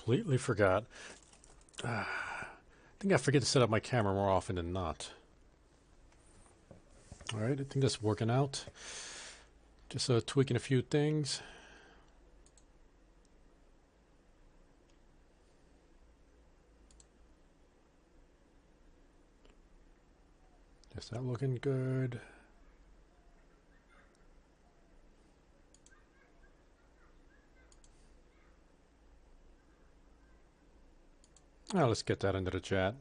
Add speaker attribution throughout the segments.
Speaker 1: Completely forgot. I think I forget to set up my camera more often than not. Alright, I think that's working out. Just tweaking a few things. Is that looking good? Now let's get that into the chat.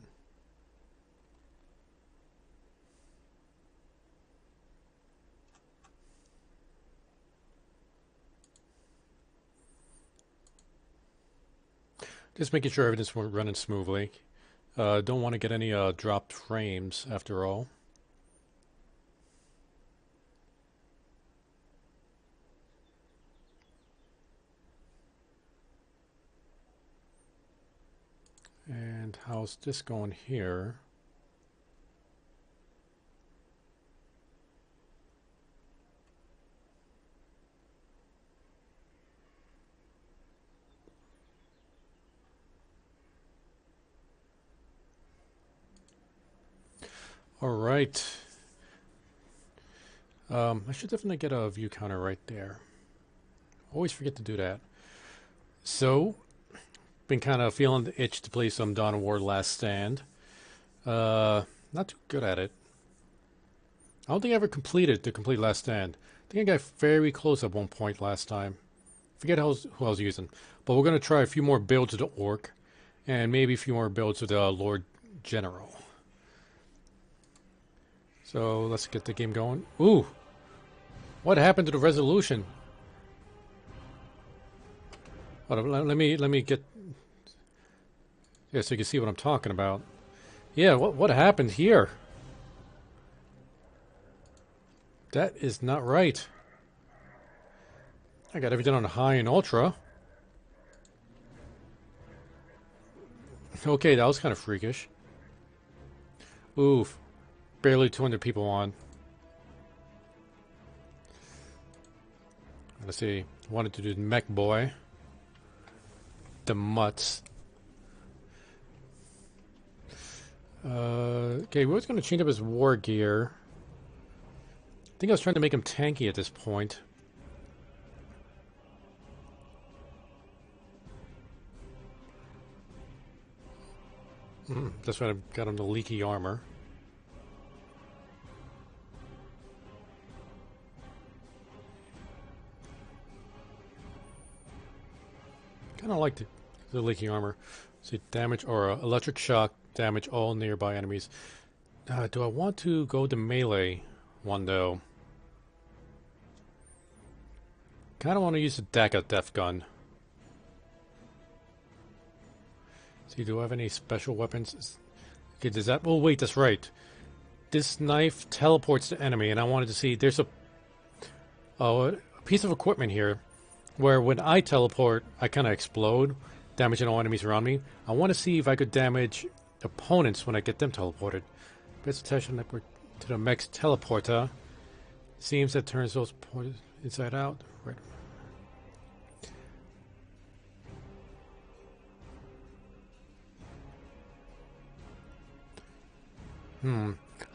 Speaker 1: Just making sure everything's running smoothly. Don't want to get any dropped frames after all. And how's this going here? All right. I should definitely get a view counter right there. Always forget to do that. So, been kind of feeling the itch to play some Dawn of War Last Stand. Not too good at it. I don't think I ever completed the complete Last Stand. I think I got very close at one point last time. Forget who I was using. But we're going to try a few more builds with the Orc. And maybe a few more builds with the Lord General. So let's get the game going. Ooh! What happened to the resolution? Hold on, let me get... Yeah, so you can see what I'm talking about. Yeah, what happened here? That is not right. I got everything on high and ultra. Okay, that was kind of freakish. Oof. Barely 200 people on. Let's see. Wanted to do Mech Boy. The Mutts. Okay, we was going to change up his war gear. I think I was trying to make him tanky at this point. That's why I got him the leaky armor. Kind of like the leaky armor. See, damage or electric shock, damage all nearby enemies. Do I want to go to melee one though? Kind of want to use the Dagger Death Gun. See, do I have any special weapons? Okay, does that... Oh, wait, that's right. This knife teleports the enemy, and I wanted to see... There's a piece of equipment here where when I teleport, I kind of explode, damaging all enemies around me. I want to see if I could damage opponents when I get them teleported. Best attention network to the mech's teleporter. Seems that turns those points inside out. Right.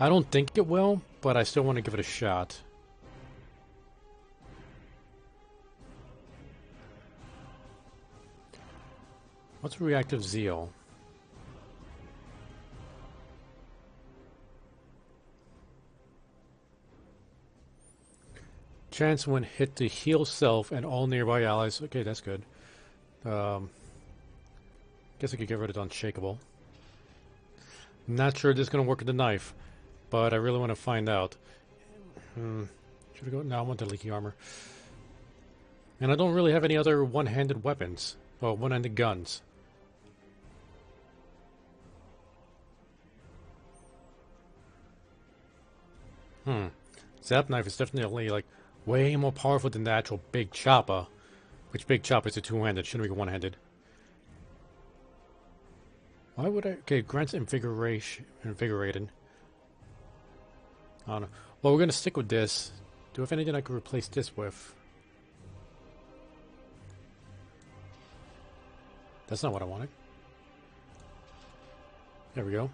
Speaker 1: I don't think it will, but I still want to give it a shot. What's reactive zeal? Chance when hit to heal self and all nearby allies. Okay, that's good. Guess I could get rid of Unshakable. Not sure this is going to work with the knife, but I really want to find out. Should I go? No, I want the leaky armor. And I don't really have any other one-handed weapons. Well, one-handed guns. Zap knife is definitely like way more powerful than the actual Big Chopper. Which Big Chopper is a two-handed, shouldn't be one-handed. Why would I... Okay, grants invigoration. Invigorated. I don't know. Well, we're going to stick with this. Do I have anything I can replace this with? That's not what I wanted. There we go.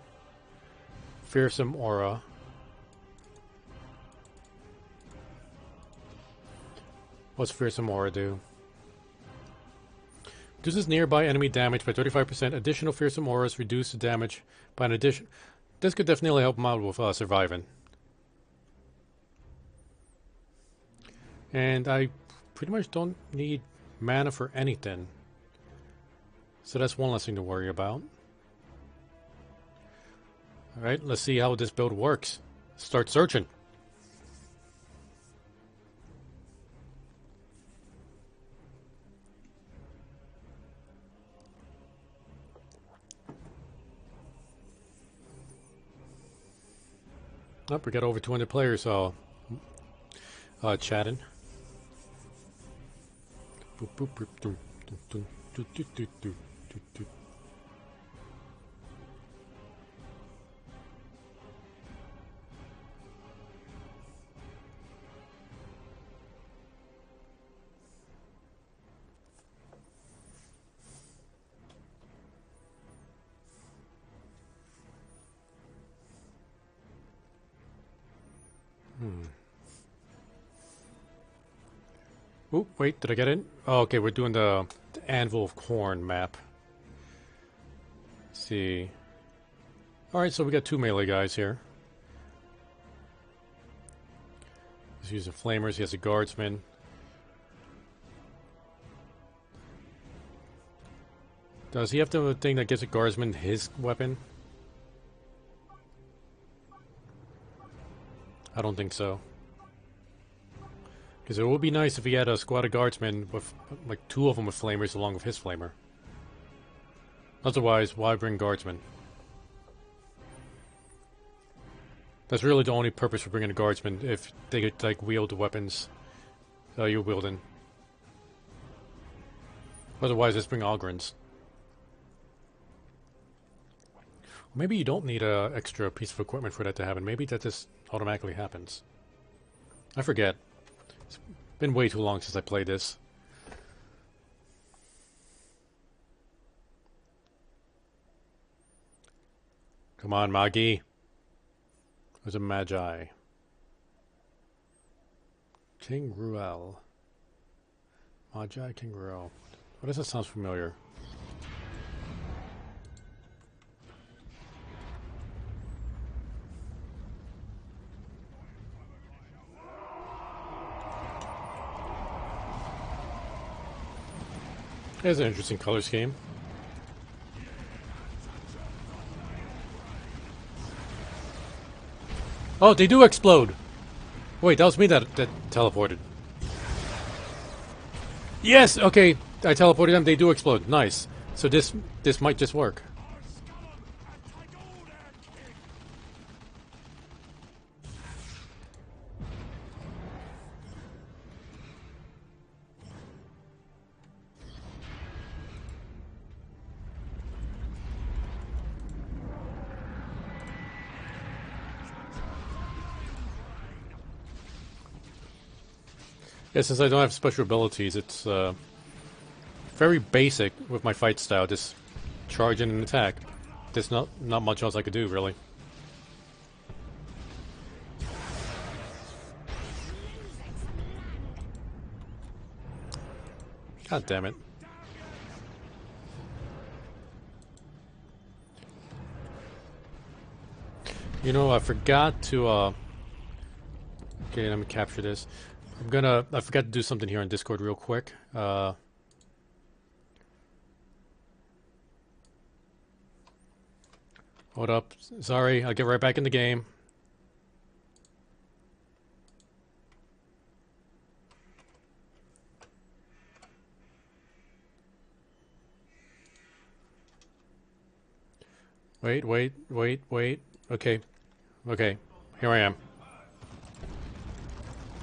Speaker 1: Fearsome Aura. What's Fearsome Aura do? Reduces nearby enemy damage by 35%. Additional Fearsome Auras reduce the damage by an addition. This could definitely help him out with surviving. And I pretty much don't need mana for anything. So that's one less thing to worry about. Alright, let's see how this build works. Start searching. Oh, we got over 200 players chatting. Boop, boop, boop, doo, doo, doo, doo, doo, doo, doo, doo. Oop, wait, did I get it? Oh, okay, we're doing the Anvil of Corn map. Let's see. Alright, so we got 2 melee guys here. He's using flamers, he has a guardsman. Does he have the thing that gives a guardsman his weapon? I don't think so. Because it would be nice if he had a squad of guardsmen with, like, 2 of them with flamers along with his flamer. Otherwise, why bring guardsmen? That's really the only purpose for bringing a guardsman, if they could, like, wield the weapons you're wielding. Otherwise, let's bring Ogrins. Maybe you don't need an extra piece of equipment for that to happen. Maybe that just automatically happens. I forget. It's been way too long since I played this. Come on, Magi. There's a Magi. King Ruel. Magi, King Ruel. What does that sound familiar? There's an interesting color scheme. Oh, they do explode! Wait, that was me that teleported. Yes! Okay, I teleported them, they do explode. Nice. So this might just work. Yeah, since I don't have special abilities, it's very basic with my fight style. Just charge in and attack. There's not much else I could do, really. God damn it. You know, I forgot to, okay, let me capture this. I forgot to do something here on Discord real quick. Hold up. Sorry, I'll get right back in the game. Wait. Okay. Okay. Here I am.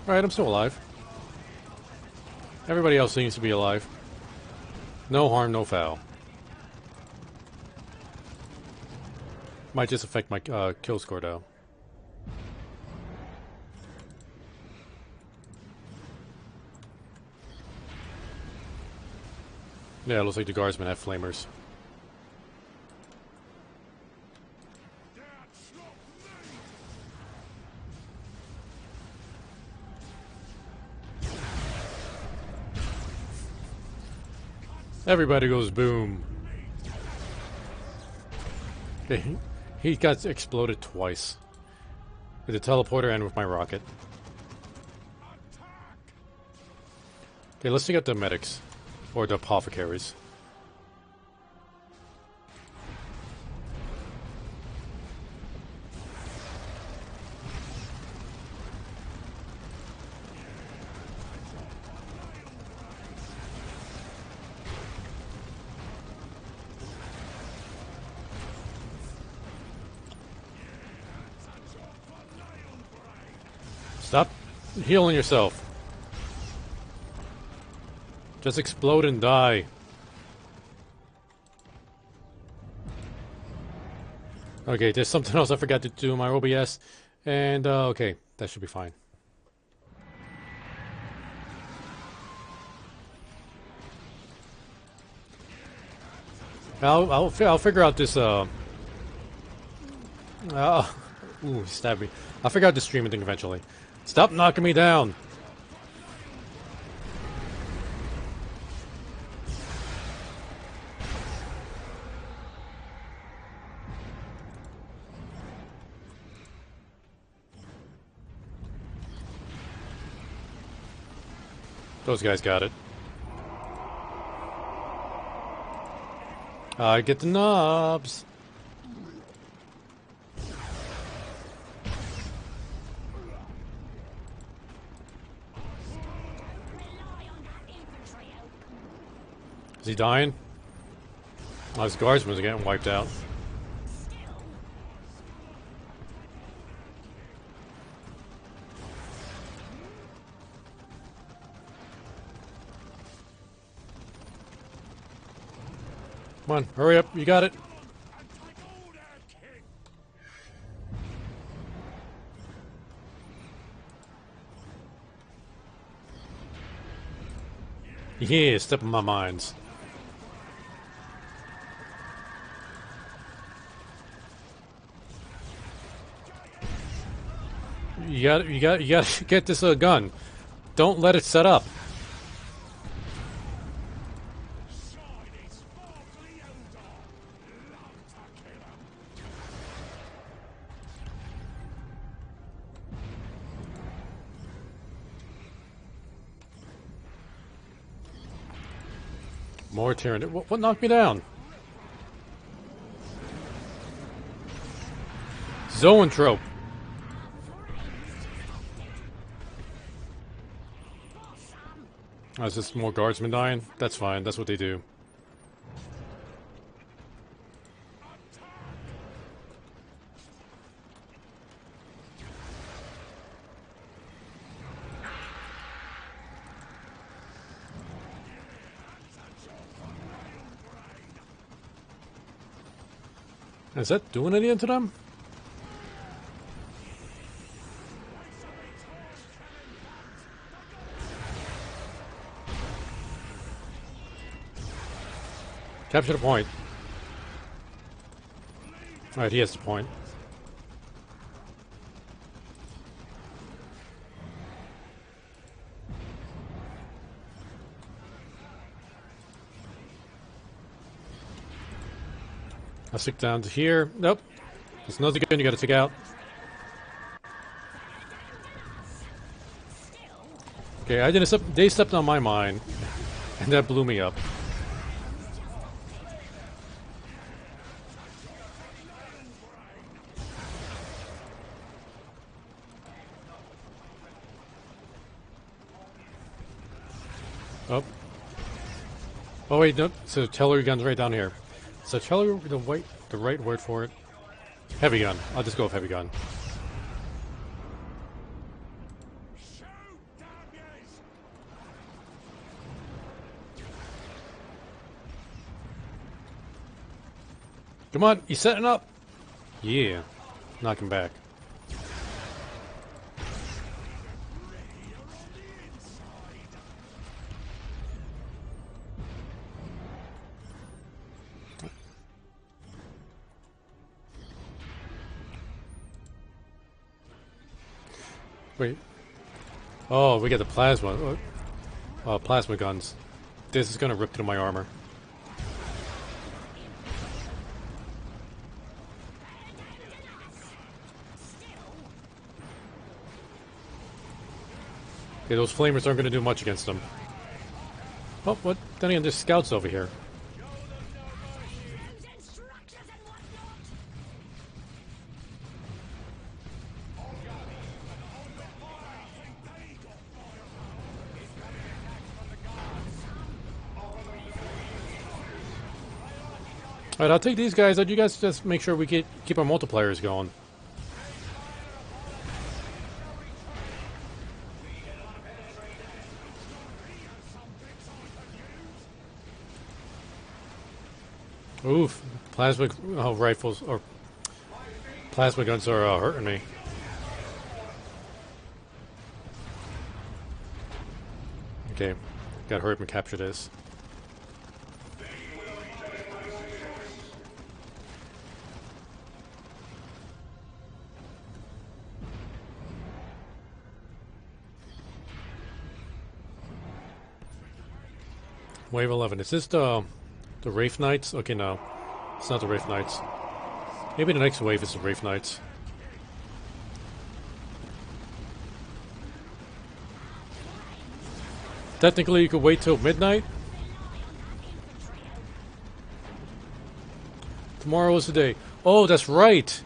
Speaker 1: Alright, I'm still alive. Everybody else seems to be alive. No harm, no foul. Might just affect my kill score, though. Yeah, it looks like the guardsmen have flamers. Everybody goes boom. Okay, he got exploded twice. With the teleporter and with my rocket. Okay, let's take out the medics. Or the apothecaries. Stop healing yourself. Just explode and die. Okay, there's something else I forgot to do in my OBS. And, okay, that should be fine. I'll figure out this, ooh, he stabbed me. I'll figure out the streaming thing eventually. Stop knocking me down! Those guys got it. I get the knobs! Is he dying? Oh, his guardsmen are getting wiped out. Come on, hurry up, you got it. Yeah, step in my mines. You gotta get this gun. Don't let it set up. More Tyranid. What knocked me down? Zoanthrope. Oh, is this more guardsmen dying? That's fine, that's what they do. Is that doing anything to them? Capture the point. Alright, he has the point. I'll stick down to here. Nope. There's another gun you gotta take out. Okay, I didn't step. They stepped on my mine, and that blew me up. Oh. Oh wait, no. So artillery gun's right down here. So artillery, the right word for it. Heavy gun. I'll just go with heavy gun. Come on, he's setting up. Yeah, knock him back. Wait. Oh, we get the plasma. Plasma guns. This is gonna rip through my armor. Okay, those flamers aren't gonna do much against them. Oh, what? Then again, there's scouts over here. Alright, I'll take these guys. You guys just make sure we keep our multipliers going. Oof. Plasma rifles, or plasma guns are hurting me. Okay. Gotta hurry up and capture this. Wave 11. Is this the Wraith Knights? Okay, no. It's not the Wraith Knights. Maybe the next wave is the Wraith Knights. Technically, you could wait till midnight. Tomorrow is the day. Oh, that's right!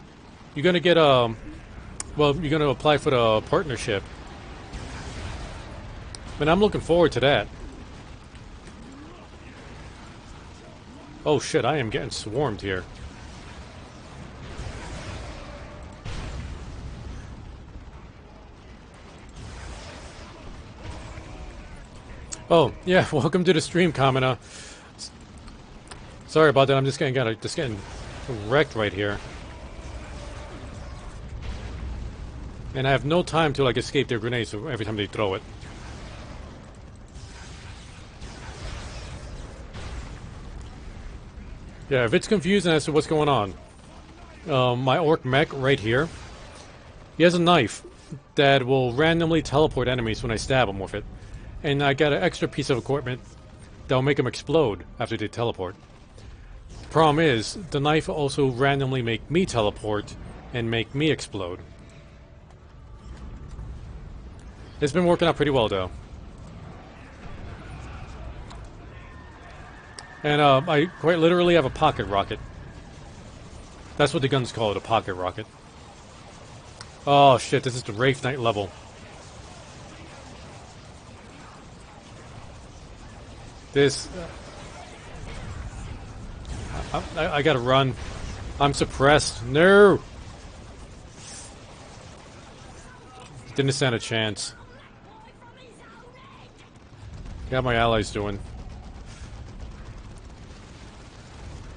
Speaker 1: You're gonna get, well, you're gonna apply for the partnership. Man, I'm looking forward to that. Oh shit, I am getting swarmed here. Oh, yeah, welcome to the stream, Kamina. Sorry about that, I'm just getting wrecked right here. And I have no time to, like, escape their grenades every time they throw it. Yeah, if it's confusing as to what's going on, my orc mech right here, he has a knife that will randomly teleport enemies when I stab them with it. And I got an extra piece of equipment that will make them explode after they teleport. The problem is, the knife will also randomly make me teleport and make me explode. It's been working out pretty well, though. And I quite literally have a pocket rocket. That's what the guns call it, a pocket rocket. Oh shit, this is the Wraith Knight level. This... I gotta run. I'm suppressed. No! Didn't stand a chance. How my allies doing?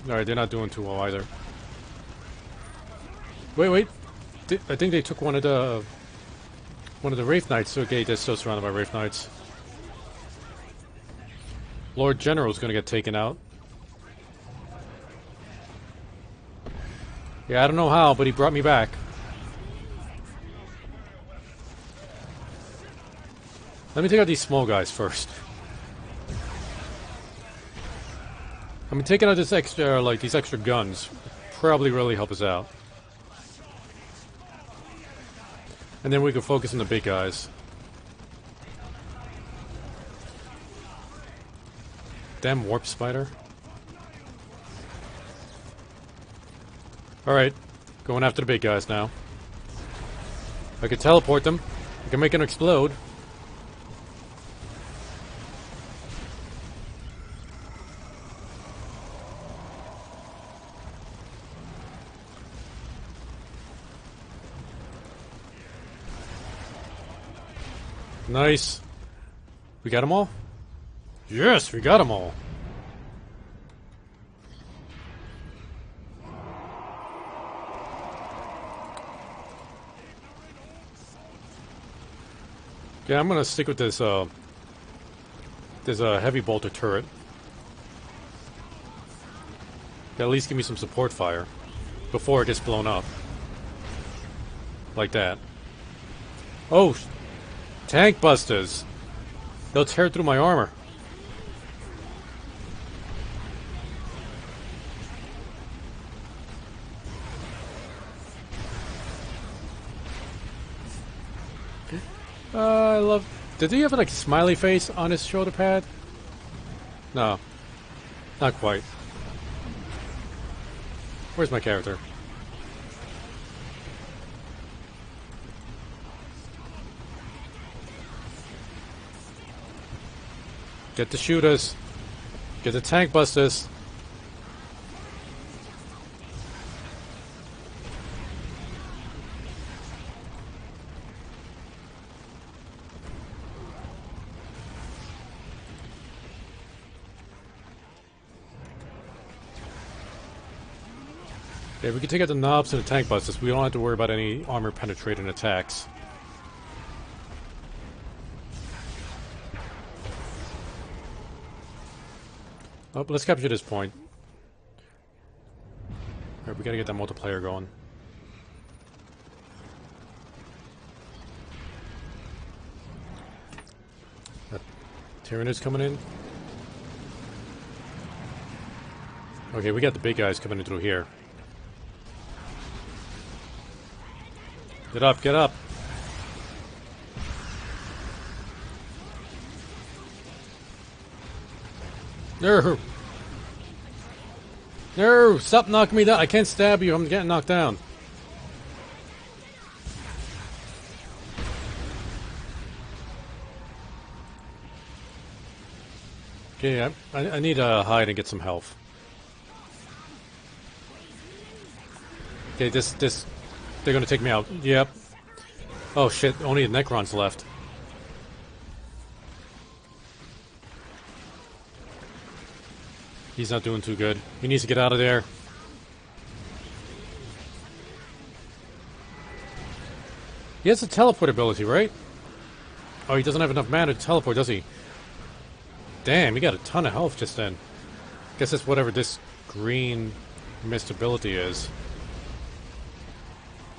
Speaker 1: Alright, they're not doing too well either. Wait. I think they took one of the Wraith Knights. Okay, they're still surrounded by Wraith Knights. Lord General's gonna get taken out. Yeah, I don't know how, but he brought me back. Let me take out these small guys first. I mean, taking out this extra, like, these extra guns probably really help us out. And then we can focus on the big guys. Damn warp spider. Alright, going after the big guys now. I can teleport them. I can make them explode. Nice. We got them all? Yes, we got them all. Yeah, I'm gonna stick with this, heavy bolter turret. At least give me some support fire before it gets blown up. Like that. Oh, tank busters. They'll tear through my armor. I love... Did he have like a smiley face on his shoulder pad? No. Not quite. Where's my character? Get the shooters. Get the tank busters. Okay, we can take out the knobs and the tank busters. We don't have to worry about any armor penetrating attacks. Oh, let's capture this point. Alright, we gotta get that multiplayer going. That Tyrannid's coming in. Okay, we got the big guys coming in through here. Get up, get up! No! No! Stop knocking me down! I can't stab you, I'm getting knocked down. Okay, I need to hide and get some health. Okay, this... They're gonna take me out. Yep. Oh shit, only the Necrons left. He's not doing too good. He needs to get out of there. He has a teleport ability, right? Oh, he doesn't have enough mana to teleport, does he? Damn, he got a ton of health just then. Guess that's whatever this green mist ability is.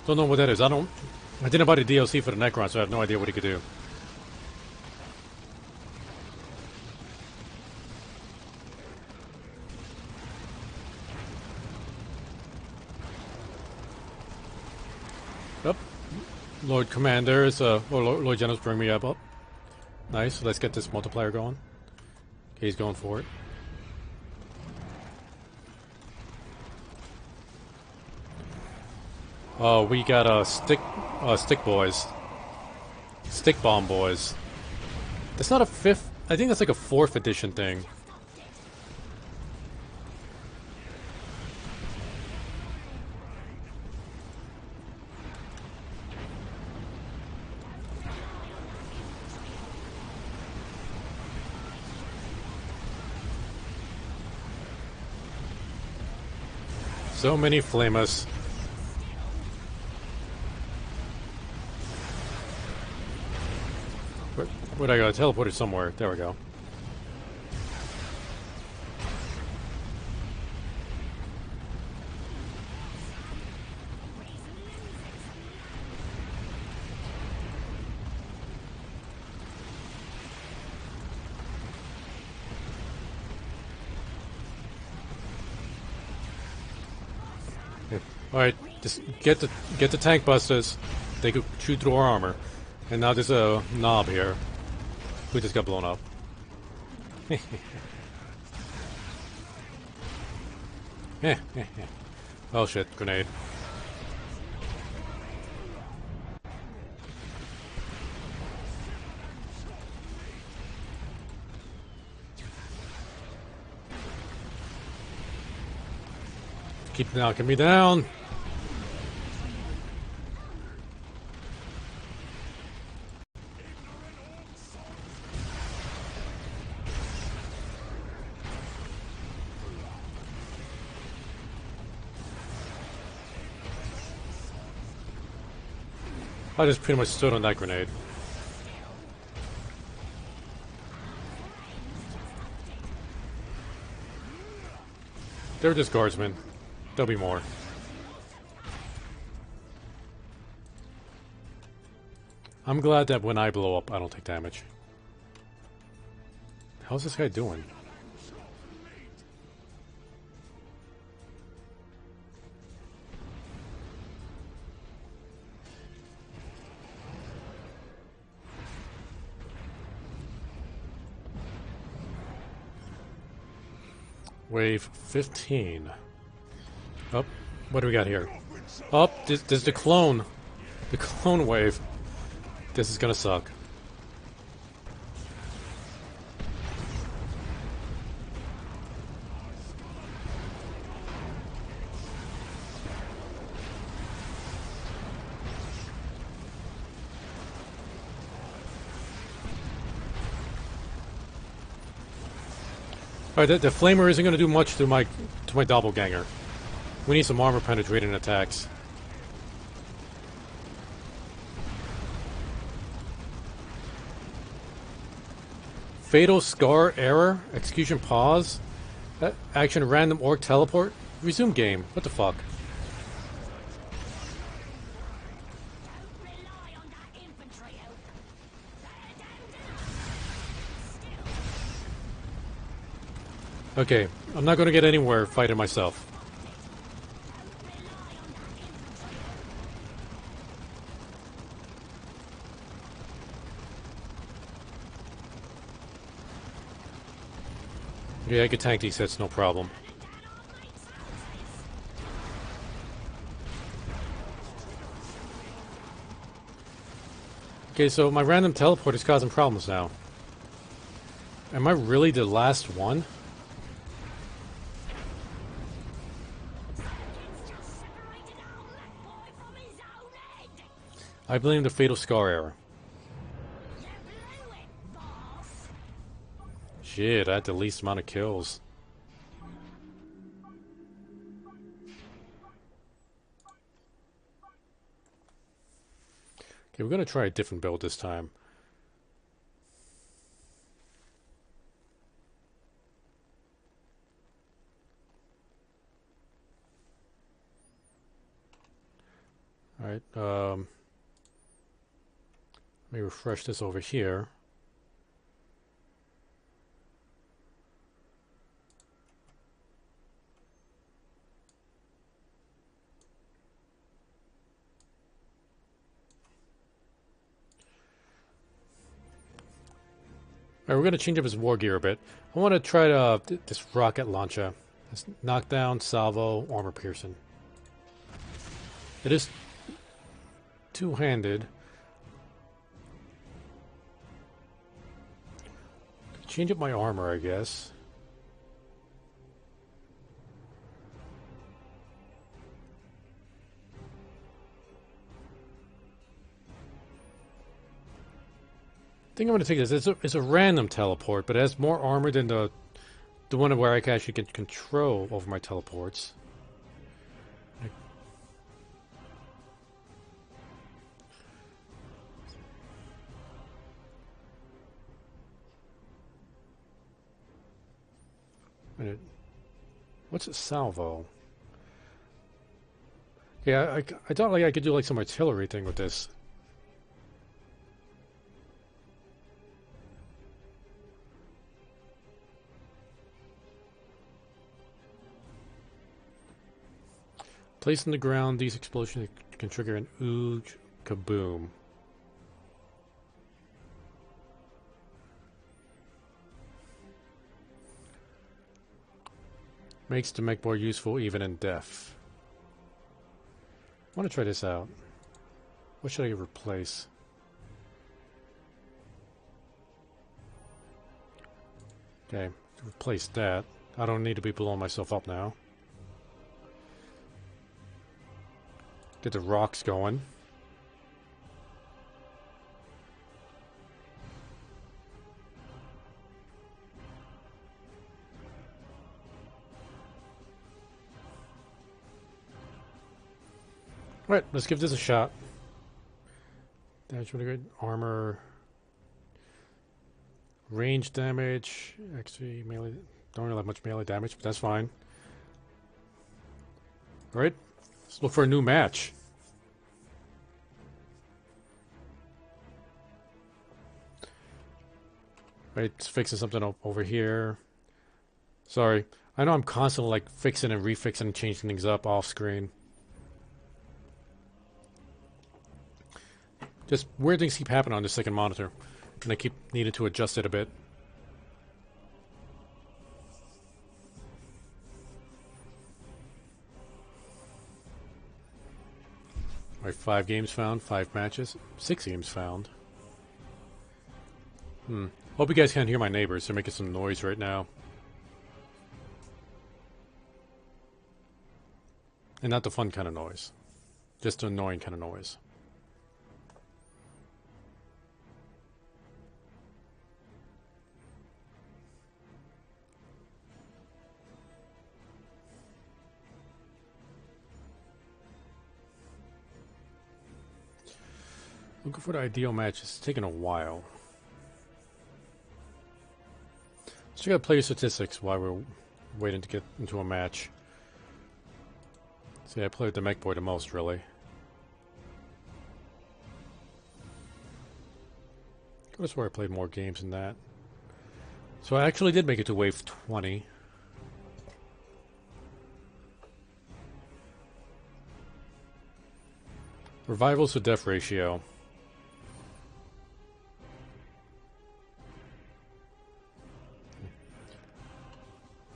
Speaker 1: Don't know what that is. I didn't buy the DLC for the Necron, so I have no idea what he could do. Yep. Lord Commanders, or Lord Generals bring me up. Oh. Nice, let's get this multiplier going. Okay, he's going for it. Oh, we got stick boys. Stick bomb boys. That's not a 5th... I think that's like a 4th edition thing. So many flamers. Where'd I go? I teleported somewhere. There we go. All right, just get the tank busters. They could shoot through our armor. And now there's a knob here. We just got blown up. Oh shit, grenade. Keep knocking me down. I just pretty much stood on that grenade. They're just guardsmen. There'll be more. I'm glad that when I blow up, I don't take damage. How's this guy doing? Wave 15. Up. What do we got here? Up. There's the clone. The clone wave. This is gonna suck. Alright, the flamer isn't going to do much to my doppelganger. We need some armor penetrating attacks. Fatal Scar error? Execution pause? Action random orc teleport? Resume game. What the fuck? Okay, I'm not going to get anywhere fighting myself. Yeah, I could tank these hits, no problem. Okay, so my random teleport is causing problems now. Am I really the last one? I blame the Fatal Scar error. Shit, I had the least amount of kills. Okay, we're gonna try a different build this time. Alright, let me refresh this over here. Alright, we're going to change up his war gear a bit. I want to try this rocket launcher. This knockdown, salvo, armor piercing. It is two-handed. Change up my armor, I guess. I think I'm going to take this. It's a random teleport, but it has more armor than the one where I can actually get control over my teleports. What's a salvo? Yeah, I thought like I could do like some artillery thing with this. Placed on the ground, these explosions can trigger an ooge kaboom. Makes the mech more useful even in death. I want to try this out. What should I replace? Okay, replace that. I don't need to be blowing myself up now. Get the rocks going. Alright, let's give this a shot. Damage really good. Armor. Range damage. Actually, melee. Don't really have much melee damage, but that's fine. Alright, let's look for a new match. Right, it's fixing something over here. Sorry. I know I'm constantly like fixing and refixing and changing things up off screen. Just weird things keep happening on the second monitor. And I keep needing to adjust it a bit. Alright, 5 games found, 5 matches, 6 games found. Hope you guys can't hear my neighbors. They're making some noise right now. And not the fun kind of noise. Just the annoying kind of noise. Looking for the ideal match. It's taking a while. Let's check out player statistics while we're waiting to get into a match. See, I played the mech boy the most, really. Could have swore I played more games than that. So I actually did make it to wave 20. Revivals to death ratio.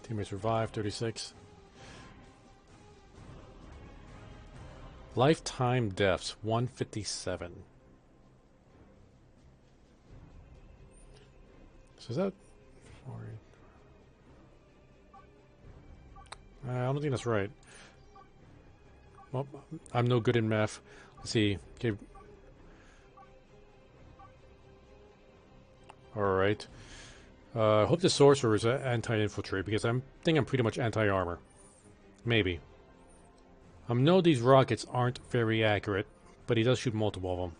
Speaker 1: Teammates revive, 36. Lifetime deaths, 157. So is that... I don't think that's right. Well, I'm no good in math. Let's see. Okay. Alright. I hope the sorcerer is anti-infiltrate, because I think I'm pretty much anti-armor. Maybe. I know these rockets aren't very accurate, but he does shoot multiple of them.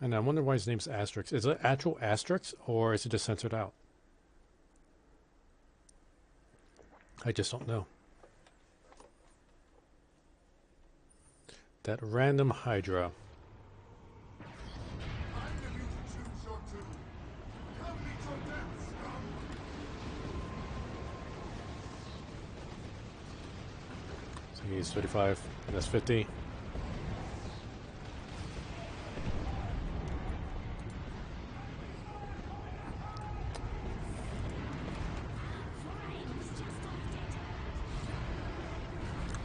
Speaker 1: And I wonder why his name's Asterix. Is it actual Asterix, or is it just censored out? I just don't know. That random Hydra. So he's 35, and that's 50.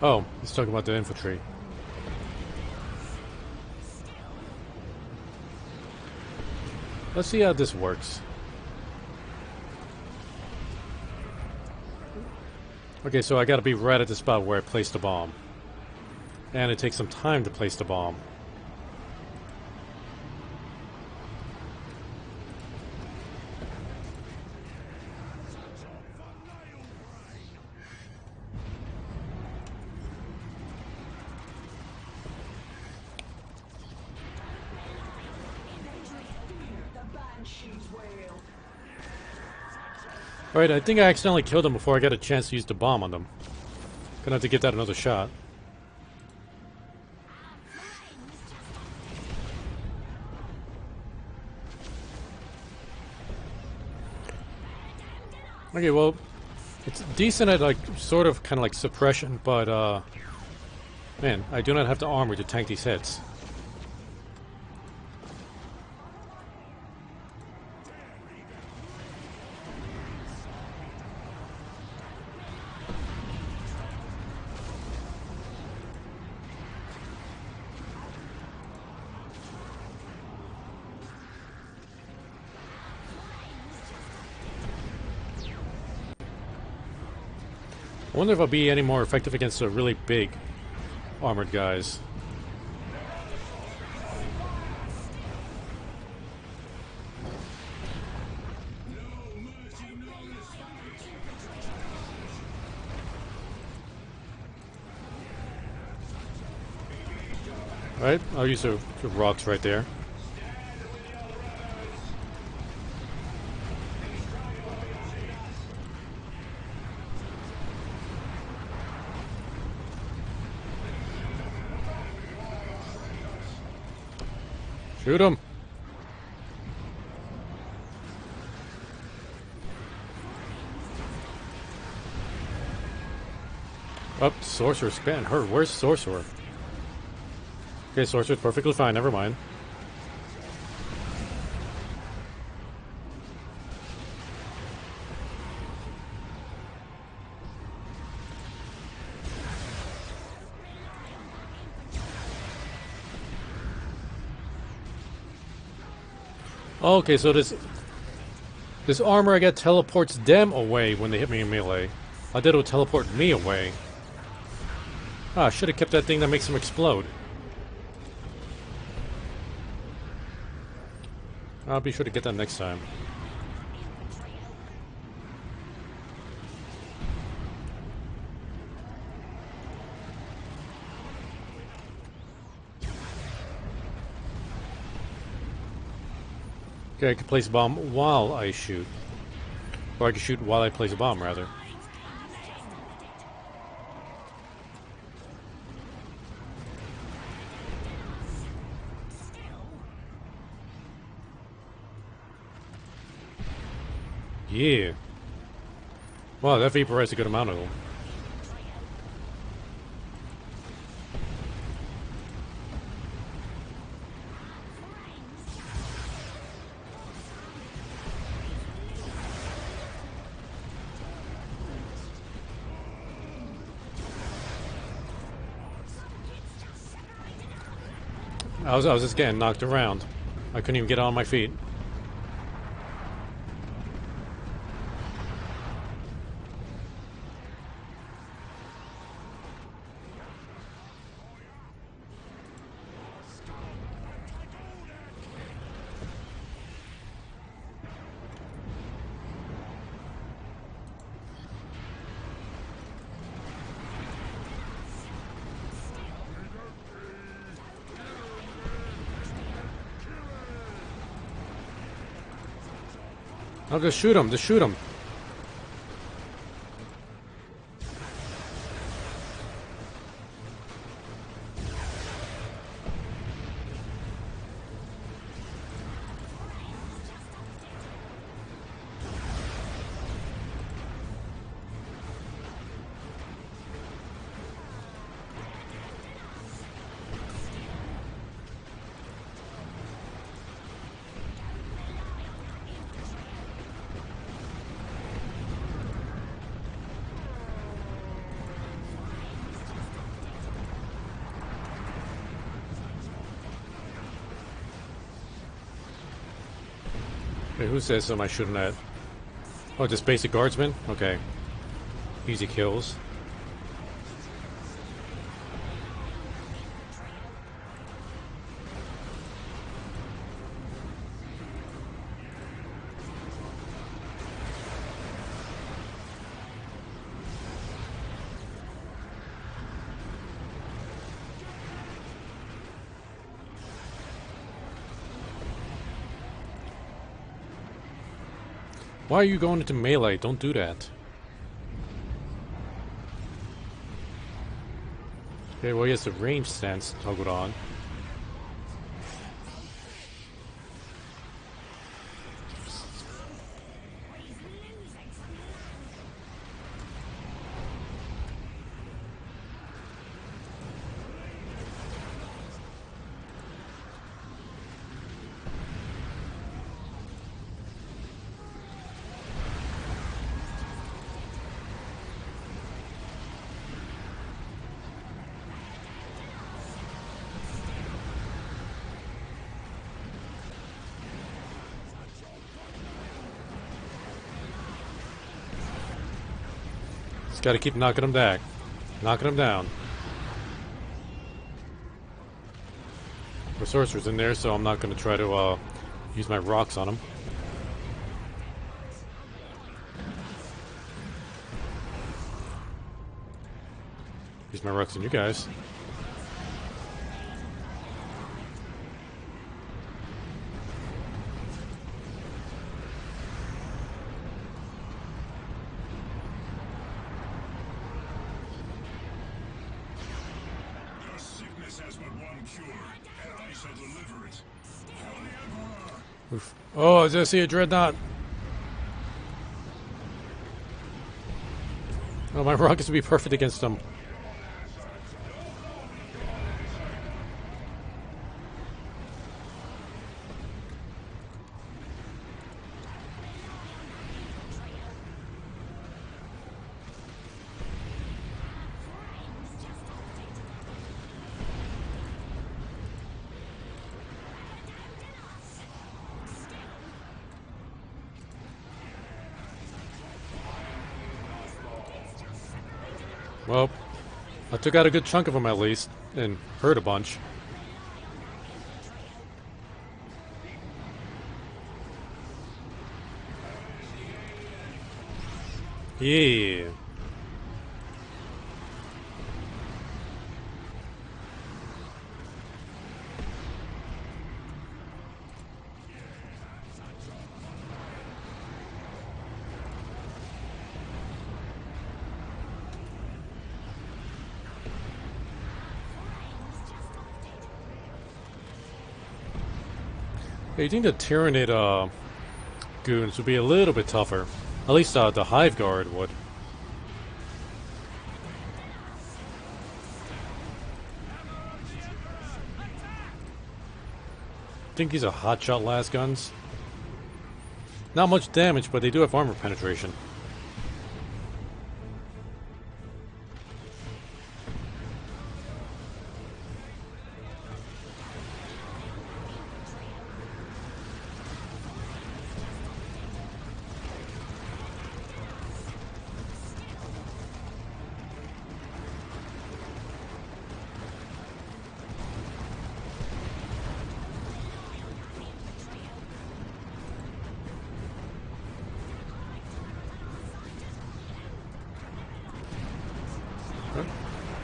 Speaker 1: Oh, he's talking about the infantry. Let's see how this works. Okay, so I gotta be right at the spot where I placed the bomb. And it takes some time to place the bomb. Alright, I think I accidentally killed him before I got a chance to use the bomb on them. Gonna have to get that another shot. Okay, well, it's decent at, like, sort of, kind of like suppression, but, man, I do not have the armor to tank these hits. I wonder if I'll be any more effective against the really big armored guys. Alright, I'll use the rocks right there. Shoot him! Oh, Sorcerer's getting hurt. Where's Sorcerer? Okay, Sorcerer's perfectly fine. Never mind. Okay, so this armor I get teleports them away when they hit me in melee. I thought it would teleport me away. Ah, I should have kept that thing that makes them explode. I'll be sure to get that next time. Okay, I can place a bomb while I shoot. Or I can shoot while I place a bomb, rather. Yeah. Wow, that vaporized a good amount of them. I was just getting knocked around. I couldn't even get on my feet. I'll just shoot him. Just shoot him. Wait, who says am I shooting at? Oh, just basic guardsmen? Okay. Easy kills. Why are you going into melee? Don't do that. Okay, well, he has the range stance toggled on. Just gotta keep knocking them back. Knocking them down. The sorcerer's in there, so I'm not gonna try to use my rocks on him. Use my rocks on you guys. Oof. Oh, I see a dreadnought. Oh, my rockets would be perfect against them. Well, I took out a good chunk of them at least, and hurt a bunch. Yeah. You think the Tyranid goons would be a little bit tougher. At least the Hive Guard would. I think these are hotshot las guns. Not much damage, but they do have armor penetration.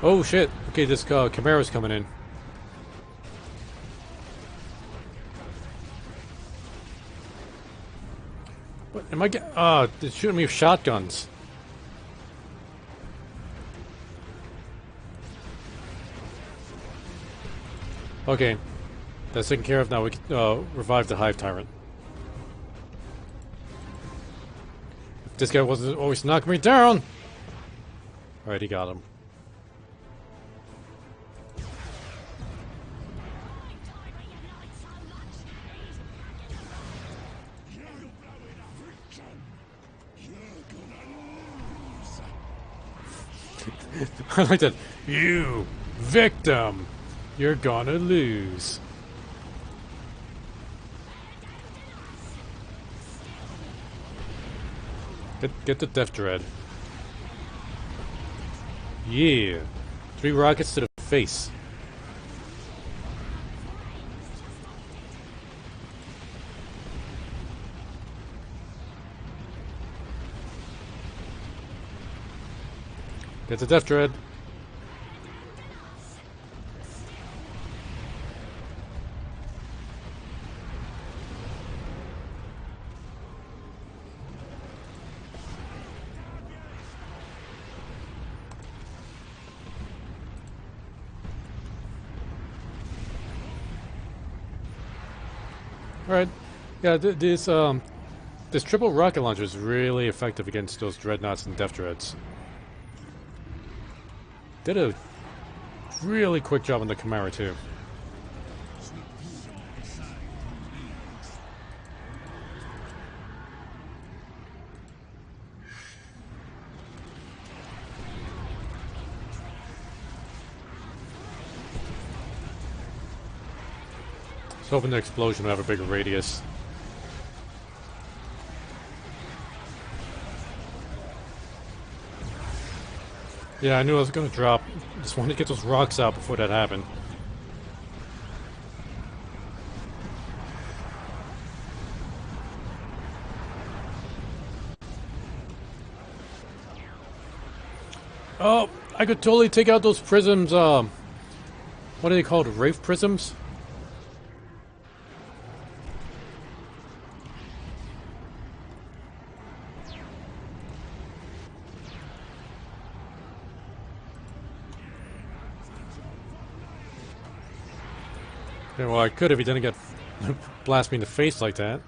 Speaker 1: Oh shit! Okay, this Chimera's coming in. What am I getting? They're shooting me with shotguns. Okay, that's taken care of. Now we can revive the Hive Tyrant. If this guy wasn't always knocking me down. Alright, he got him. I like that. You, victim, you're gonna lose. Get the Death Dread. Yeah. 3 rockets to the face. Get the Death Dread. Alright. Yeah, this triple rocket launcher is really effective against those dreadnoughts and Death Dreads. Did a really quick job on the Chimera too. Just hoping the explosion will have a bigger radius. Yeah, I knew I was going to drop. Just wanted to get those rocks out before that happened. Oh, I could totally take out those prisms, what are they called? Wraith prisms? Yeah, well, I could if he didn't get blast me in the face like that.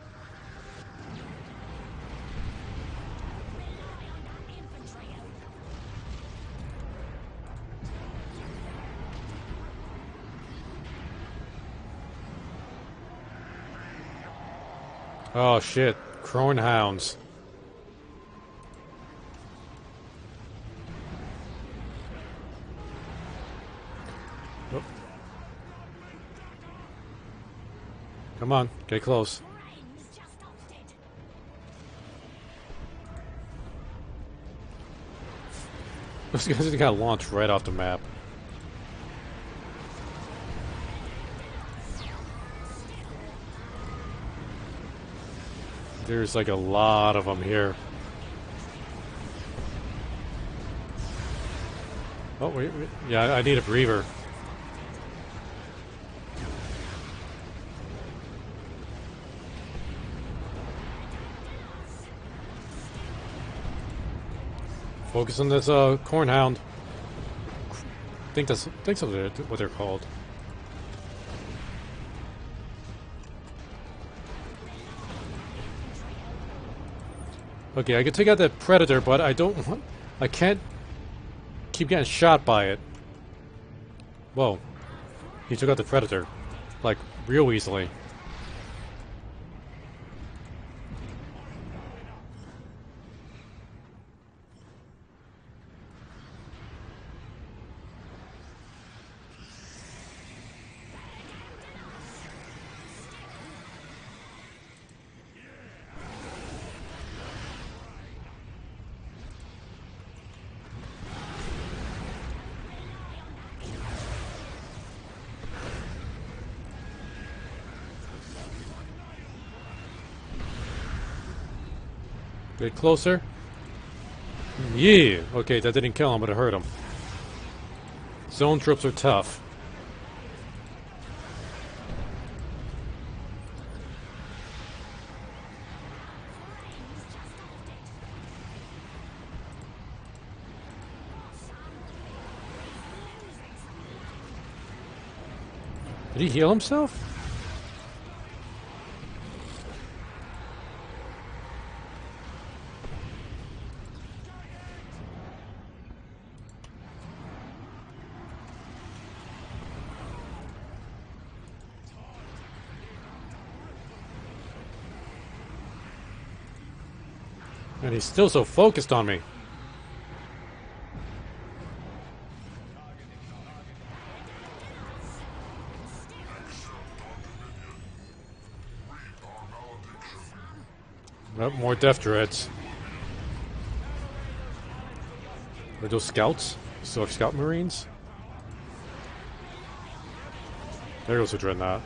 Speaker 1: Oh shit, crowing hounds. Oh. Come on, get close. Those guys just got launched right off the map. There's like a lot of them here. Oh, wait. Yeah, I need a breather. Focus on this cornhound. Think that's what they're called. Okay, I can take out that predator, but I can't keep getting shot by it. Whoa. He took out the predator. Like, real easily. Get closer. Yeah! Okay, that didn't kill him, but it hurt him. Zone troops are tough. Did he heal himself? And he's still so focused on me. Oh, more death dreads. Are those scouts? So scout marines? There goes the dreadnought.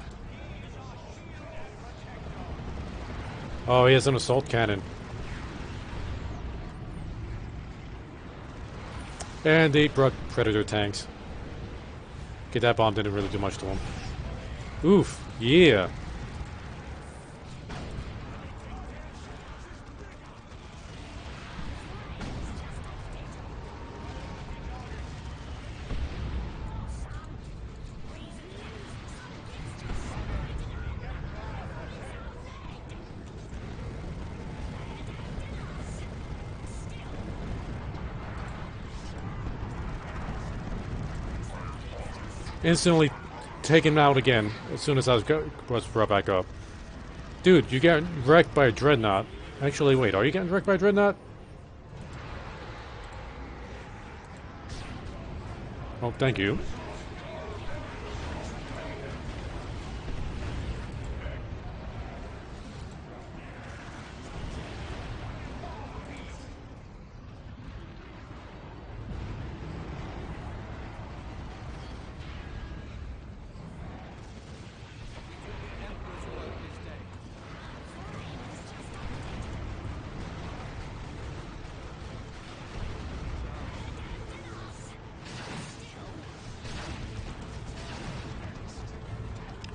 Speaker 1: Oh, he has an assault cannon. And 8 predator tanks. Okay, that bomb didn't really do much to him. Oof, yeah. Instantly take him out again as soon as I was brought back up. Dude, you get wrecked by a dreadnought. Actually, wait, are you getting wrecked by a dreadnought? Oh, thank you.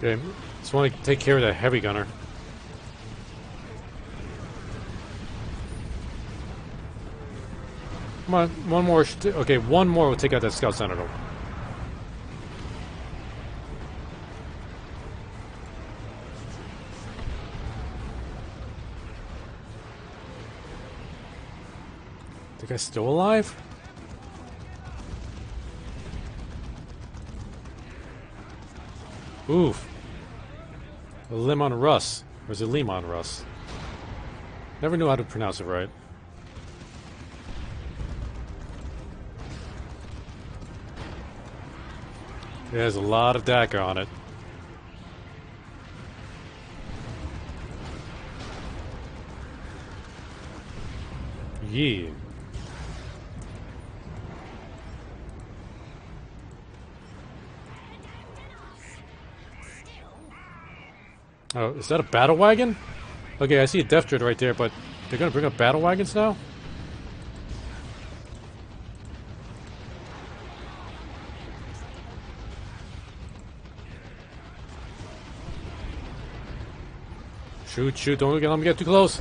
Speaker 1: Okay, just want to take care of that heavy gunner. Come on, one more. Okay, one more will take out that scout sentinel. The guy's still alive? Oof. A Lemon Russ. Or is it Lemon Russ? Never knew how to pronounce it right. There's a lot of DACA on it. Yeah. Oh, is that a battle wagon? Okay, I see a death dread right there, but they're gonna bring up battle wagons now? Shoot, shoot, don't let me get too close.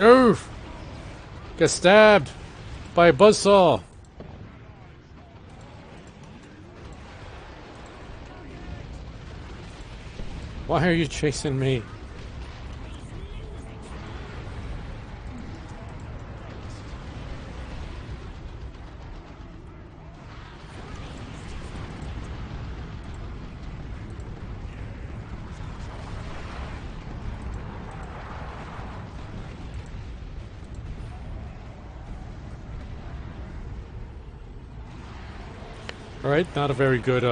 Speaker 1: Oof! Get stabbed by a buzzsaw. Why are you chasing me? Alright, not a very good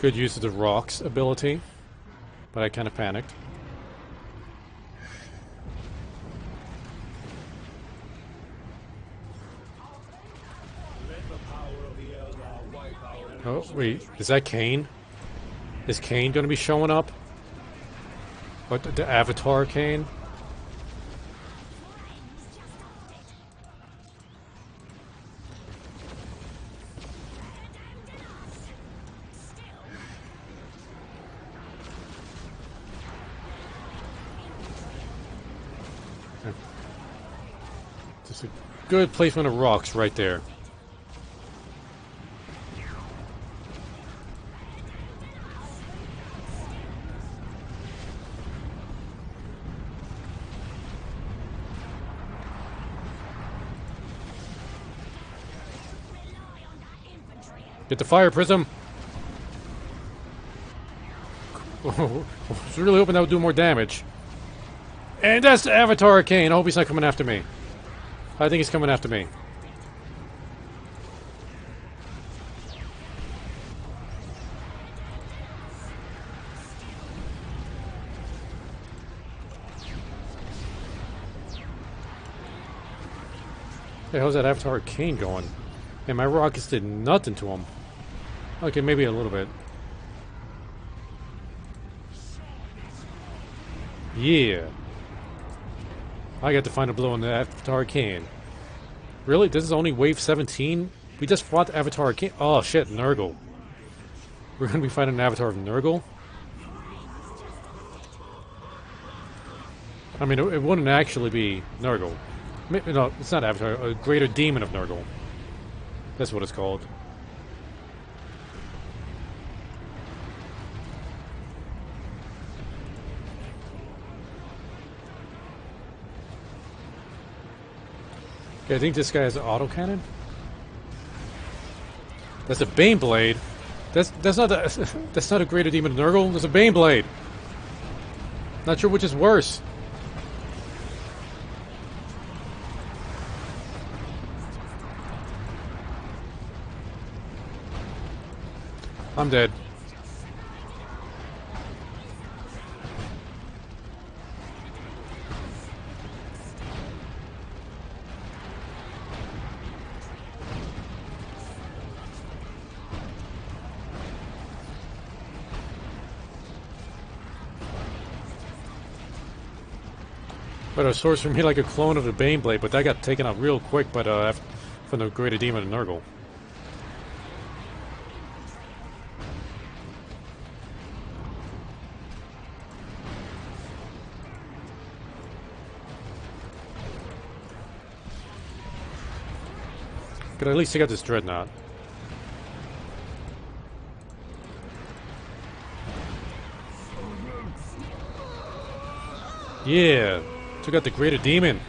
Speaker 1: good use of the rocks ability, but I kind of panicked. Oh, wait, is that Kane? Is Kane going to be showing up? What, the Avatar Kane? Just a good placement of rocks right there. Get the fire prism! I was really hoping that would do more damage. And that's the Avatar Kane. I hope he's not coming after me. I think he's coming after me. Hey, how's that Avatar Kane going? And my rockets did nothing to him. Okay, maybe a little bit. Yeah. I got to find a blow on the Avatar Kane. Really? This is only wave 17? We just fought the Avatar Kane. Oh shit, Nurgle. We're gonna be fighting an Avatar of Nurgle? I mean, it wouldn't actually be Nurgle. No, it's not Avatar. A Greater Demon of Nurgle. That's what it's called. Okay, I think this guy has an autocannon. That's a Baneblade. That's not a that's not a Greater Demon of Nurgle. That's a Baneblade. Not sure which is worse. I'm dead. But a sorcerer made like a clone of the Baneblade, but that got taken out real quick. But from the Greater Demon of Nurgle. Could at least take out this dreadnought. Yeah, took out the greater demon.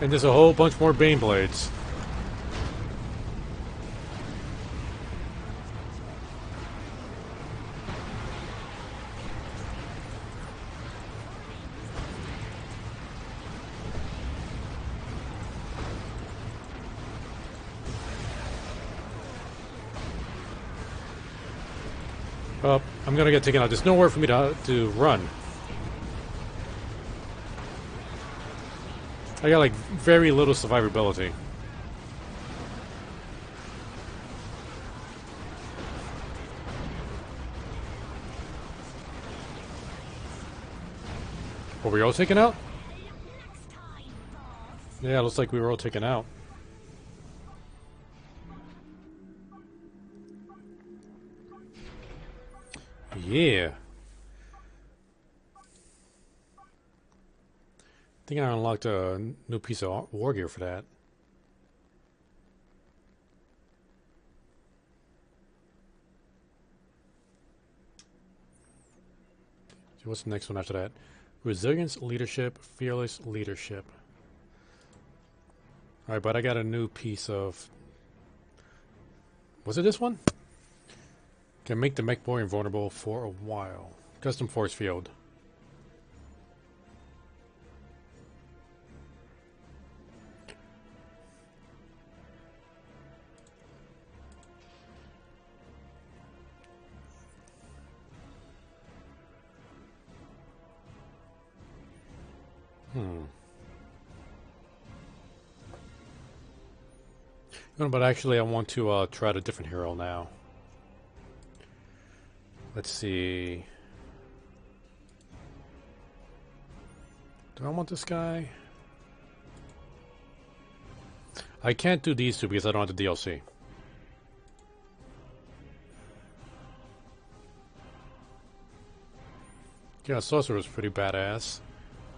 Speaker 1: And there's a whole bunch more Bane Blades. Oh, I'm gonna get taken out. There's nowhere for me to run. I got like very little survivability. Were we all taken out? Yeah, looks like we were all taken out. Yeah. I think I unlocked a new piece of war gear for that. So what's the next one after that? Resilience, leadership, fearless leadership. Alright, but I got a new piece of... Was it this one? Can make the mech boy invulnerable for a while. Custom force field. No, but actually I want to try out a different hero now. Let's see. Do I want this guy? I can't do these two because I don't have the DLC. Yeah, Sorcerer's pretty badass.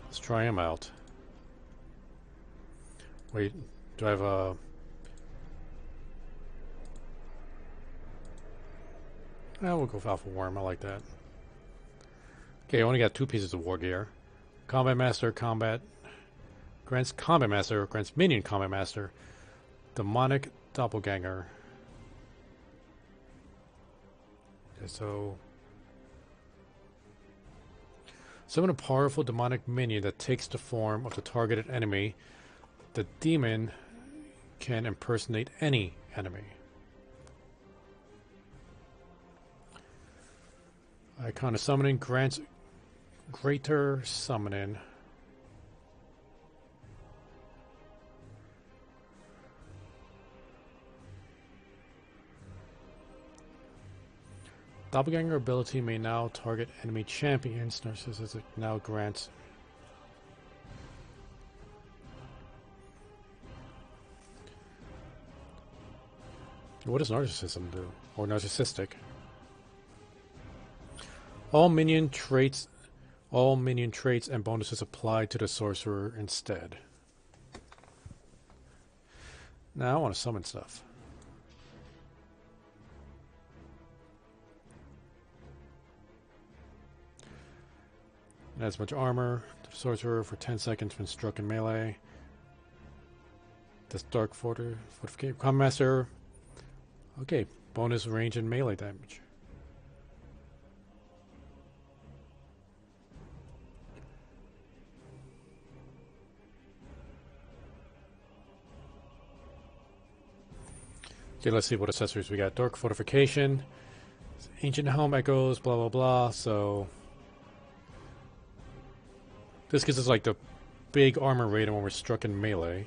Speaker 1: Let's try him out. Wait, do I have a... we'll go for Alpha Worm. I like that. Okay, I only got 2 pieces of war gear. Combat Master, grants Combat Master, grants Minion Combat Master. Demonic Doppelganger. Okay, so... Summon a powerful demonic minion that takes the form of the targeted enemy. The demon can impersonate any enemy. Icon of Summoning grants greater summoning. Doppelganger ability may now target enemy champions. Narcissistic now grants. What does narcissism do? Or narcissistic? All minion traits and bonuses apply to the sorcerer instead. Now I want to summon stuff. Adds much armor to the sorcerer for 10 seconds when struck in melee. This dark fortification. Combat Master. Okay, bonus range and melee damage. Okay, let's see what accessories we got. Dark Fortification, Ancient Helm Echoes, blah blah blah. So this gives us like the big armor rating when we're struck in melee.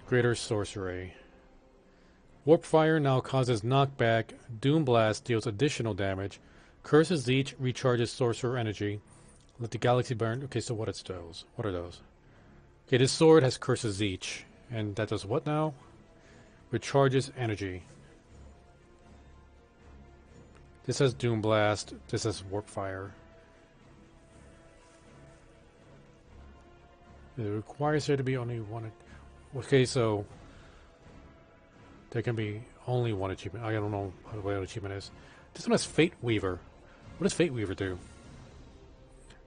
Speaker 1: Greater Sorcery. Warp Fire now causes knockback. Doom Blast deals additional damage. Curses each recharges sorcerer energy. Let the galaxy burn. Okay, so what are those? What are those? Okay, this sword has curses each. And that does what now? Recharges energy. This has Doom Blast. This has Warp Fire. It requires there to be only one. Okay, so there can be only one achievement. I don't know what the achievement is. This one has Fate Weaver. What does Fate Weaver do?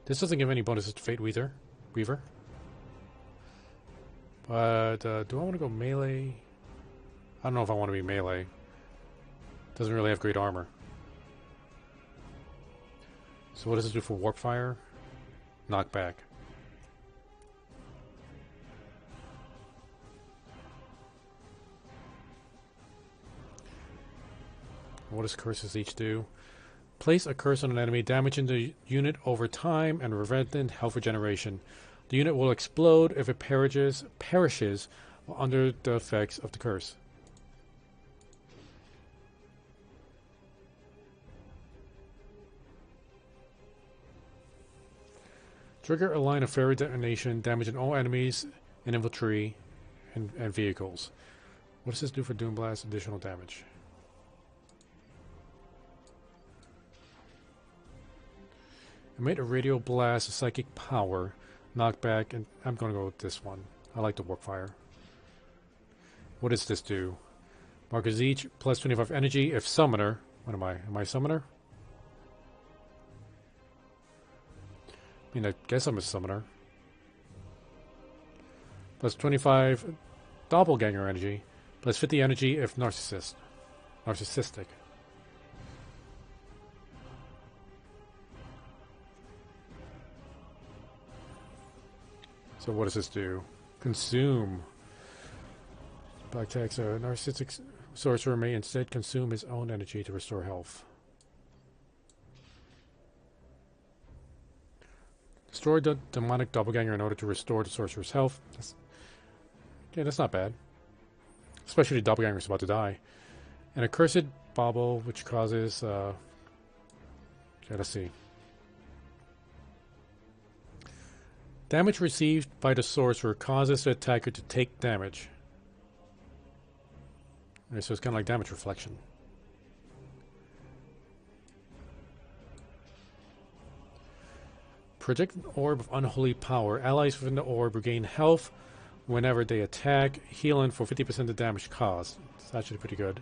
Speaker 1: This doesn't give any bonuses to Fate Weaver. But do I want to go melee? I don't know if I want to be melee. Doesn't really have great armor. So what does it do for Warp Fire? Knockback. What does curses each do? Place a curse on an enemy, damaging the unit over time, and prevent health regeneration. The unit will explode if it perishes under the effects of the curse. Trigger a line of fairy detonation, damaging all enemies and infantry and vehicles. What does this do for Doom Blast? Additional damage. Emit a radio blast of psychic power, knockback, and I'm going to go with this one. I like the Warp Fire. What does this do? Markers each, plus 25 energy if summoner. What am I? Am I a summoner? I mean, I guess I'm a summoner. Plus 25 doppelganger energy, plus 50 energy if narcissistic. So what does this do? Consume. Black text, a narcissistic sorcerer may instead consume his own energy to restore health. Destroy the demonic doppelganger in order to restore the sorcerer's health. That's not bad. Especially the doppelganger is about to die. And a cursed bauble, which causes... okay, let's see. Damage received by the sorcerer causes the attacker to take damage. Okay, so it's kind of like damage reflection. Project an orb of unholy power. Allies within the orb regain health whenever they attack, healing for 50% of the damage caused. It's actually pretty good.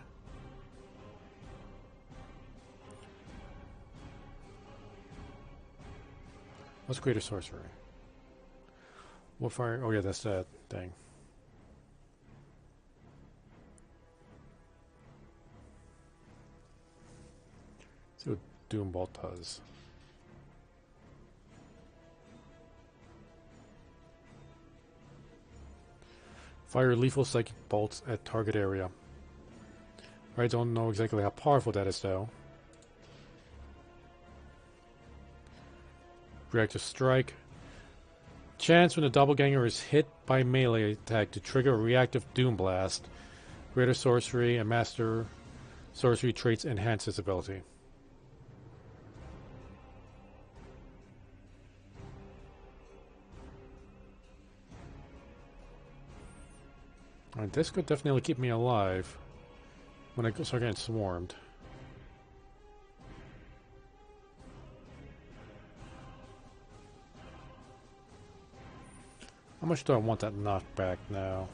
Speaker 1: What's greater sorcery? What fire? Oh yeah, that's that thing. Let's see what Doom Bolt does. Fire lethal psychic bolts at target area. I don't know exactly how powerful that is though. Reactive strike. Chance when the doppelganger is hit by melee attack to trigger a reactive Doom Blast. Greater sorcery and master sorcery traits enhance its ability. Alright, this could definitely keep me alive when I start getting swarmed. How much do I want that knockback now?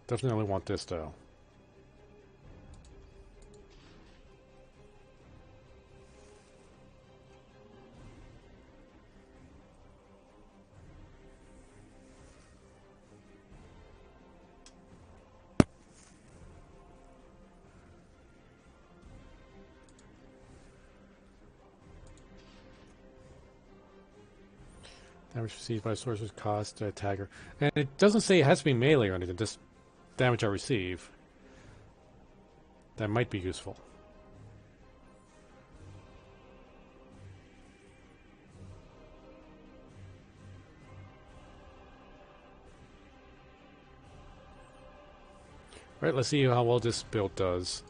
Speaker 1: Definitely want this though. Damage received by sorcerer's cost to attacker. And it doesn't say it has to be melee or anything, just damage I receive. That might be useful. Right, let's see how well this build does.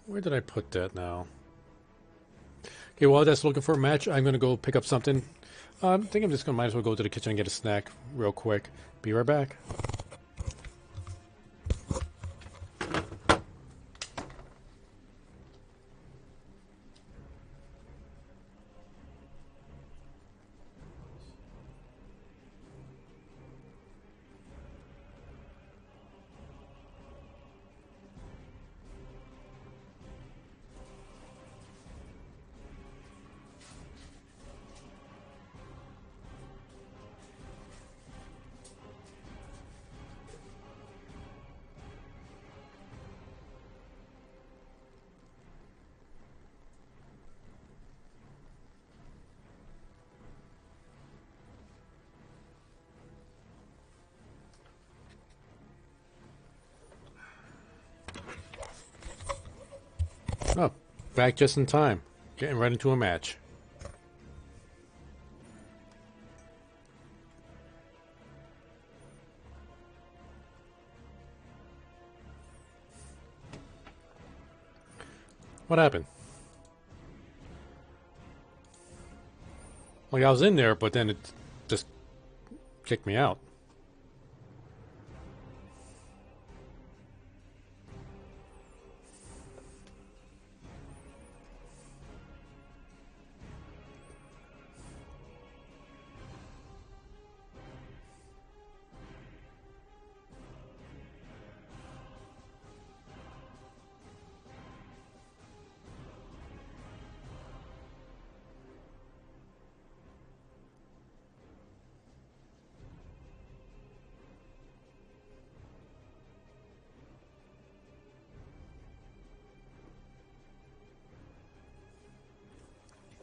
Speaker 1: Where did I put that now? Okay, while that's looking for a match, I'm going to go pick up something. I think I'm just going to might as well go to the kitchen and get a snack real quick. Be right back. Oh, back just in time. Getting right into a match. What happened? Like, I was in there, but then it just kicked me out.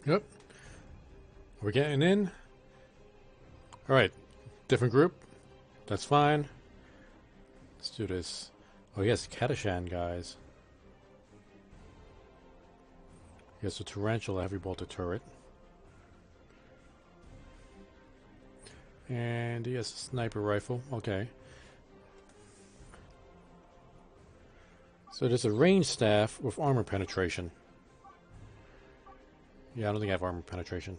Speaker 1: Yep. We're getting in. Alright. Different group. That's fine. Let's do this. Oh, yes, Katashan, guys. Yes, a Tarantula heavy bolter turret. And yes, a sniper rifle. Okay. So there's a ranged staff with armor penetration. Yeah, I don't think I have armor penetration.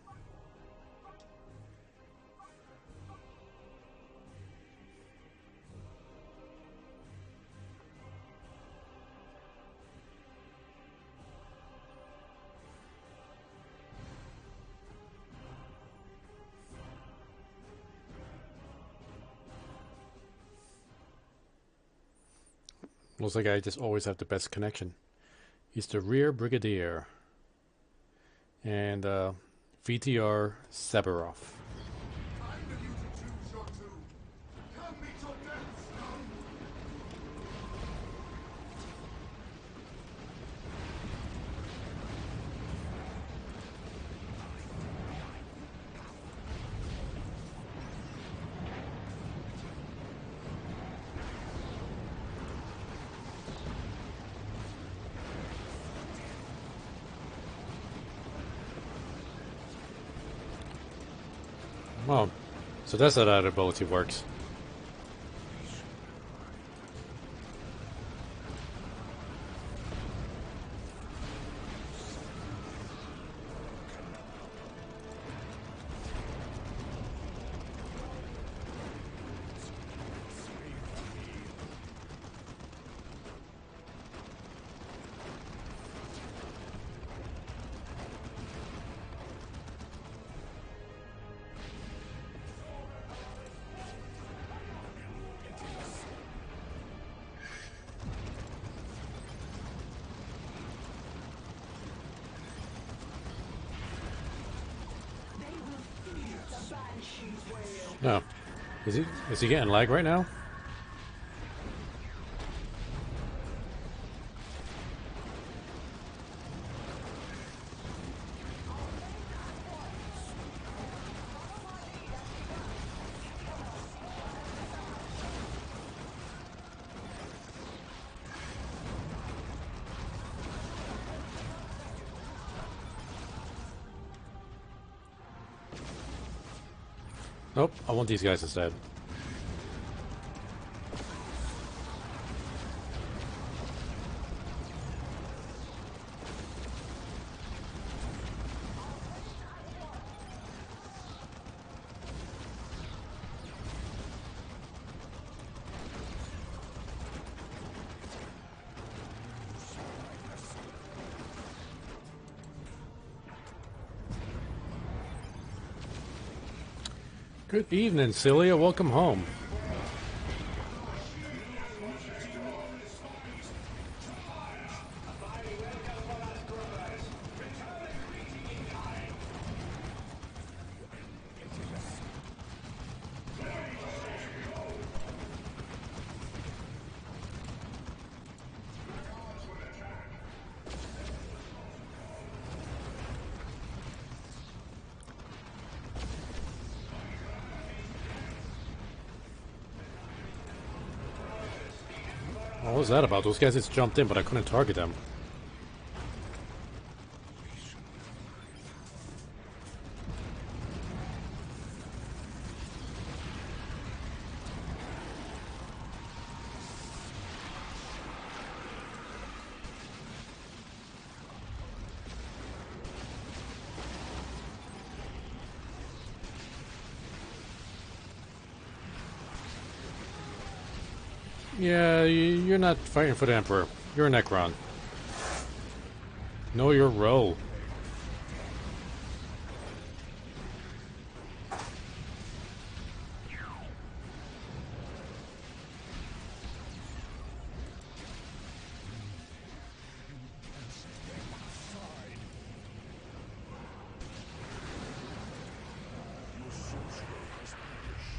Speaker 1: Looks like I just always have the best connection. He's the rear brigadier. And VTR Seberov. Well, so that's how that ability works. No. Is he getting lag right now? Nope, I want these guys instead. Good evening, Celia. Welcome home. What was that about? Those guys just jumped in, but I couldn't target them. Yeah, you're not fighting for the Emperor. You're a Necron. Know your role.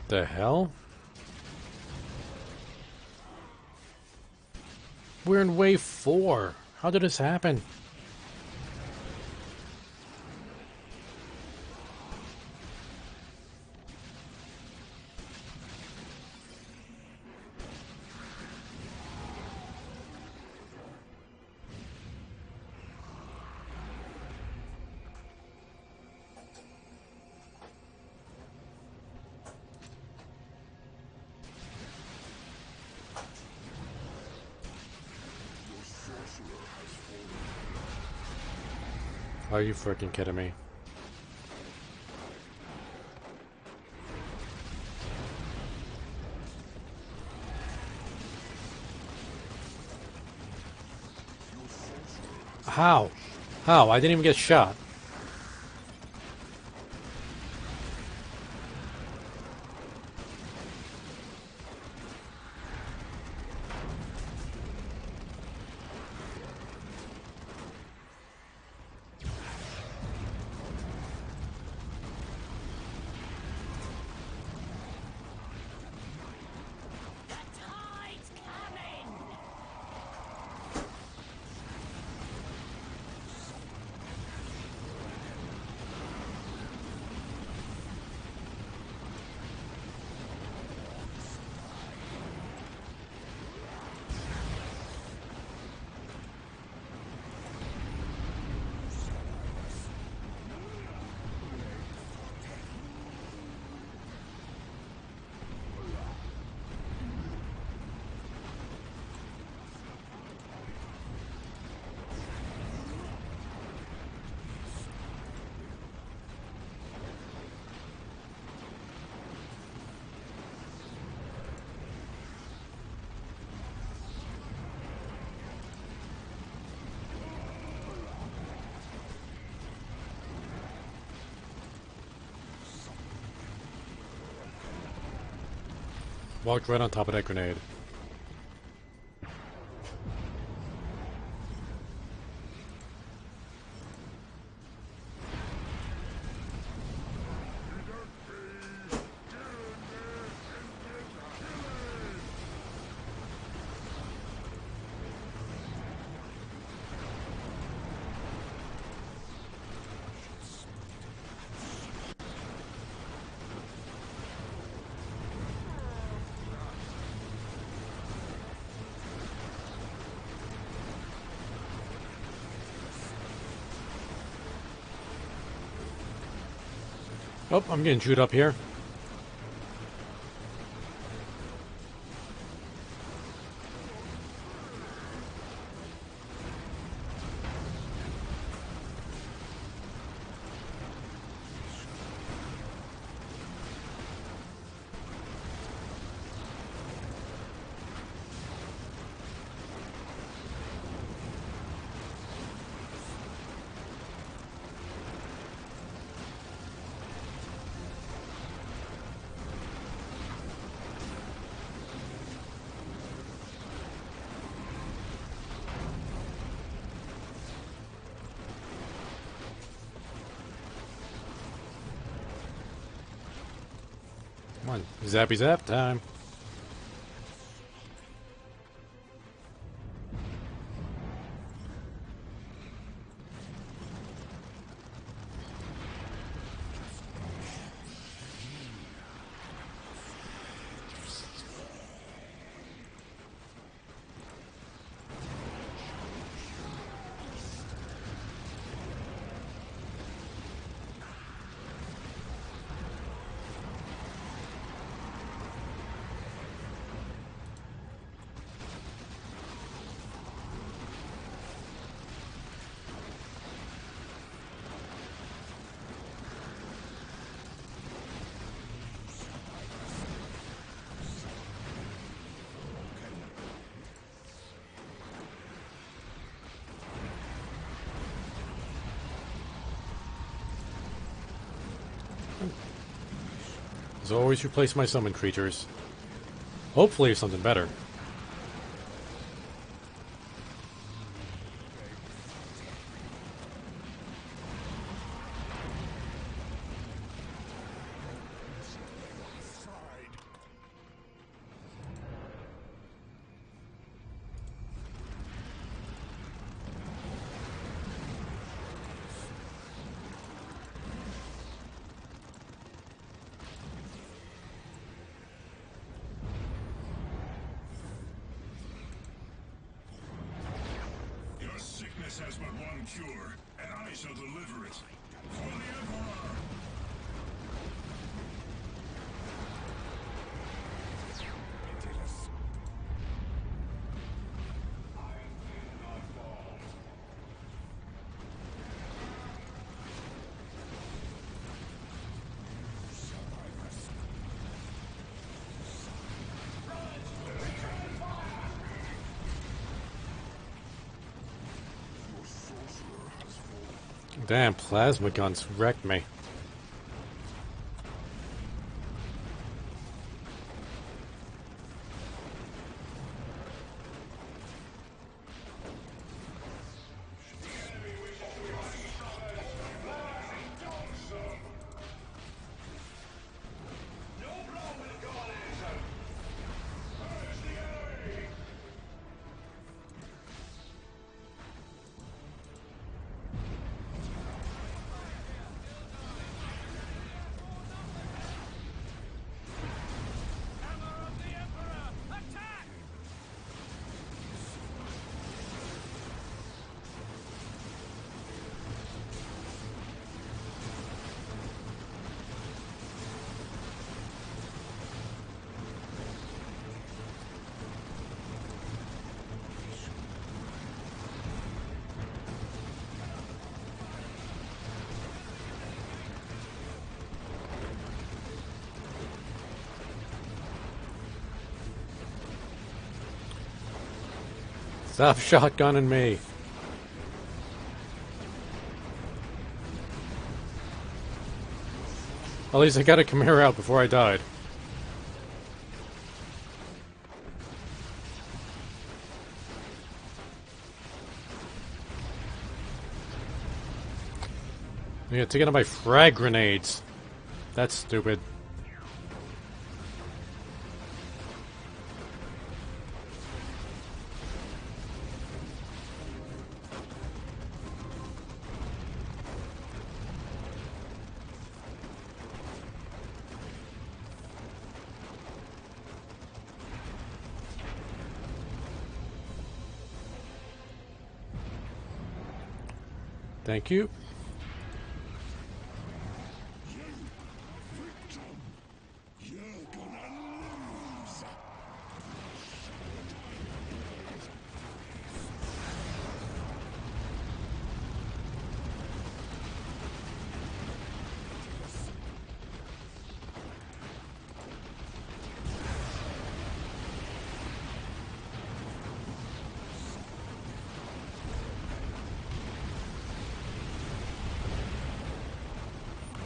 Speaker 1: The hell? We're in wave 4. How did this happen? Are you freaking kidding me? How? How? I didn't even get shot. Walked right on top of that grenade. Oh, I'm getting chewed up here. Come on, zappy zap time. As always, replace my summon creatures. Hopefully something better.
Speaker 2: Has but one cure, and I shall deliver it. For the Emperor!
Speaker 1: Damn, plasma guns wrecked me. Stop shotgunning me. At least I got a Chimera out before I died. Yeah, taking out my frag grenades. That's stupid. Thank you.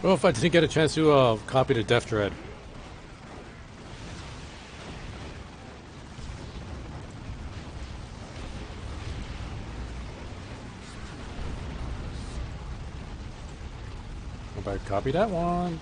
Speaker 1: Well, if I didn't get a chance to copy the Death Dread. Hope I copy that one.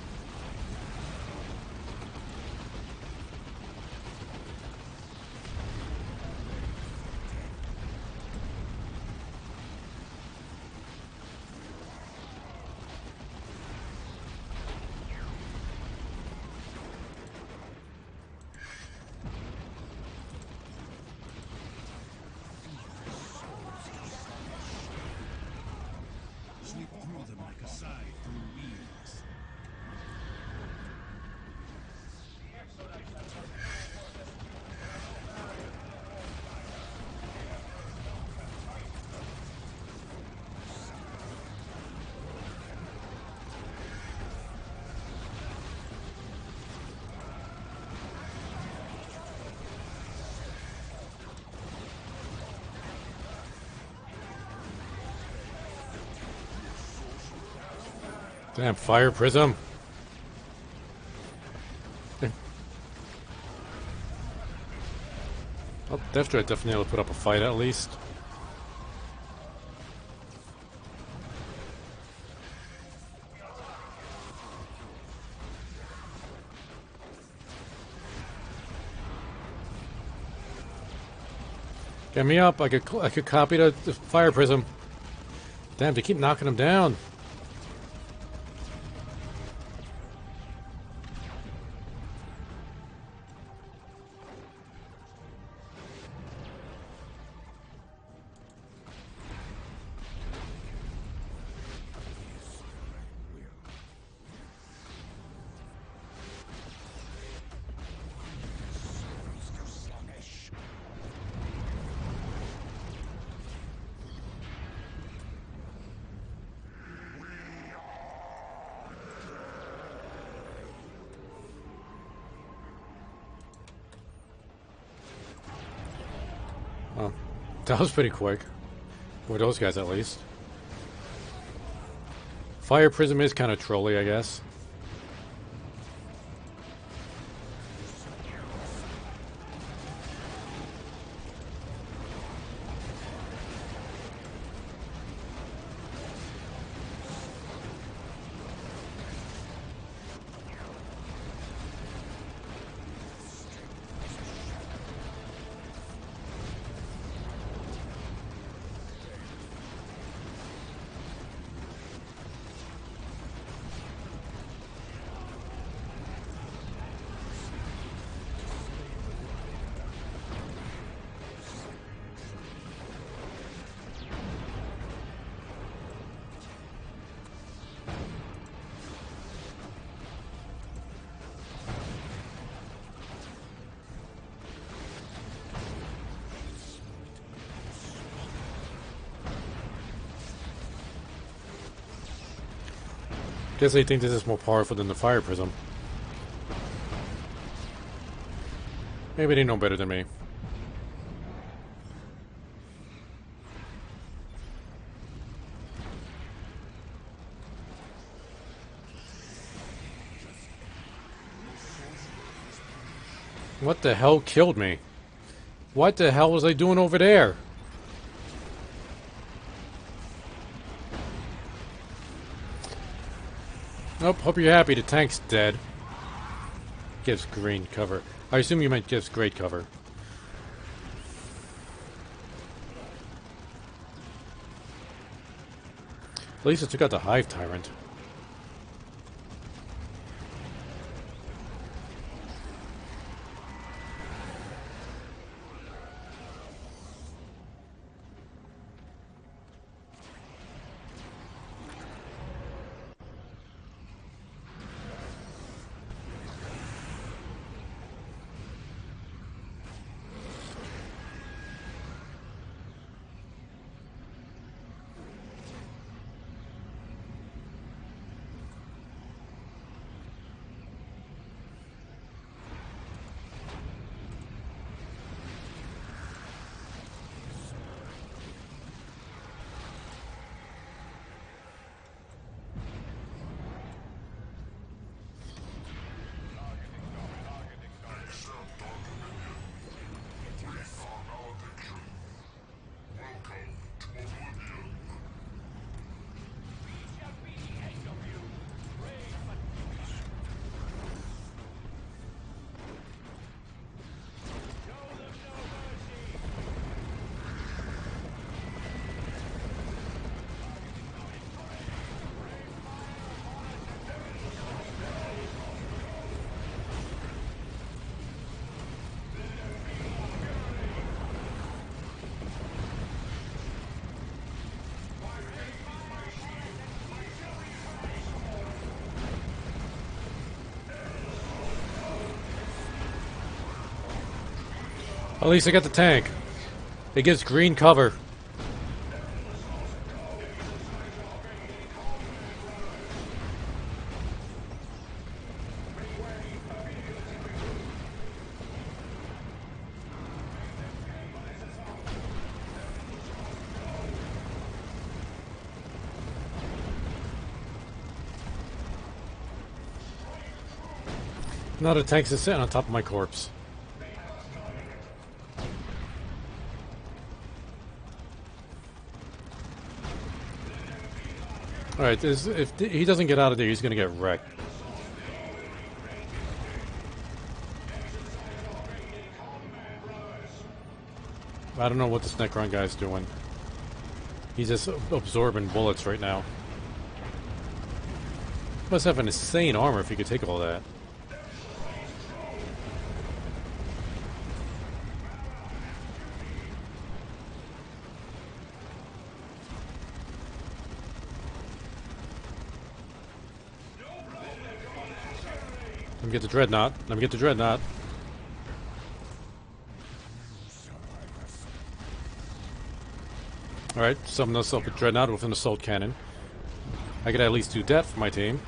Speaker 1: Damn, fire prism. Oh, Deathstrike definitely able to put up a fight at least. Get me up. I could copy the fire prism. Damn, they keep knocking him down. Oh, that was pretty quick. For those guys, at least. Fire prism is kind of trolly, I guess. Guess they think this is more powerful than the fire prism. Maybe they know better than me. What the hell killed me? What the hell was I doing over there? Nope, hope you're happy. The tank's dead. Gives green cover. I assume you meant gives great cover. At least it took out the Hive Tyrant. At least I got the tank. It gives green cover. Now the tanks is sitting on top of my corpse. Alright, if he doesn't get out of there, he's gonna get wrecked. I don't know what this Necron guy's doing. He's just absorbing bullets right now. Must have an insane armor if he could take all that. Let me get the Dreadnought. Let me get the Dreadnought. Alright, summon us up a Dreadnought with an assault cannon. I could at least do that for my team.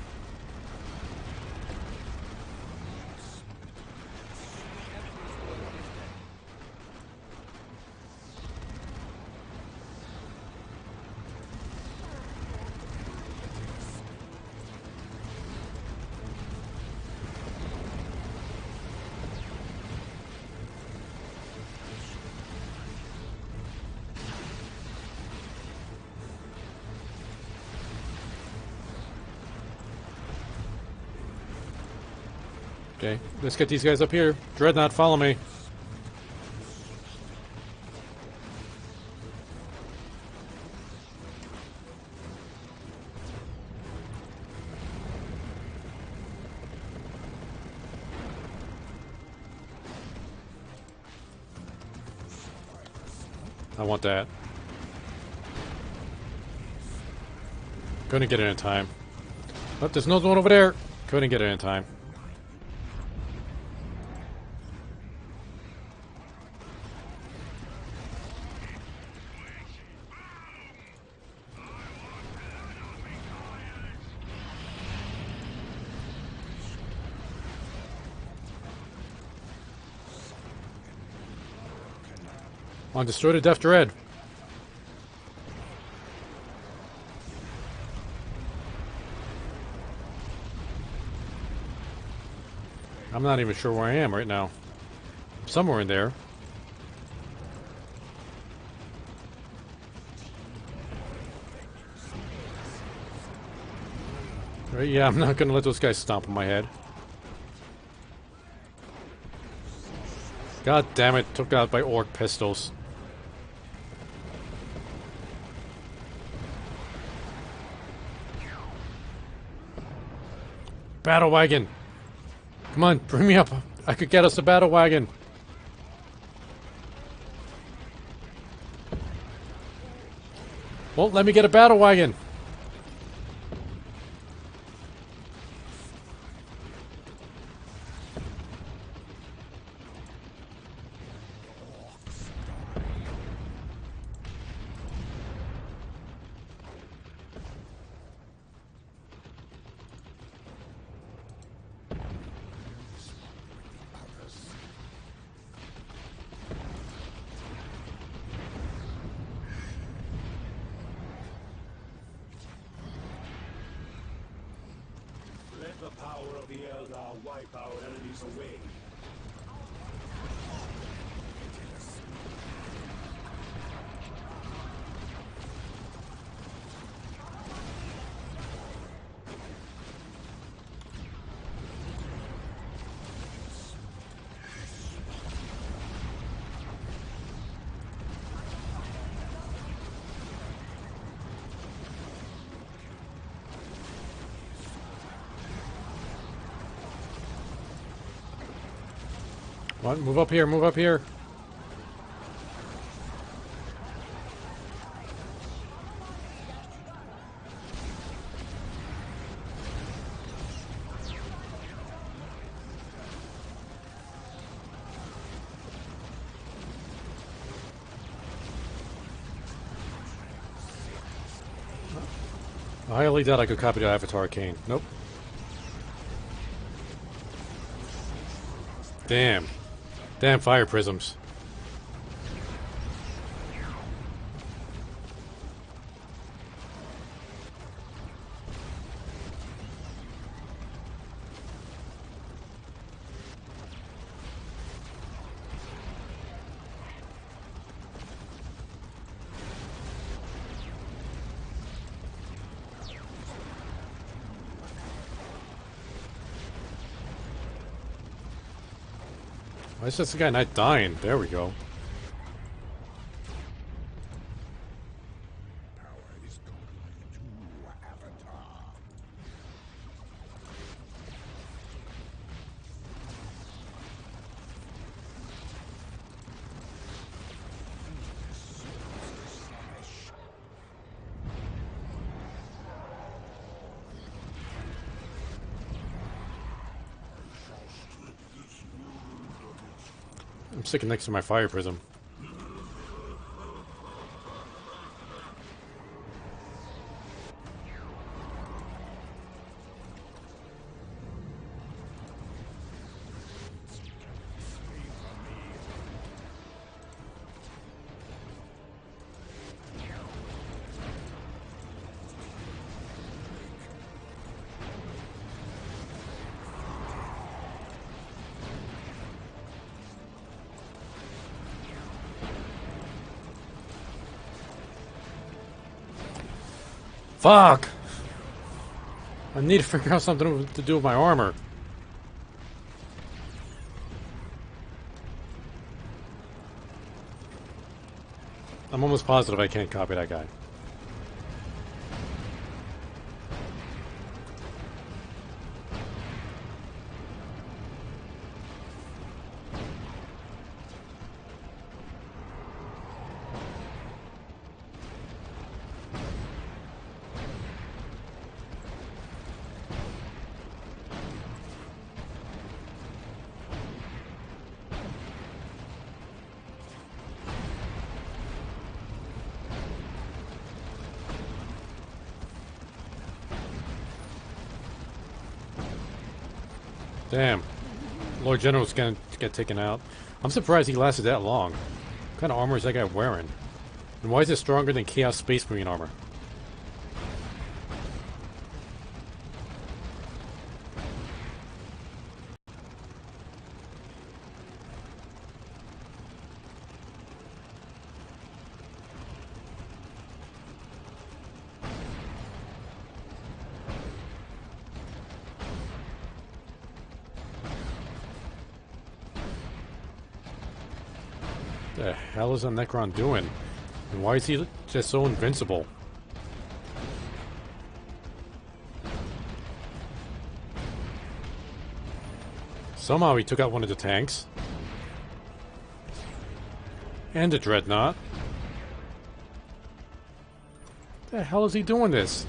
Speaker 1: Okay, let's get these guys up here. Dreadnought, follow me. I want that. Couldn't get it in time. Oh, there's another one over there. Couldn't get it in time. On destroy the Death Dread. I'm not even sure where I am right now. Somewhere in there. Right, yeah, I'm not gonna let those guys stomp on my head. God damn it, took out by orc pistols. Battle wagon! Come on, bring me up. I could get us a battle wagon. Well, let me get a battle wagon.
Speaker 2: The power of the Eldar wipe our enemies away.
Speaker 1: What? Move up here, move up here. I highly doubt I could copy the Avatar Arcane. Nope. Damn. Damn fire prisms. Why is this guy not dying? There we go. I'm sticking next to my fire prism. Fuck! I need to figure out something to do with my armor. I'm almost positive I can't copy that guy. Damn. Lord General's gonna get taken out. I'm surprised he lasted that long. What kind of armor is that guy wearing? And why is it stronger than Chaos Space Marine armor? The hell is a Necron doing? And why is he just so invincible? Somehow he took out one of the tanks. And the Dreadnought. The hell is he doing this?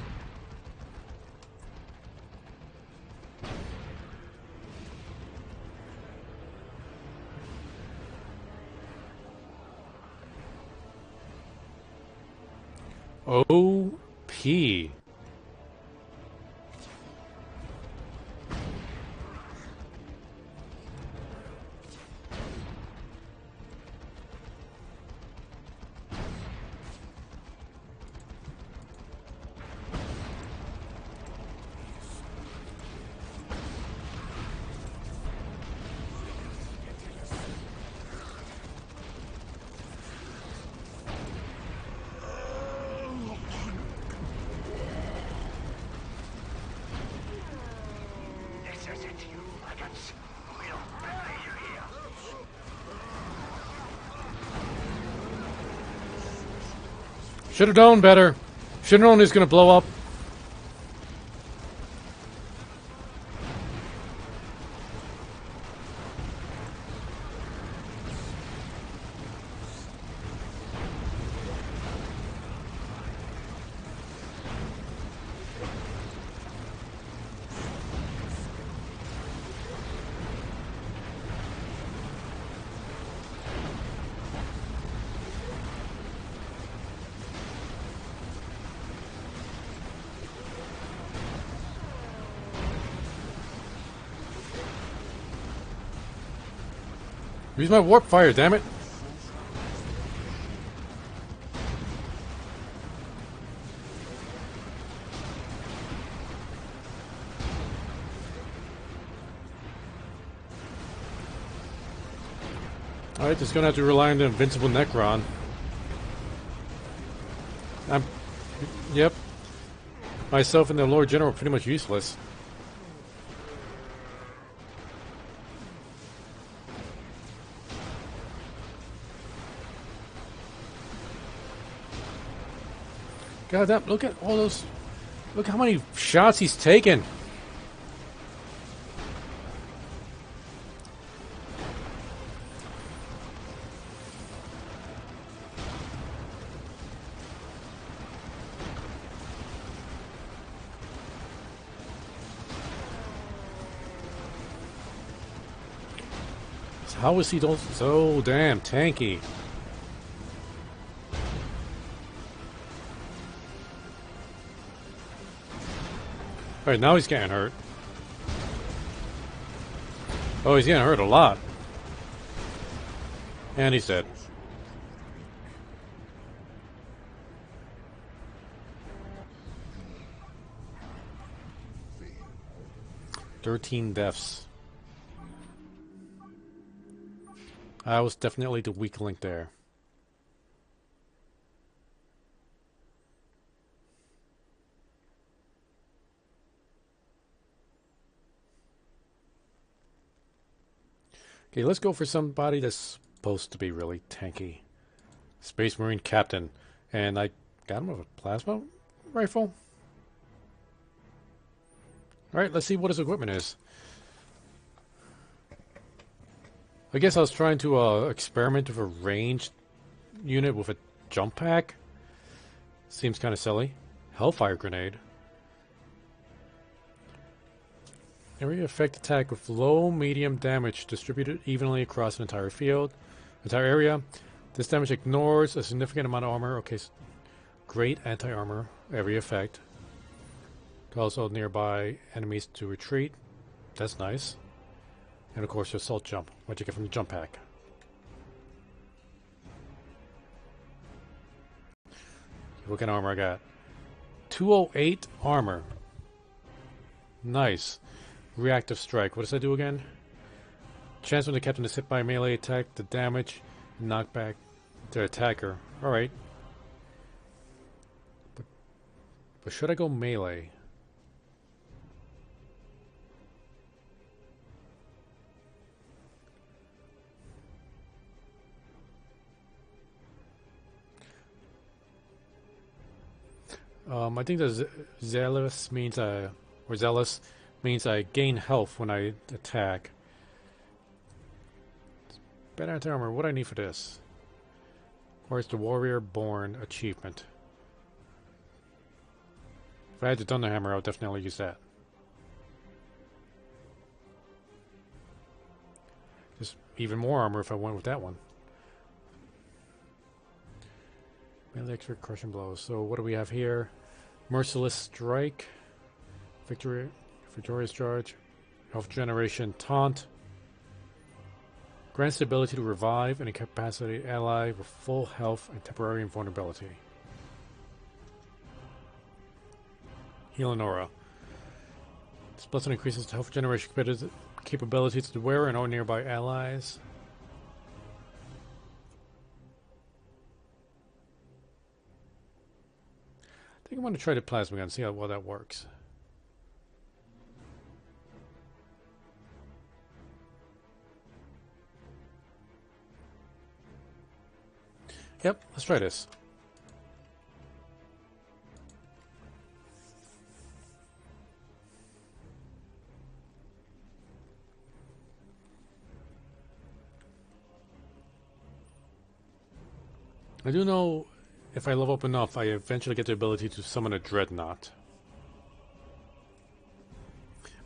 Speaker 1: OP. Should have known better. Should have known he was going to blow up. Use my warp fire, damn it. Alright, just gonna have to rely on the invincible Necron. Yep. Myself and the Lord General are pretty much useless. God damn, look at all those... Look how many shots he's taken. How is he so damn tanky? Alright, now he's getting hurt. Oh, he's getting hurt a lot. And he's dead. "13 deaths. I was definitely the weak link there. Okay, let's go for somebody that's supposed to be really tanky. Space Marine Captain. And I got him with a plasma rifle? Alright, let's see what his equipment is. I guess I was trying to experiment with a ranged unit with a jump pack. Seems kind of silly. Hellfire Grenade. Area effect attack with low, medium damage distributed evenly across an entire field. Entire area. This damage ignores a significant amount of armor. Okay, so great anti-armor. Every effect. Also nearby enemies to retreat. That's nice. And of course your assault jump. What'd you get from the jump pack? What kind of armor I got? 208 armor. Nice. Reactive strike. What does that do again? Chance when the captain is hit by a melee attack, the damage, knock back their attacker. Alright. But should I go melee? I think that zealous means or zealous means I gain health when I attack. Better anti-armor. What do I need for this? Or is the Warrior Born achievement? If I had the Thunder Hammer, I would definitely use that. Just even more armor if I went with that one. Melee extra crushing blows. So what do we have here? Merciless Strike. Victorious Charge. Health Generation Taunt. Grants the ability to revive an incapacitated ally with full health and temporary invulnerability. Healing Aura. This blessing increases the health generation capability to the wearer and all nearby allies. I think I'm going to try the plasma gun and see how well that works. Yep, let's try this. I do know if I level up enough, I eventually get the ability to summon a Dreadnought.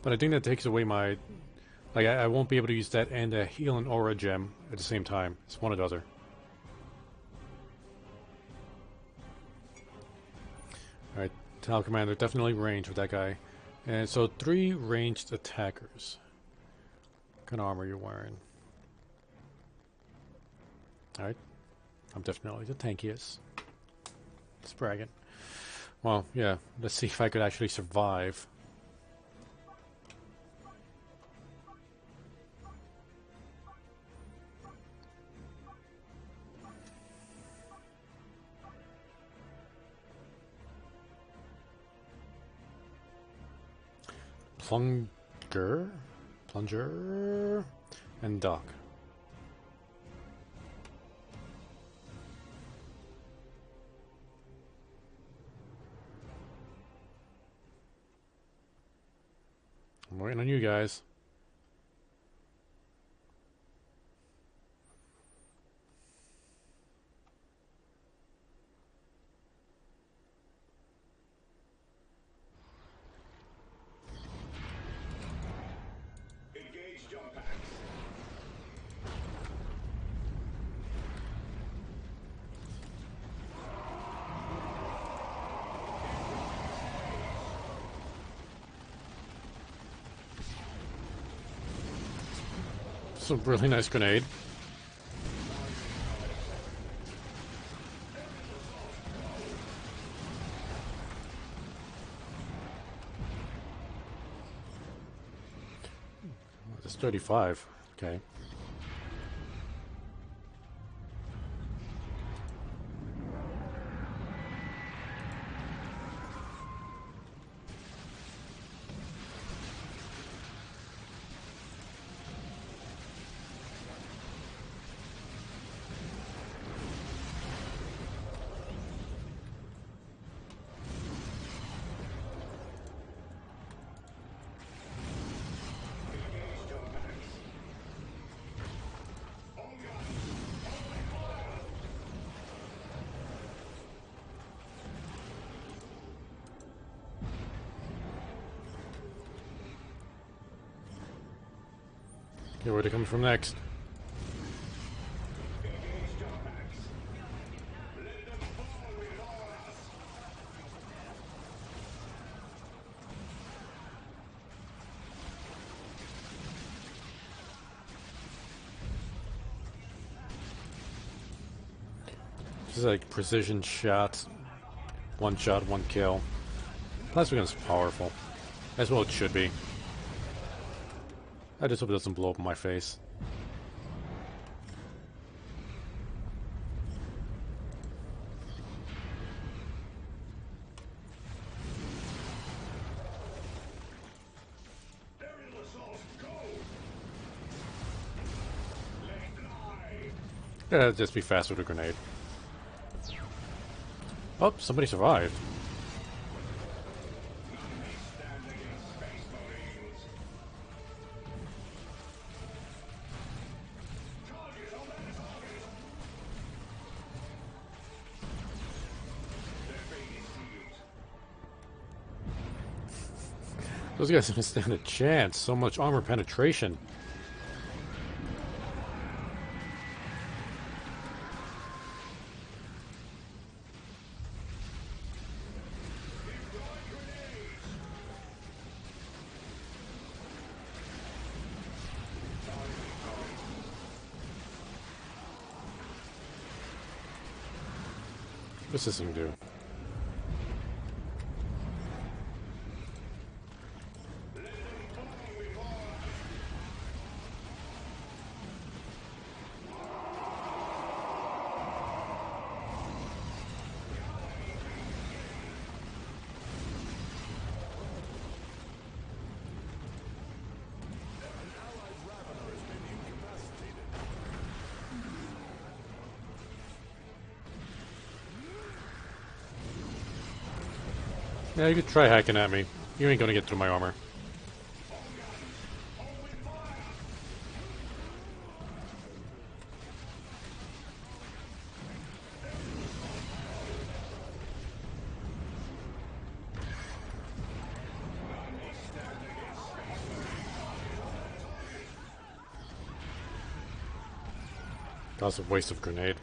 Speaker 1: But I think that takes away my... Like, I won't be able to use that and a Heal and Aura gem at the same time. It's one or the other. Alright, Tal Commander, definitely range with that guy. And so 3 ranged attackers. What kind of armor are you wearing? Alright. I'm definitely the tankiest. It's bragging. Well, yeah, let's see if I could actually survive. Plunger, and Dock. I'm waiting on you guys.
Speaker 2: Engage jump packs.
Speaker 1: It's a really nice grenade. It's 35. Okay. Okay, where they coming from next? This is like precision shots. One shot, one kill. Plasma gun's powerful. That's what it should be. I just hope it doesn't blow up in my face.
Speaker 2: Aerial assault, go!
Speaker 1: Yeah, just be fast with a grenade. Oh, somebody survived.
Speaker 2: Stand against space marines. Target on that target! Their fate is sealed.
Speaker 1: Those guys didn't stand a chance. So much armor penetration. What's this thing do? Yeah, you could try hacking at me. You ain't gonna get through my armor. That was a waste of grenade.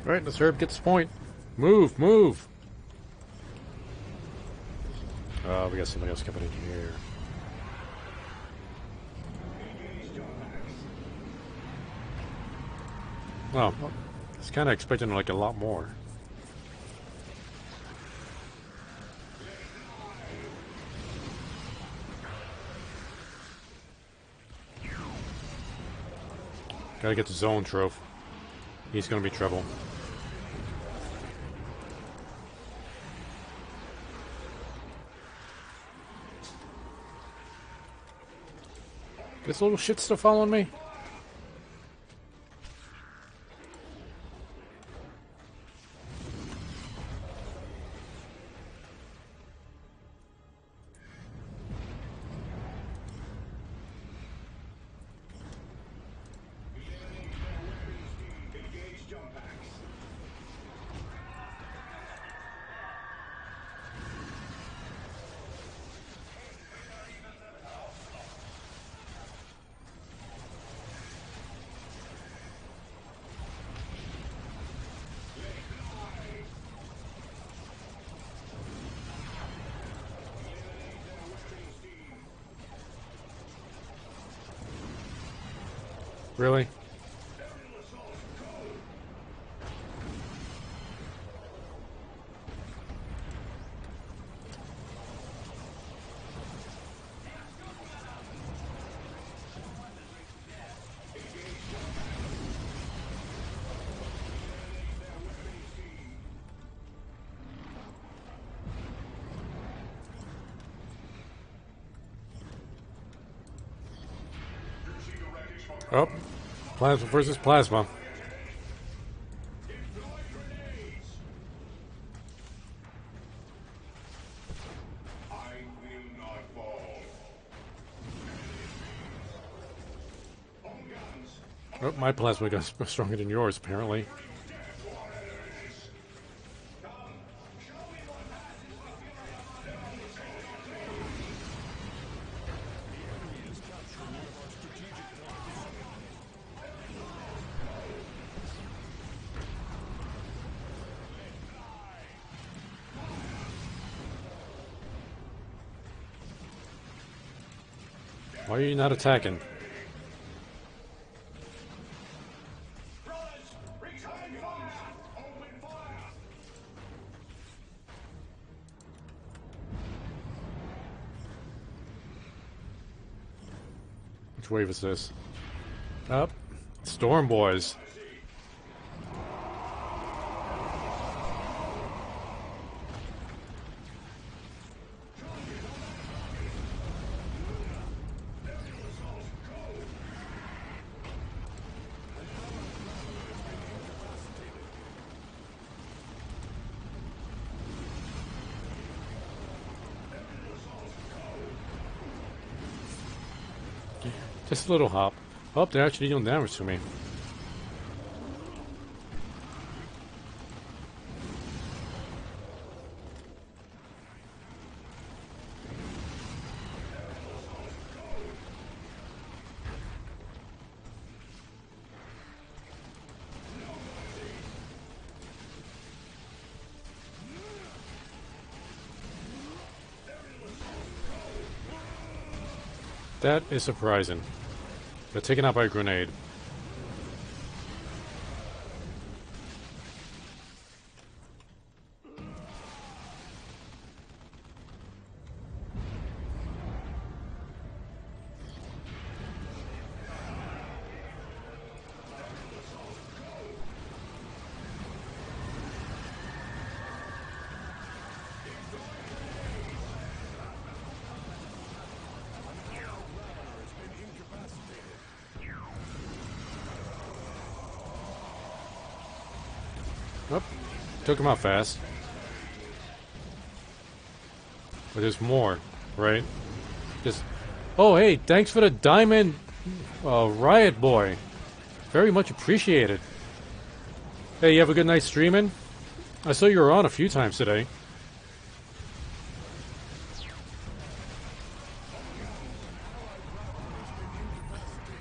Speaker 1: Alright, let's Herb get this point. Move, move! We got somebody else coming in here. Oh, well, I was kind of expecting like a lot more. Gotta get the zone trophy. He's gonna be trouble. This little shit's still following me? Really? Oh, plasma versus plasma. Oh, my plasma got stronger than yours, apparently. Why are you not attacking? Which wave is this? Up. Storm Boys. Just a little hop. Oh, they're actually dealing damage to me. That is surprising. They're taken out by a grenade. Oh, took him out fast. But there's more, right? Just, oh hey, thanks for the diamond, Riot Boy. Very much appreciated. Hey, you have a good night streaming? I saw you were on a few times today.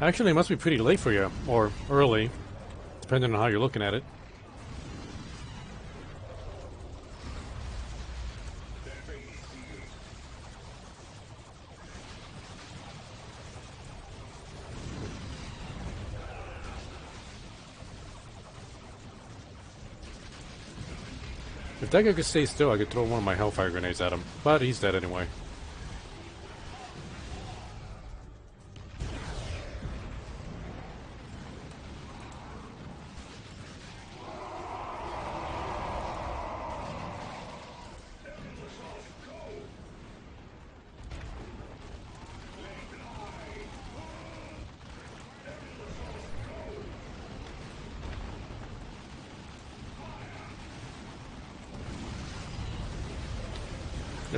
Speaker 1: Actually, it must be pretty late for you, or early, depending on how you're looking at it. If that guy could stay still, I could throw one of my Hellfire grenades at him. But he's dead anyway.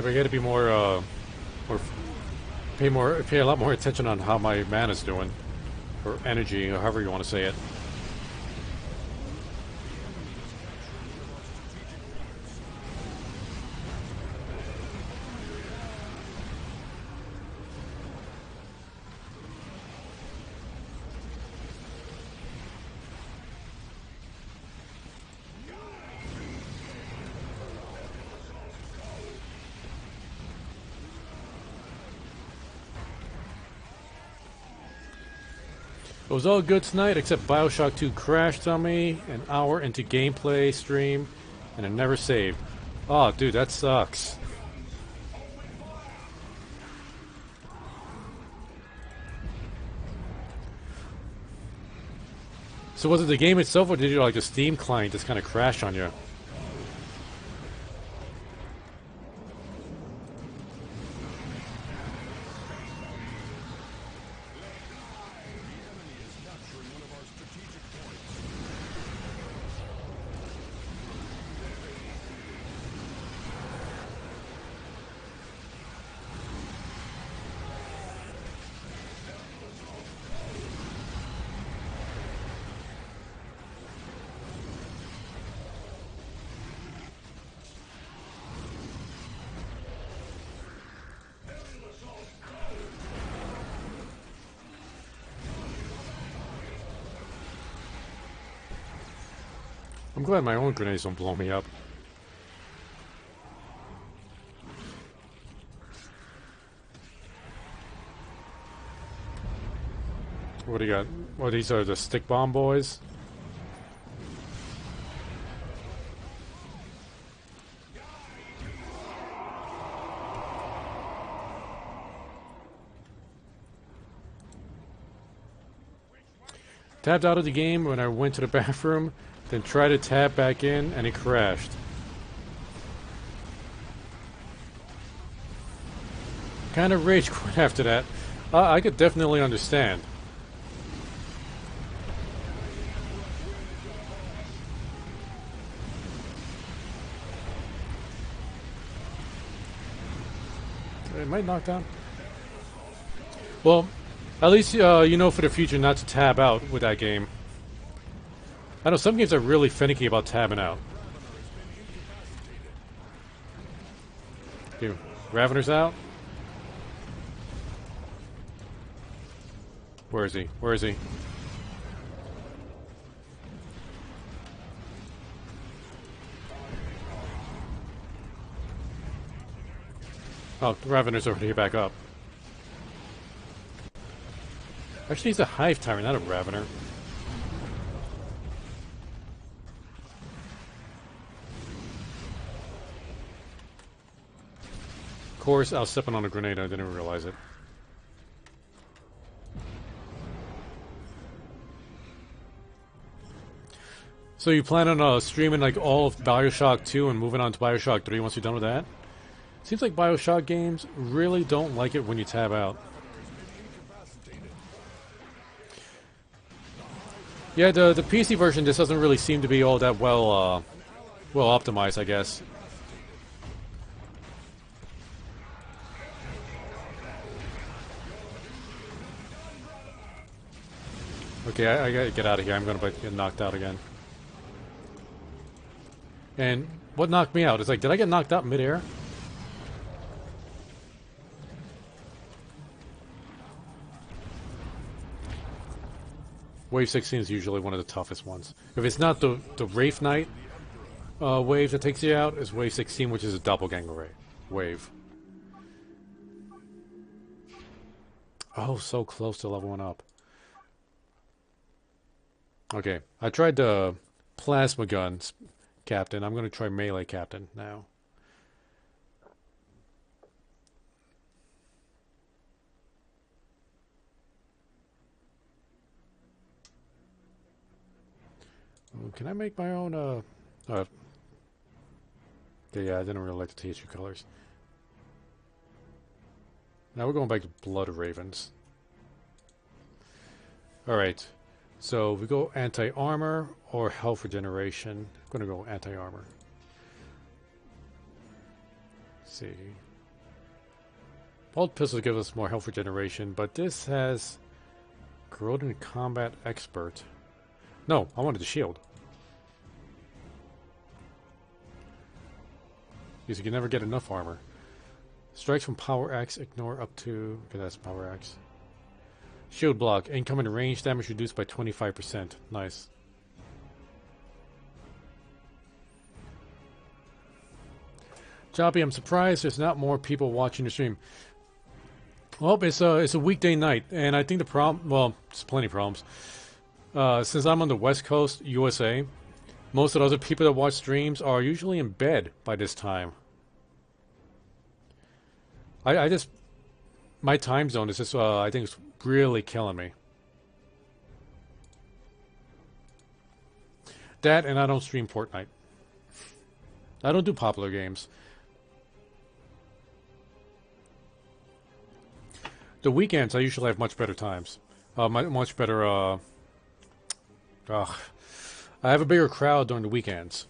Speaker 1: If I got to be more, pay a lot more attention on how my mana's doing, or energy, or however you want to say it. It was all good tonight, except Bioshock 2 crashed on me an hour into gameplay stream, and it never saved. Oh, dude, that sucks. So was it the game itself, or did you like the Steam client just kind of crash on you? I'm glad my own grenades don't blow me up. What do you got? Well, these are the stick bomb boys. Tapped out of the game when I went to the bathroom, then tried to tap back in, and it crashed. Kind of rage quit after that. I could definitely understand. It might knock down. Well, at least you know for the future not to tab out with that game. I know some games are really finicky about tabbing out. Dude, Ravener's out? Where is he? Where is he? Oh, Ravener's already back up. Actually, he's a Hive Tyrant, not a Ravener. Of course, I was stepping on a grenade, I didn't realize it. So you plan on streaming like all of Bioshock 2 and moving on to Bioshock 3 once you're done with that? Seems like Bioshock games really don't like it when you tab out. Yeah, the PC version just doesn't really seem to be all that well optimized, I guess. Okay, I gotta get out of here. I'm gonna get knocked out again. And what knocked me out? It's like, did I get knocked out midair? Wave 16 is usually one of the toughest ones. If it's not the Wraith Knight wave that takes you out, it's Wave 16, which is a doppelganger wave. Oh, so close to leveling up. Okay, I tried the plasma guns, Captain. I'm going to try melee Captain now. Can I make my own, yeah, I didn't really like the THQ colors. Now we're going back to Blood Ravens. Alright, so we go anti-armor or health regeneration. I'm gonna go anti-armor. See. Bolt pistols give us more health regeneration, but this has corroding combat expert. No, I wanted the shield. Because you can never get enough armor. Strikes from Power Axe, ignore up to... Okay, that's Power Axe. Shield block, incoming range damage reduced by 25%. Nice. Choppy, I'm surprised there's not more people watching the stream. Well, it's a weekday night, and I think the problem... Well, there's plenty of problems. Since I'm on the West Coast, USA, most of the other people that watch streams are usually in bed by this time. I just... My time zone is just, I think it's really killing me. That, and I don't stream Fortnite. I don't do popular games. The weekends, I usually have much better times. Much better, I have a bigger crowd during the weekends.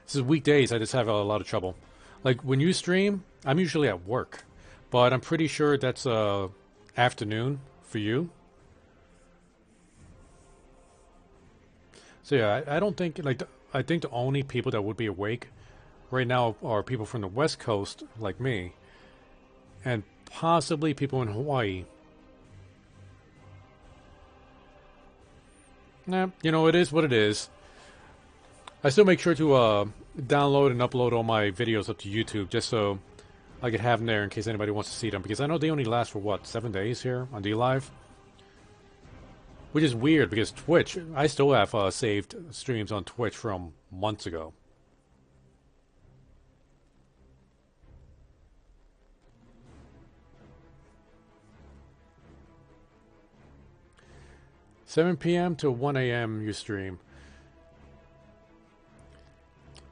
Speaker 1: This is weekdays, I just have a lot of trouble. Like, when you stream, I'm usually at work. But I'm pretty sure that's, afternoon for you. So yeah, I don't think, like, I think the only people that would be awake right now are people from the West Coast, like me. And possibly people in Hawaii. Nah, you know, it is what it is. I still make sure to download and upload all my videos up to YouTube just so I could have them there in case anybody wants to see them. Because I know they only last for, what, 7 days here on DLive? Which is weird because Twitch, I still have saved streams on Twitch from months ago. $7 p.m. to 1 a.m. you stream.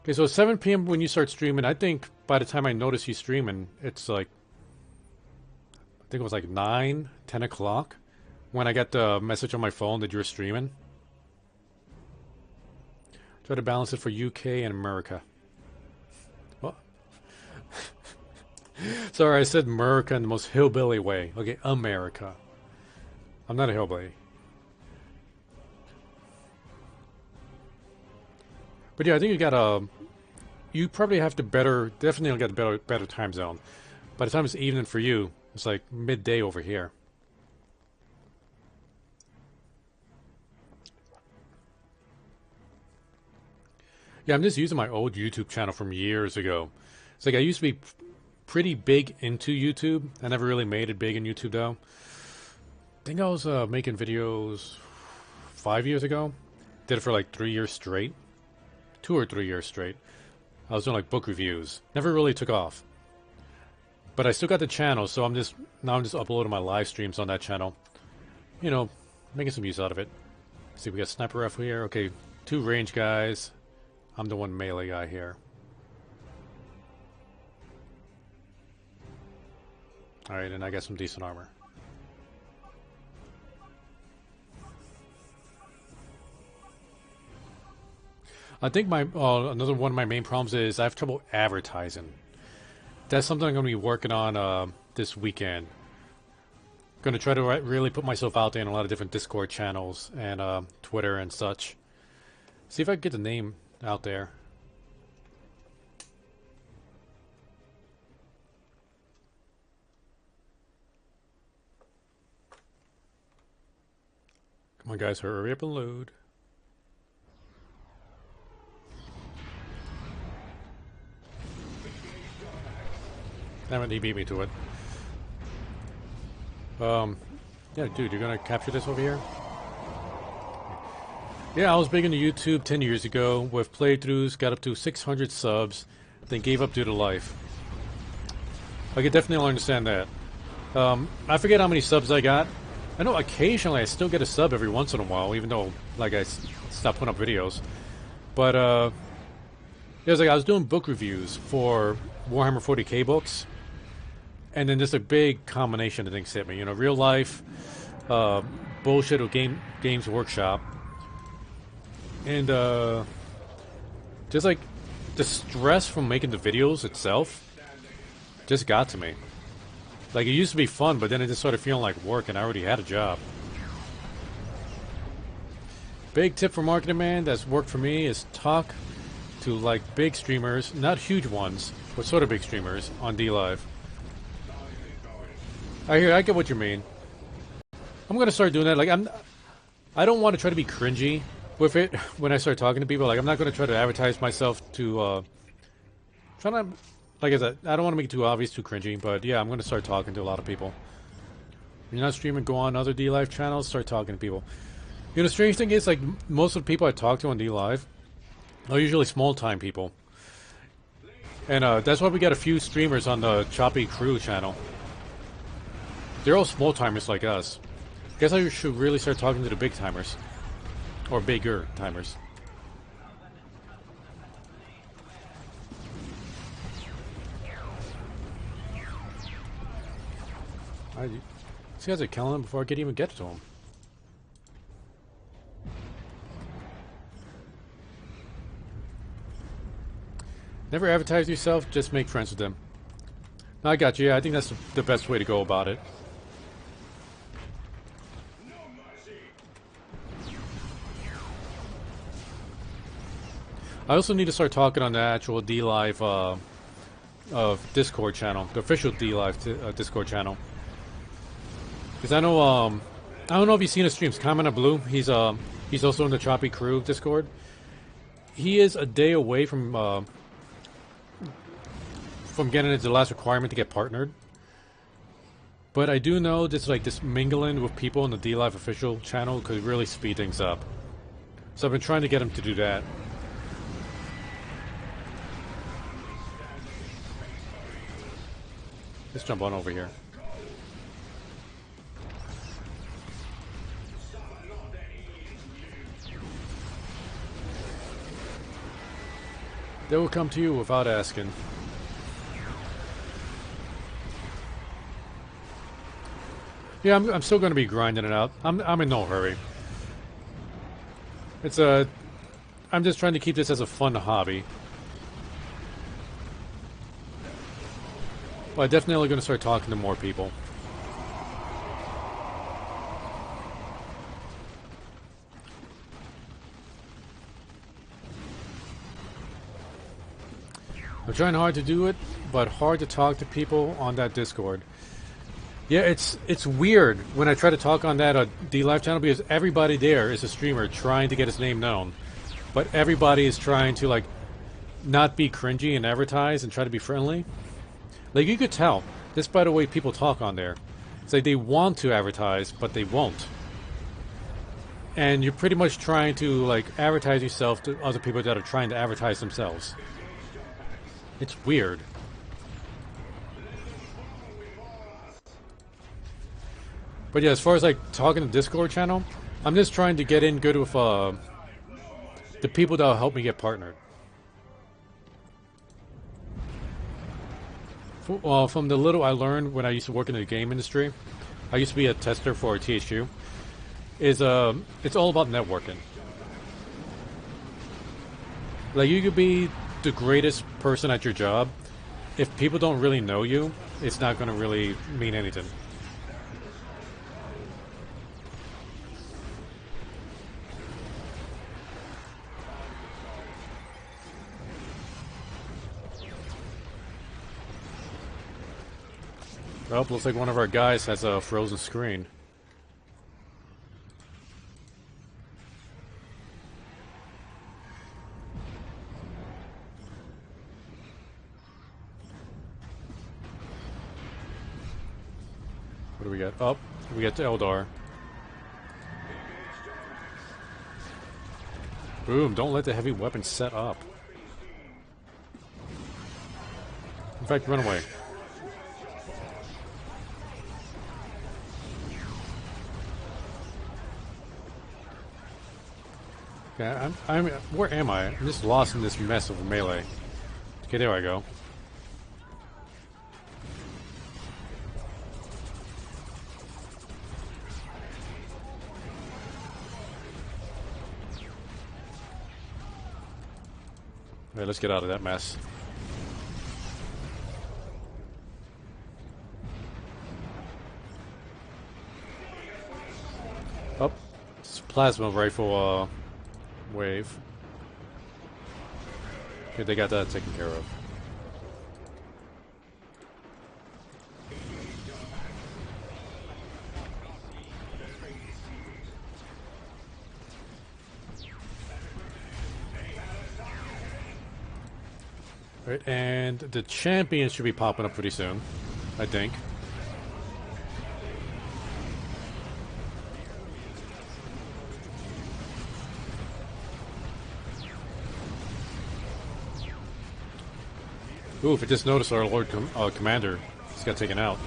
Speaker 1: Okay, so 7 p.m. when you start streaming, I think by the time I notice you streaming, it's like, I think it was like 9, 10 o'clock when I got the message on my phone that you were streaming. Try to balance it for UK and America. Well, sorry, I said America in the most hillbilly way. Okay, America. I'm not a hillbilly. But yeah, I think you got a... You probably have the definitely got a better time zone. By the time it's evening for you, it's like midday over here. Yeah, I'm just using my old YouTube channel from years ago. It's like I used to be pretty big into YouTube. I never really made it big in YouTube though. I think I was making videos 5 years ago. Did it for like 3 years straight. 2 or 3 years straight. I was doing like book reviews. Never really took off. But I still got the channel, so I'm just uploading my live streams on that channel. You know, making some use out of it. See, we got sniper rifle here. Okay, 2 range guys. I'm the one melee guy here. Alright, and I got some decent armor. I think my another one of my main problems is I have trouble advertising. That's something I'm going to be working on this weekend. Going to try to really put myself out there in a lot of different Discord channels and Twitter and such. See if I can get the name out there. Come on, guys, hurry up and load. Damn it, he beat me to it. Yeah, dude, you're gonna capture this over here? Yeah, I was big into YouTube 10 years ago with playthroughs, got up to 600 subs, then gave up due to life. I could definitely understand that. I forget how many subs I got. I know occasionally I still get a sub every once in a while, even though, like, I stopped putting up videos. But, it was like I was doing book reviews for Warhammer 40k books. And then just a big combination of things hit me. You know, real life, bullshit with Games Workshop. And, just like, the stress from making the videos itself just got to me. Like, it used to be fun, but then it just started feeling like work, and I already had a job. Big tip for marketing man that's worked for me is talk to, like, big streamers, not huge ones, but sort of big streamers on DLive. I get what you mean. I'm gonna start doing that. Like, I don't want to try to be cringy with it when I start talking to people. Like, I'm not gonna try to advertise myself to, try to, like I said, I don't want to make it too obvious, too cringy, but yeah, I'm gonna start talking to a lot of people. When you're not streaming, go on other DLive channels, start talking to people. You know, the strange thing is, like, most of the people I talk to on DLive are usually small-time people. And that's why we got a few streamers on the Choppy Crew channel. They're all small-timers like us. Guess I should really start talking to the big-timers. Or bigger-timers. These guys are killing him before I could even get to him. Never advertise yourself, just make friends with them. No, I got you. Yeah, I think that's the best way to go about it. I also need to start talking on the actual DLive Discord channel, the official DLive Discord channel. Because I know, I don't know if you've seen his streams. Comment on Blue. He's also in the Choppy Crew Discord. He is a day away from getting into the last requirement to get partnered. But I do know this, like, this mingling with people in the DLive official channel could really speed things up. So I've been trying to get him to do that. Let's jump on over here. They will come to you without asking. Yeah, I'm still going to be grinding it out. I'm in no hurry. It's I'm just trying to keep this as a fun hobby. But I'm definitely going to start talking to more people. I'm trying hard to do it, but hard to talk to people on that Discord. Yeah, it's weird when I try to talk on that DLive channel because everybody there is a streamer trying to get his name known. But everybody is trying to, like, not be cringy and advertise and try to be friendly. Like, you could tell, just by the way people talk on there. It's like they want to advertise, but they won't. And you're pretty much trying to, like, advertise yourself to other people that are trying to advertise themselves. It's weird. But yeah, as far as, like, talking to Discord channel, I'm just trying to get in good with the people that will help me get partnered. From the little I learned when I used to work in the game industry, I used to be a tester for THQ, it's all about networking. Like, you could be the greatest person at your job. If people don't really know you, it's not going to really mean anything. Oh, looks like one of our guys has a frozen screen. What do we got? Oh, we got Eldar. Boom, don't let the heavy weapon set up. In fact, run away. Okay, where am I? I'm just lost in this mess of a melee. Okay, there I go. Alright, let's get out of that mess. plasma rifle wave. Okay, they got that taken care of. Right, and the champion should be popping up pretty soon, I think. Ooh, if I just noticed our Lord Commander just got taken out.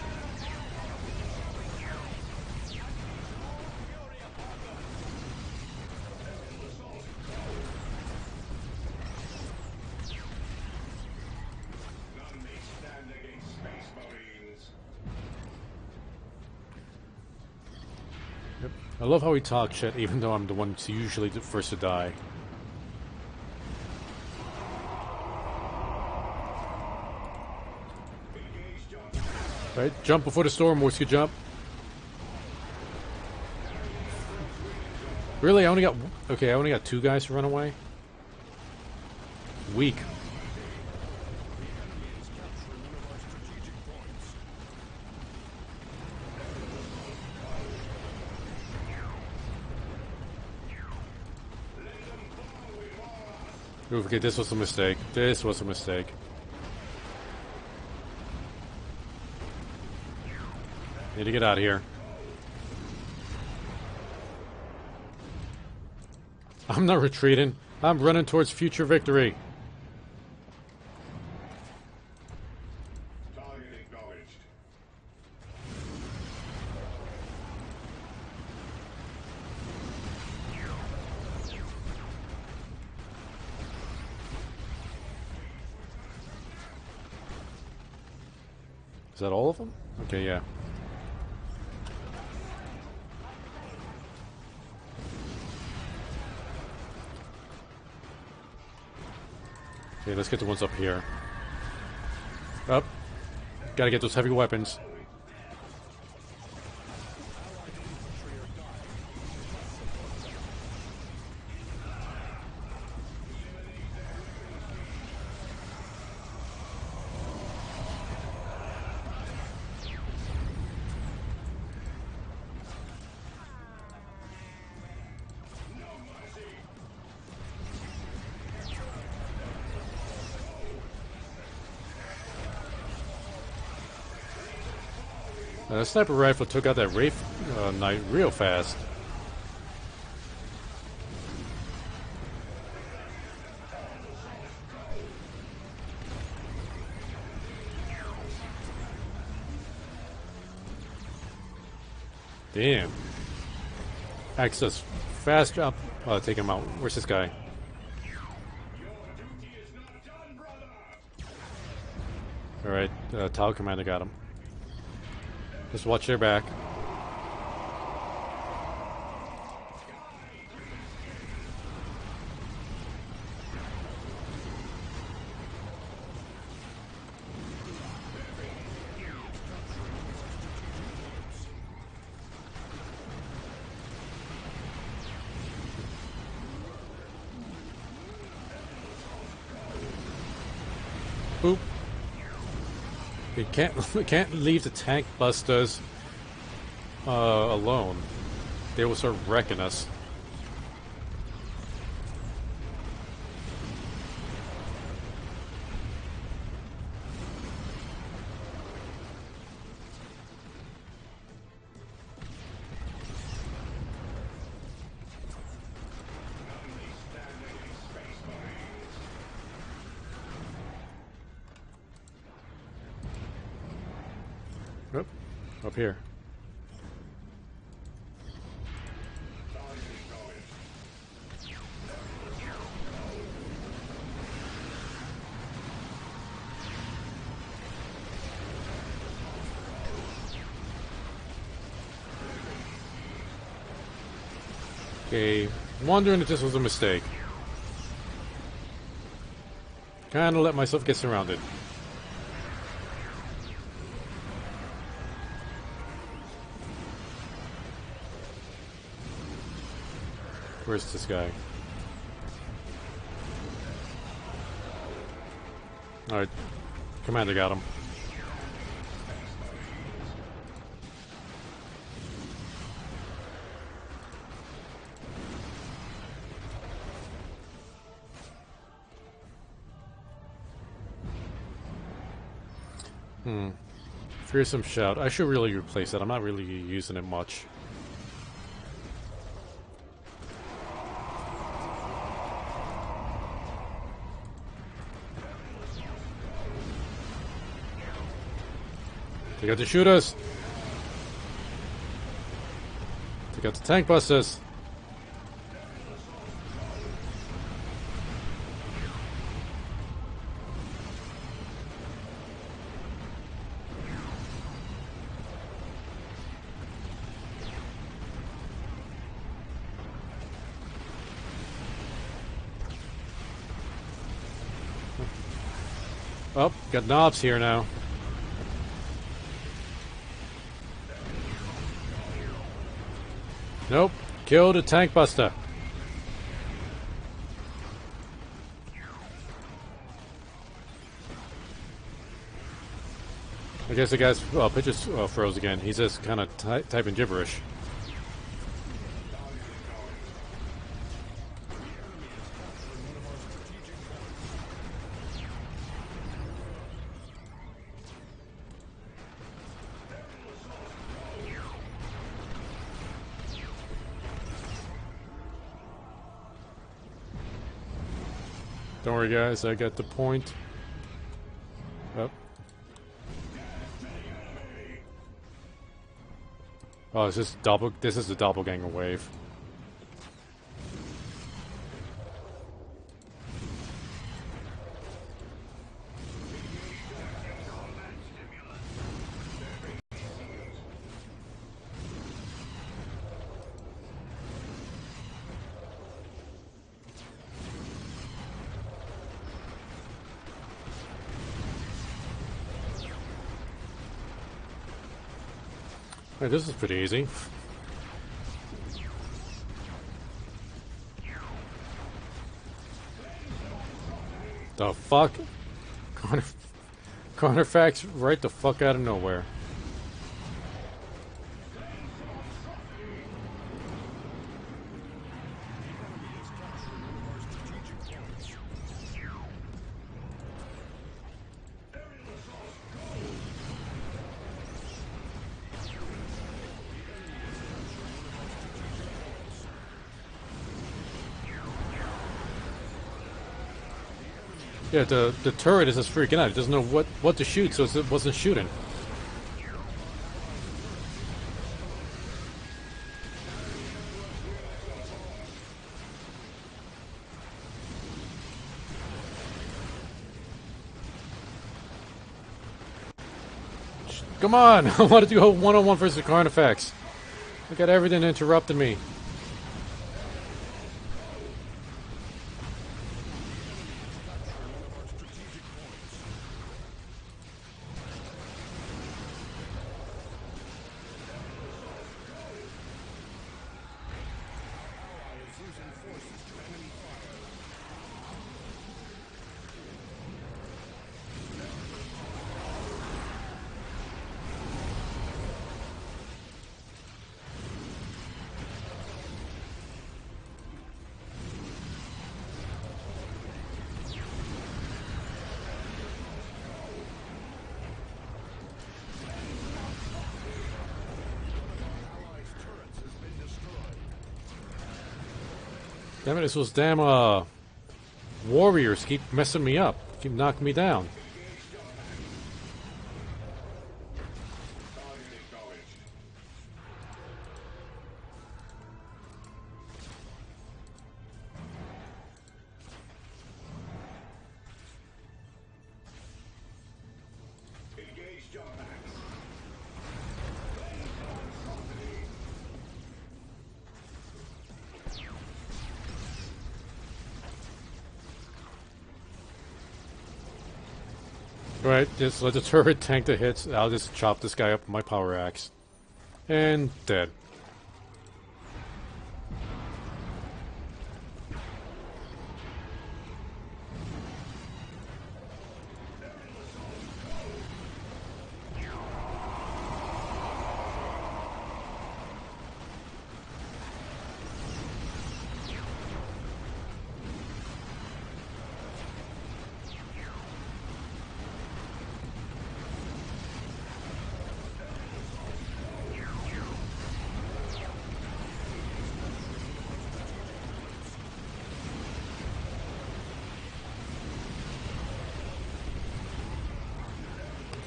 Speaker 1: Yep. I love how he talks shit, even though I'm the one who's usually the first to die. Right, jump before the storm, Morse, good jump. Really, I only got... Okay, I only got 2 guys to run away? Weak. Ooh, okay, this was a mistake. This was a mistake. Need to get out of here. I'm not retreating. I'm running towards future victory.
Speaker 2: Target acknowledged.
Speaker 1: Is that all of them? Okay, yeah. Okay, let's get the ones up here. Up. Gotta get those heavy weapons. The sniper rifle took out that Wraith Knight real fast. Damn. Access. Fast jump. Take him out. Where's this guy? Alright, Tower Commander got him. Just watch your back. Boop. We can't leave the tank busters alone. They will start wrecking us. Oh, up here. Okay, wondering if this was a mistake. Kinda let myself get surrounded. Where's this guy? Alright. Commander got him. Fearsome Shout. I should really replace it. I'm not really using it much. They got to shoot us. They got the tank busters. Oh, got knobs here now. Nope. Killed a tank buster. I guess the guy's picture froze again. He's just kind of typing gibberish. Don't worry, guys. I got the point. Oh. Oh, is this double? This is the doppelganger wave. Hey, this is pretty easy. The fuck? Carnifex right the fuck out of nowhere. Yeah, the turret is just freaking out. It doesn't know what to shoot, so it wasn't shooting. Come on! I wanted to go one-on-one versus Carnifex. Look at everything interrupting me. Damn it, this was damn warriors keep messing me up. Keep knocking me down. Right, just let the turret tank the hits. I'll just chop this guy up with my power axe. And dead.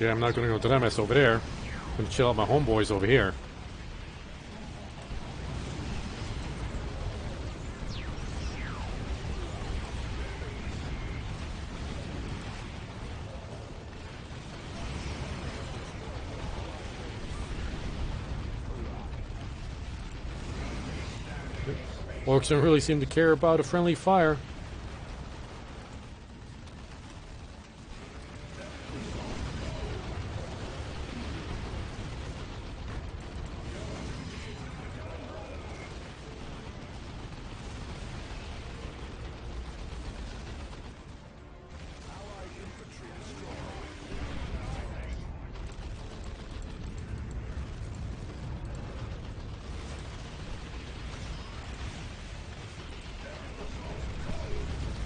Speaker 1: Yeah, I'm not gonna go to that mess over there. I'm gonna chill out my homeboys over here. Orcs don't really seem to care about a friendly fire.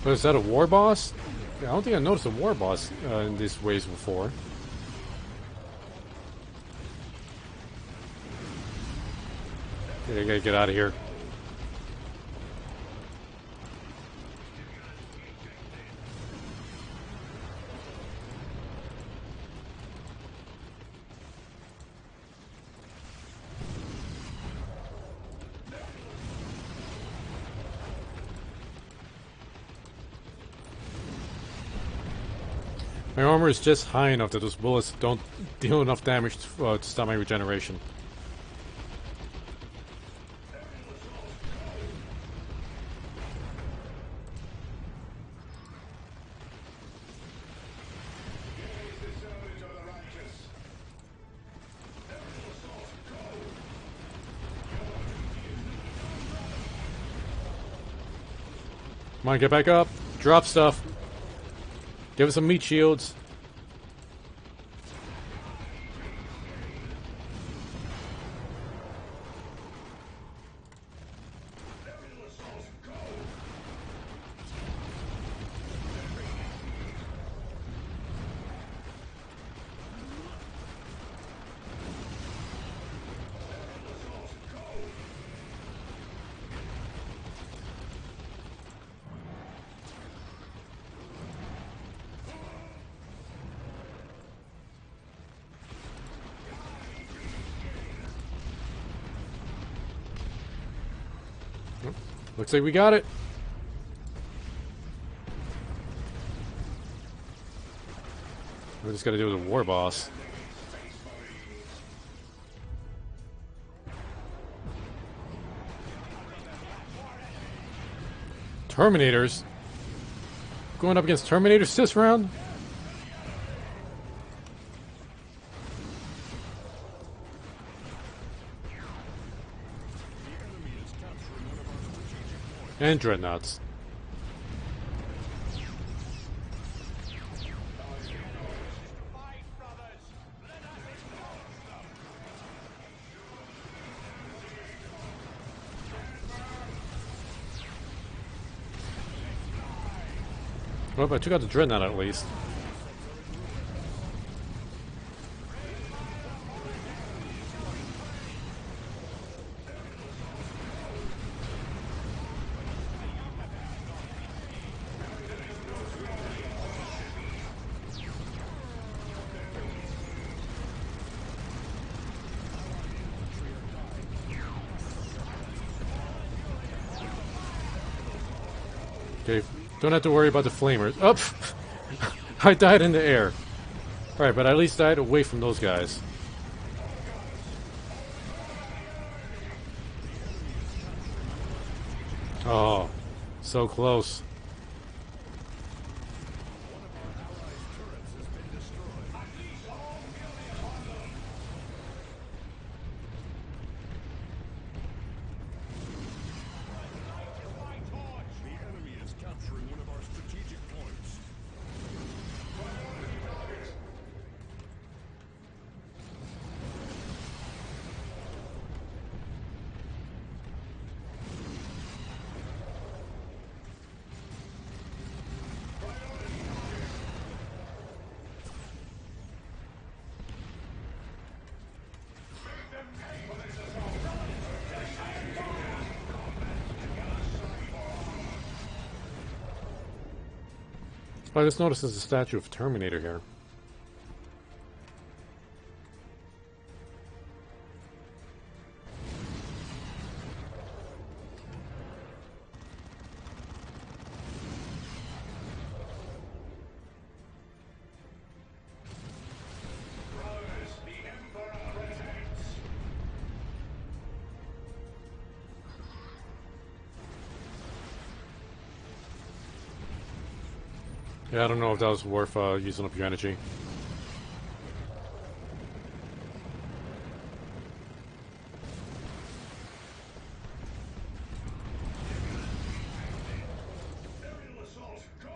Speaker 1: But is that a war boss? Yeah, I don't think I noticed a war boss in these ways before. Yeah, I gotta get out of here. My armor is just high enough that those bullets don't deal enough damage to stop my regeneration. Come on, get back up. Drop stuff. Give us some meat shields. Looks like we got it. We just gotta deal with a war boss. Terminators? Going up against Terminators this round? And Dreadnoughts. Well, I took out the Dreadnought at least. Okay, don't have to worry about the flamers. Up! I died in the air. Alright, but I at least died away from those guys. Oh, so close. I just noticed there's a statue of Terminator here. Yeah, I don't know if that was worth using up your energy.
Speaker 2: Aerial assault, go!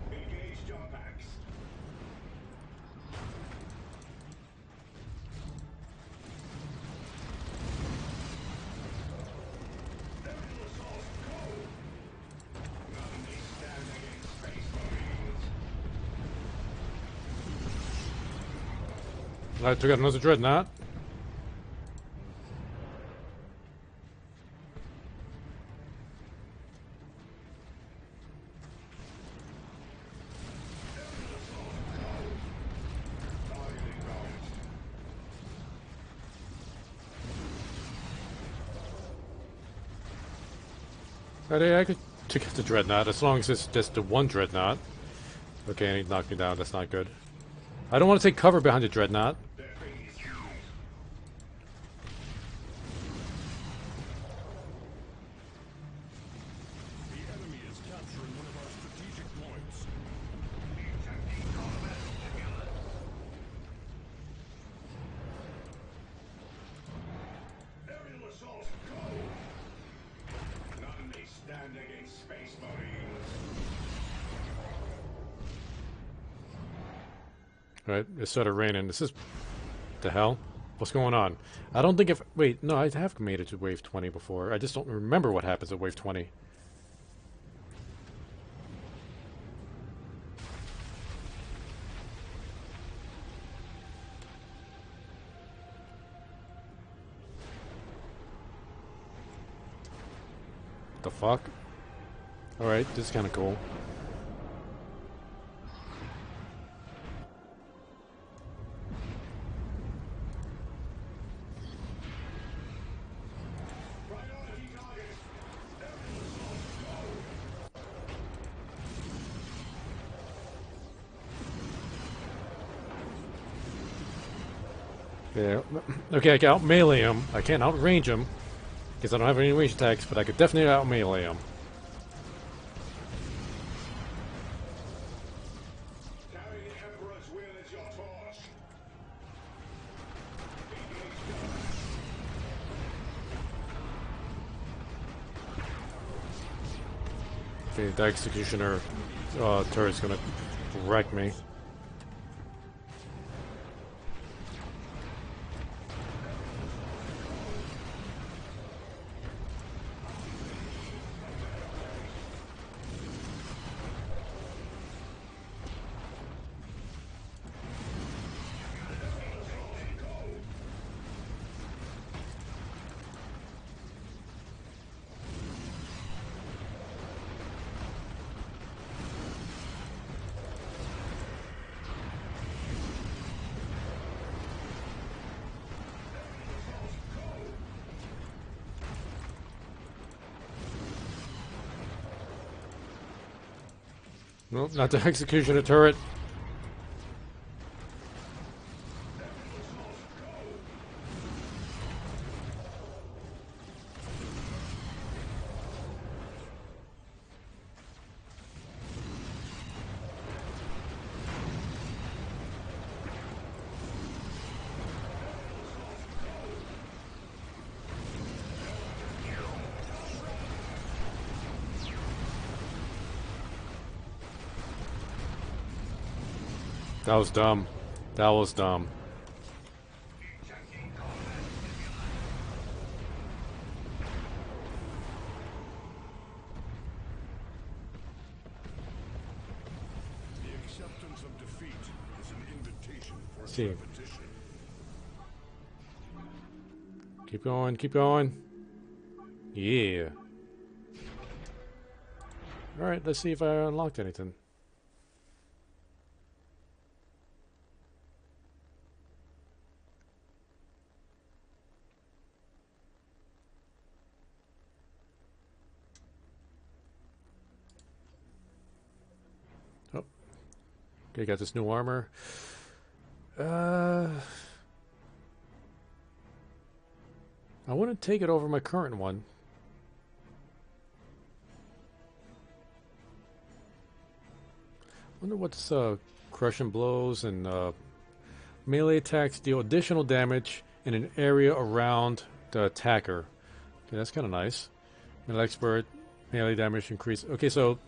Speaker 2: Engage jump axe. Aerial assault, go! None may stand against space marines.
Speaker 1: I took out another dreadnought. I could take out the dreadnought as long as it's just the one dreadnought. Okay, he knocked me down. That's not good. I don't want to take cover behind the dreadnought.
Speaker 2: The enemy is capturing one of our strategic points. Aerial assault, go! None may stand against space marines.
Speaker 1: Right, it started raining. This is... the hell? What's going on? I don't think if... Wait, no, I have made it to wave 20 before. I just don't remember what happens at wave 20. The fuck? Alright, this is kind of cool.
Speaker 2: Priority target. Aerial assault, go!
Speaker 1: Yeah. Okay, I can out melee him. I can't outrange him because I don't have any range attacks, but I could definitely out melee him.
Speaker 2: Carry the Emperor's will as your torch.
Speaker 1: Okay, the executioner turret's gonna wreck me. Nope, not the executioner turret. That was dumb. That was dumb.
Speaker 2: The acceptance of defeat is an invitation for
Speaker 1: See.
Speaker 2: repetition.
Speaker 1: Keep going, keep going. Yeah. Alright, let's see if I unlocked anything. Okay, got this new armor. I wouldn't take it over my current one. Wonder what's crushing blows and melee attacks deal additional damage in an area around the attacker. Okay, that's kind of nice. Melee expert, melee damage increase. Okay, so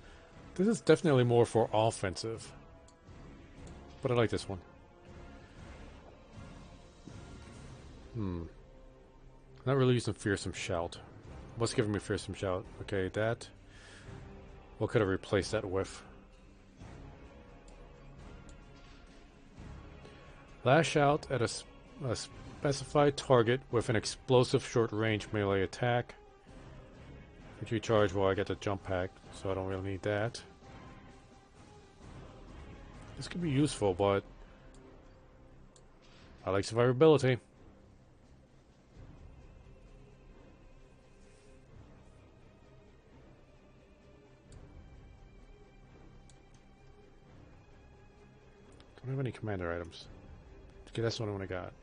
Speaker 1: this is definitely more for offensive. But I like this one. Not really using Fearsome Shout. What's giving me Fearsome Shout? Okay, that. What could I replace that with? Lash out at a specified target with an explosive short-range melee attack. Which you charge while I get the jump pack, so I don't really need that. This could be useful, but I like survivability. Don't have any commander items. Okay, that's the only one I got.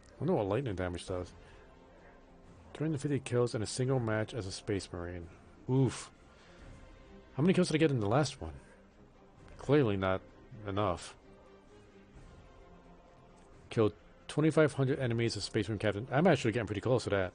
Speaker 1: I wonder what lightning damage does. 250 kills in a single match as a Space Marine. Oof. How many kills did I get in the last one? Clearly not enough. Killed 2,500 enemies as Space Marine Captain. I'm actually getting pretty close to that.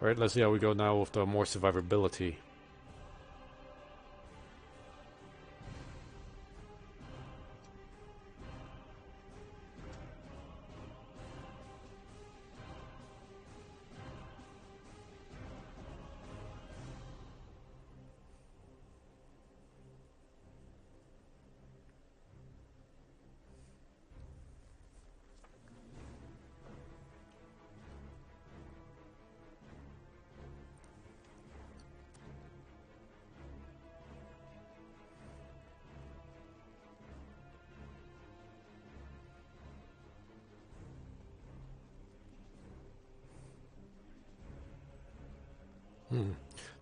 Speaker 1: Alright, let's see how we go now with the more survivability.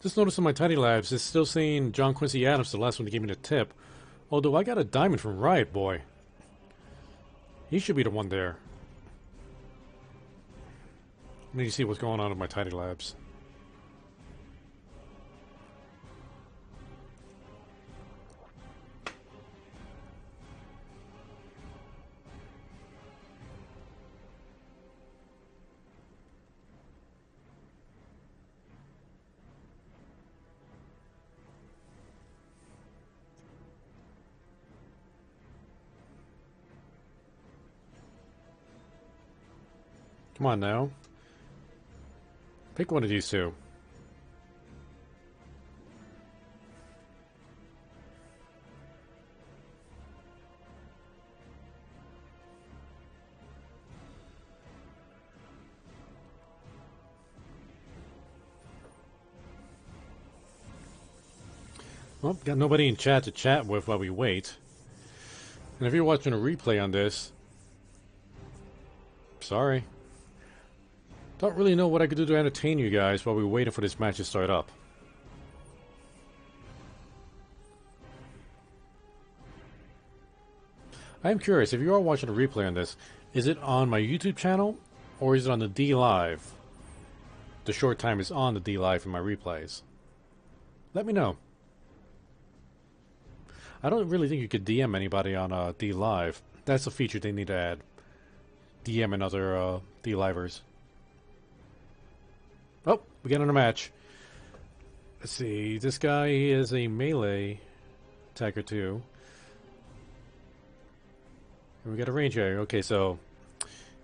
Speaker 1: Just noticed in my Tiny Labs, it's still saying John Quincy Adams, the last one to give me the tip. Although I got a diamond from Riot Boy. He should be the one there. I need to see what's going on in my Tiny Labs. Come on now. Pick one of these two. Well, got nobody in chat to chat with while we wait. And if you're watching a replay on this, sorry. Don't really know what I could do to entertain you guys while we're waiting for this match to start up. I am curious, if you are watching a replay on this, is it on my YouTube channel or is it on the DLive? The short time is on the DLive in my replays. Let me know. I don't really think you could DM anybody on DLive. That's a feature they need to add. DM and other DLivers. Oh, we get on a match. Let's see. This guy is a melee attacker too. And we got a range area. Okay, so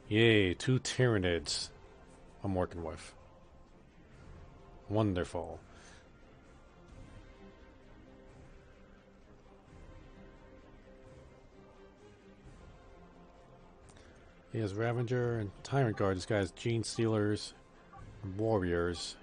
Speaker 1: yay, 2 Tyranids I'm working with. Wonderful. He has Ravager and Tyrant Guard. This guy has Gene Stealers and Warriors.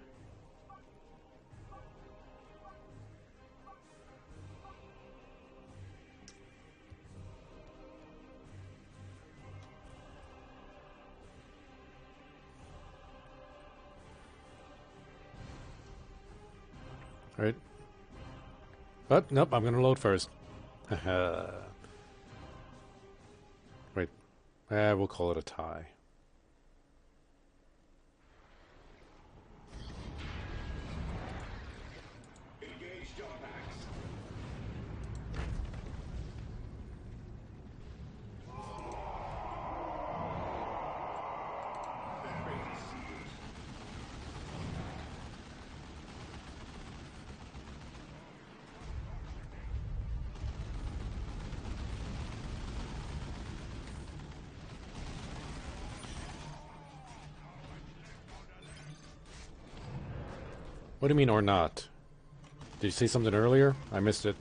Speaker 1: Right. But, nope, I'm gonna load first. Wait. We'll call it a tie. What do you mean, or not? Did you say something earlier? I missed it.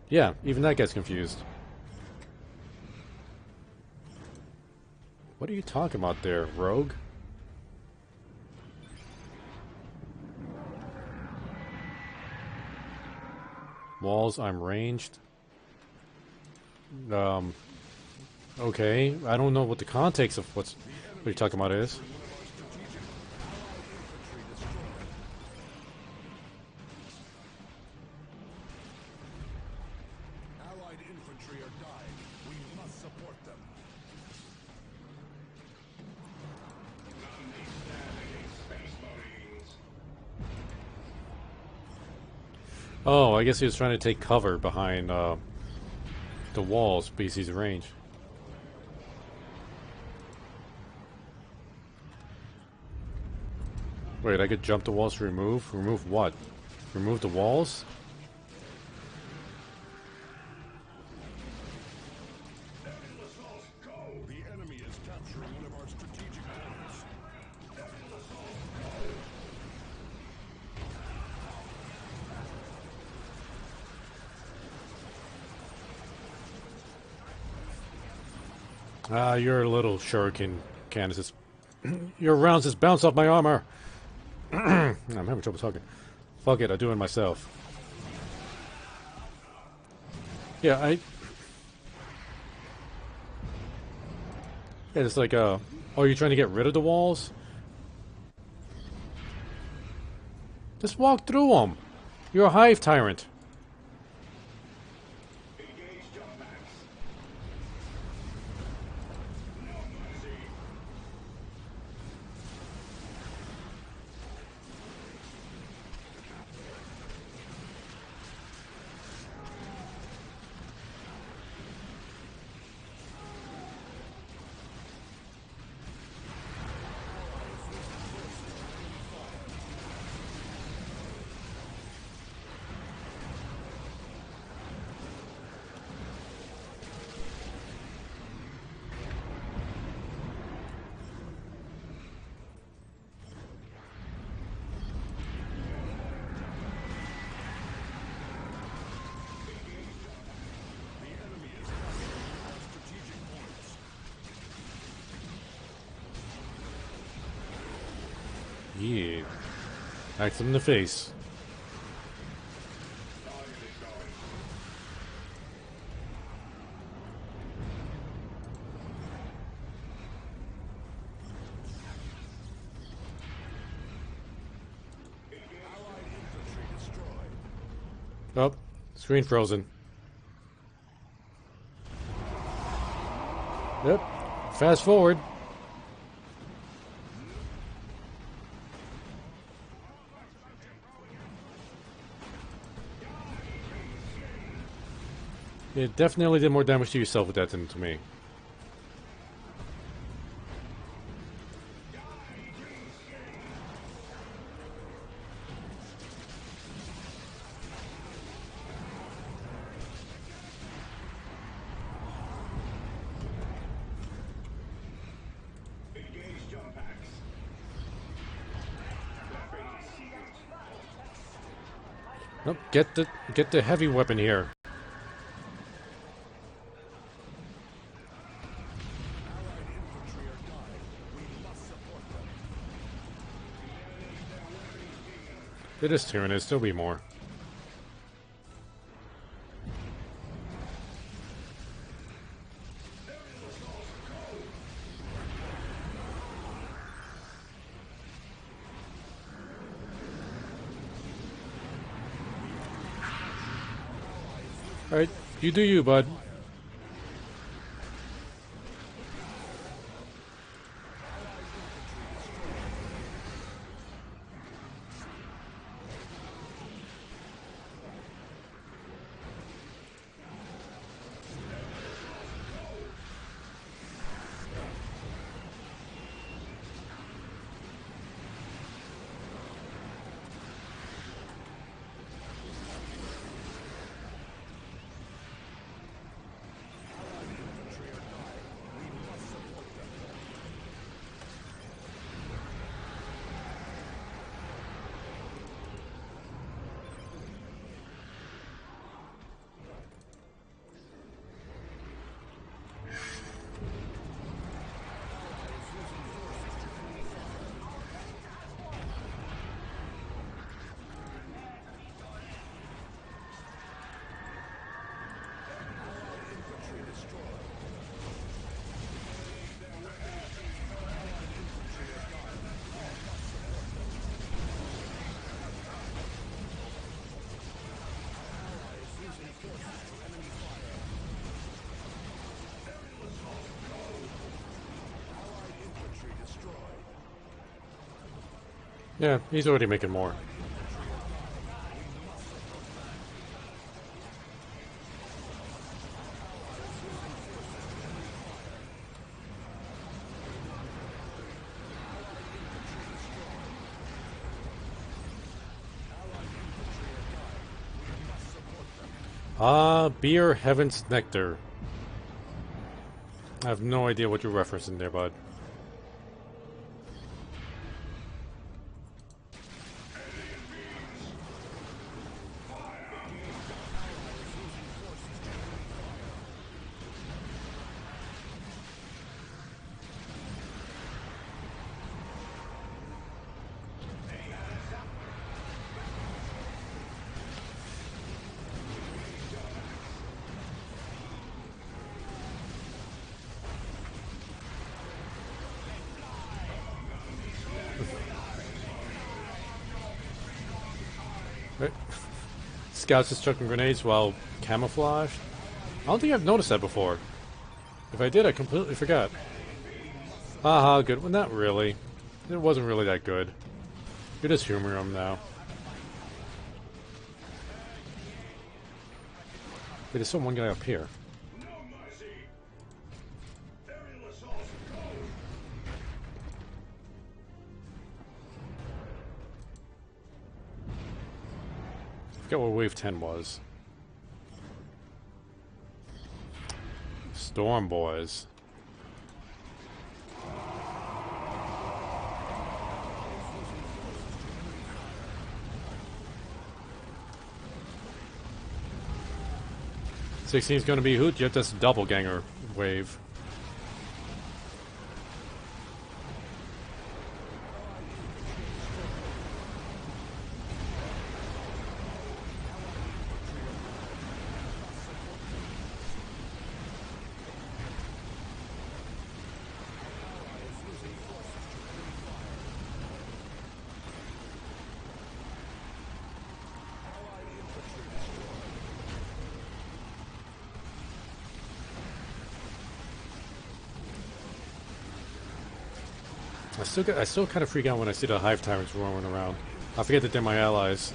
Speaker 1: Yeah, even that gets confused. What are you talking about there, rogue? Walls, I'm ranged. Okay. I don't know what the context of what you're talking about is.
Speaker 2: Allied infantry are dying. We must support them.
Speaker 1: Oh, I guess he was trying to take cover behind the walls because he's range. Wait, I could jump the walls to remove? Remove what? Remove the walls?
Speaker 2: The enemy is capturing one of our strategic points.
Speaker 1: Ah, you're a little shuriken, Candace. Your rounds just bounce off my armor. I'm having trouble talking. Fuck it, I'll do it myself. Yeah, Yeah, it's like, oh, you're trying to get rid of the walls? Just walk through them. You're a hive tyrant. Yeah. Axe him in the face. Oh, screen frozen. Yep. Fast forward. It definitely did more damage to yourself with that than to me. Nope, get the heavy weapon here. It is Tyrannus, there'll be more. Alright, you do you, bud. Yeah, he's already making more. Ah, beer heaven's nectar. I have no idea what you're referencing there, bud. Right. Scouts just chucking grenades while camouflaged? I don't think I've noticed that before. If I did, I completely forgot. Haha, good. Well, not really. It wasn't really that good. You're just humoring them now. Wait, there's some one guy up here. I forget what wave 10 was. Storm boys. Sixteen's going to be hoot. Yet that's doppelganger wave. I still kind of freak out when I see the hive tyrants roaming around. I forget that they're my allies.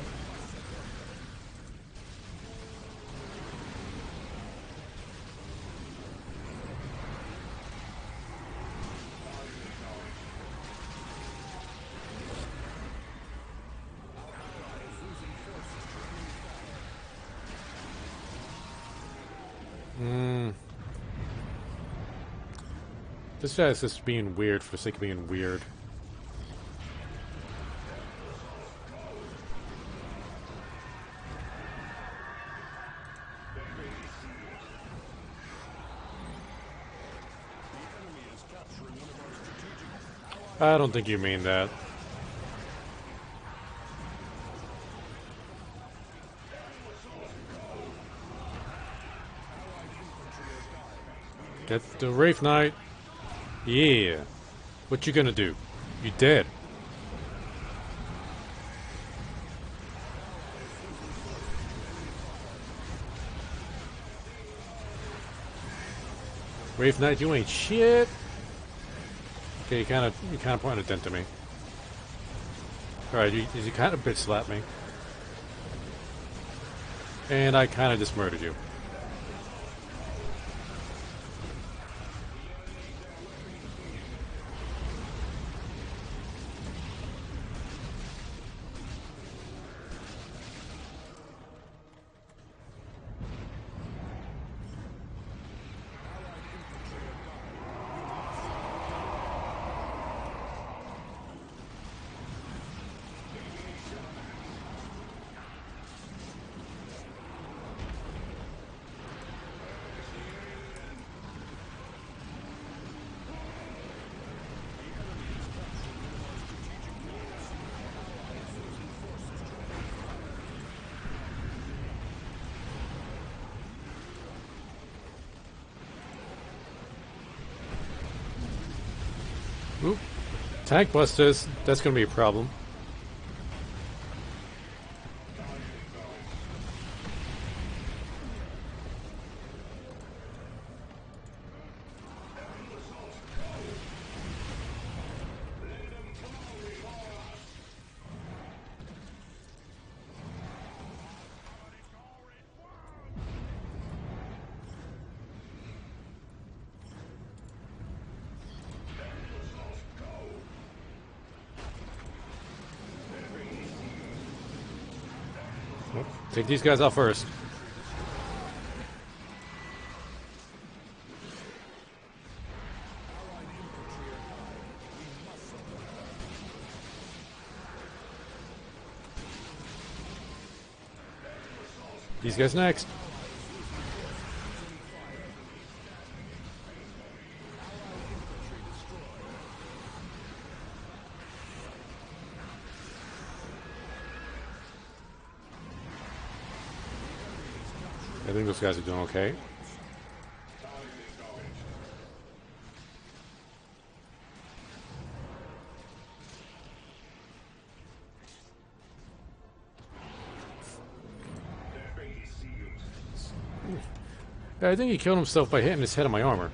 Speaker 1: This guy's just being weird for the sake of being weird. I don't think you mean that. Get the Wraith Knight. Yeah. What you gonna do? You dead. Wraith Knight, you ain't shit. Okay, you kind of pointed a dent to me. All right, you kind of bitch slapped me, and I kind of just murdered you. Oop. Tank busters, that's gonna be a problem. Take these guys out first. These guys next. I think those guys are doing okay. I think he killed himself by hitting his head on my armor.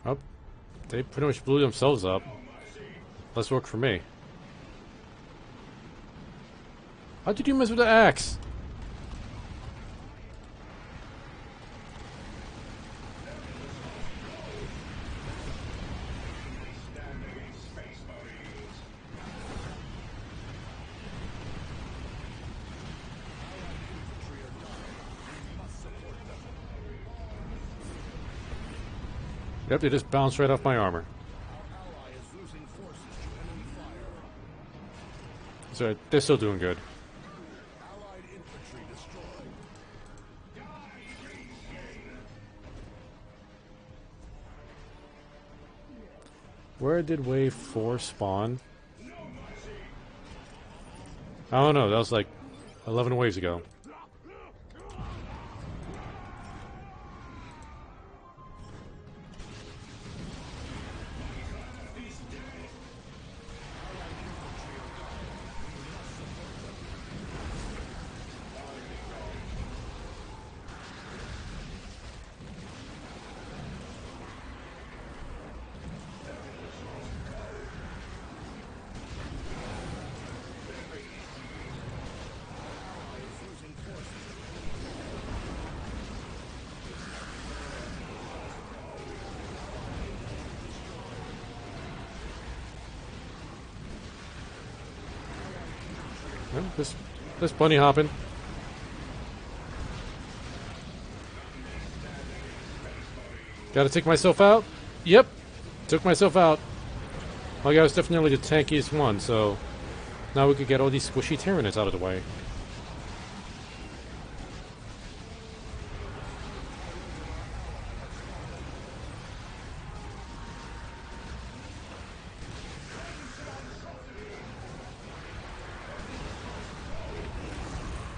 Speaker 1: Oh, they pretty much blew themselves up. Less work for me. How did you miss with the axe? Yep, they just bounced right off my armor. So they're still doing good. Where did wave 4 spawn? I don't know, that was like 11 waves ago. Just bunny hopping. Gotta take myself out? Yep. Took myself out. My guy was definitely the tankiest one, so now we could get all these squishy Tyranids out of the way.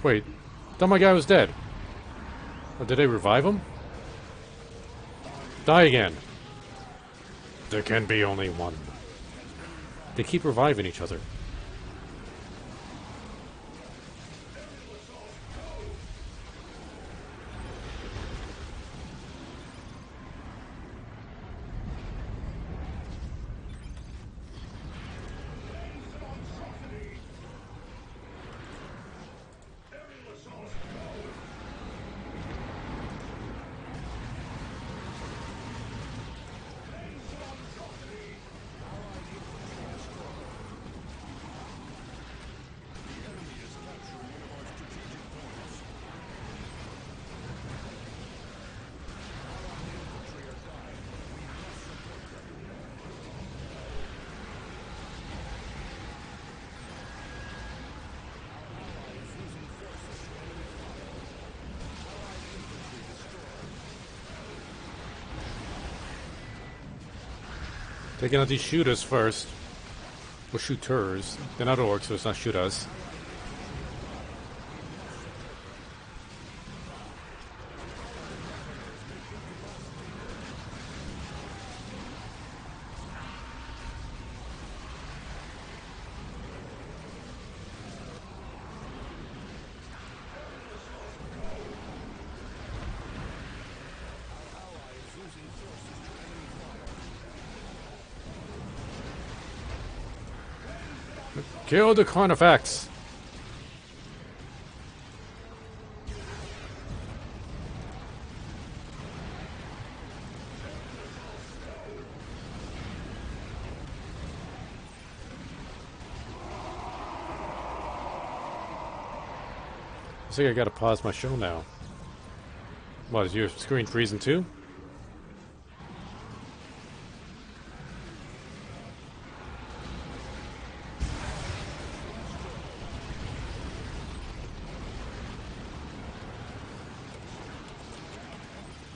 Speaker 1: Wait, thought my guy was dead. Oh, did they revive him? Die again. There can be only one. They keep reviving each other. Taking out these shooters first. Or shooters. They're not orcs, so it's not shooters. Kill the Carnifex! I think I gotta pause my show now. What, is your screen freezing too?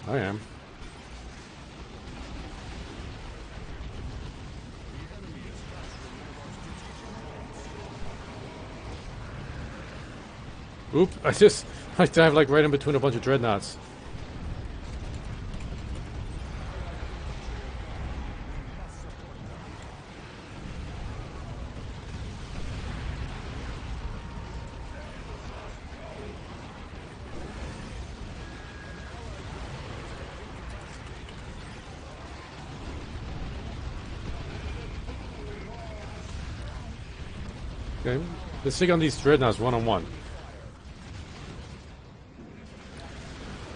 Speaker 1: I am. Oop, I dive like right in between a bunch of dreadnoughts. Okay, let's take on these dreadnoughts one-on-one.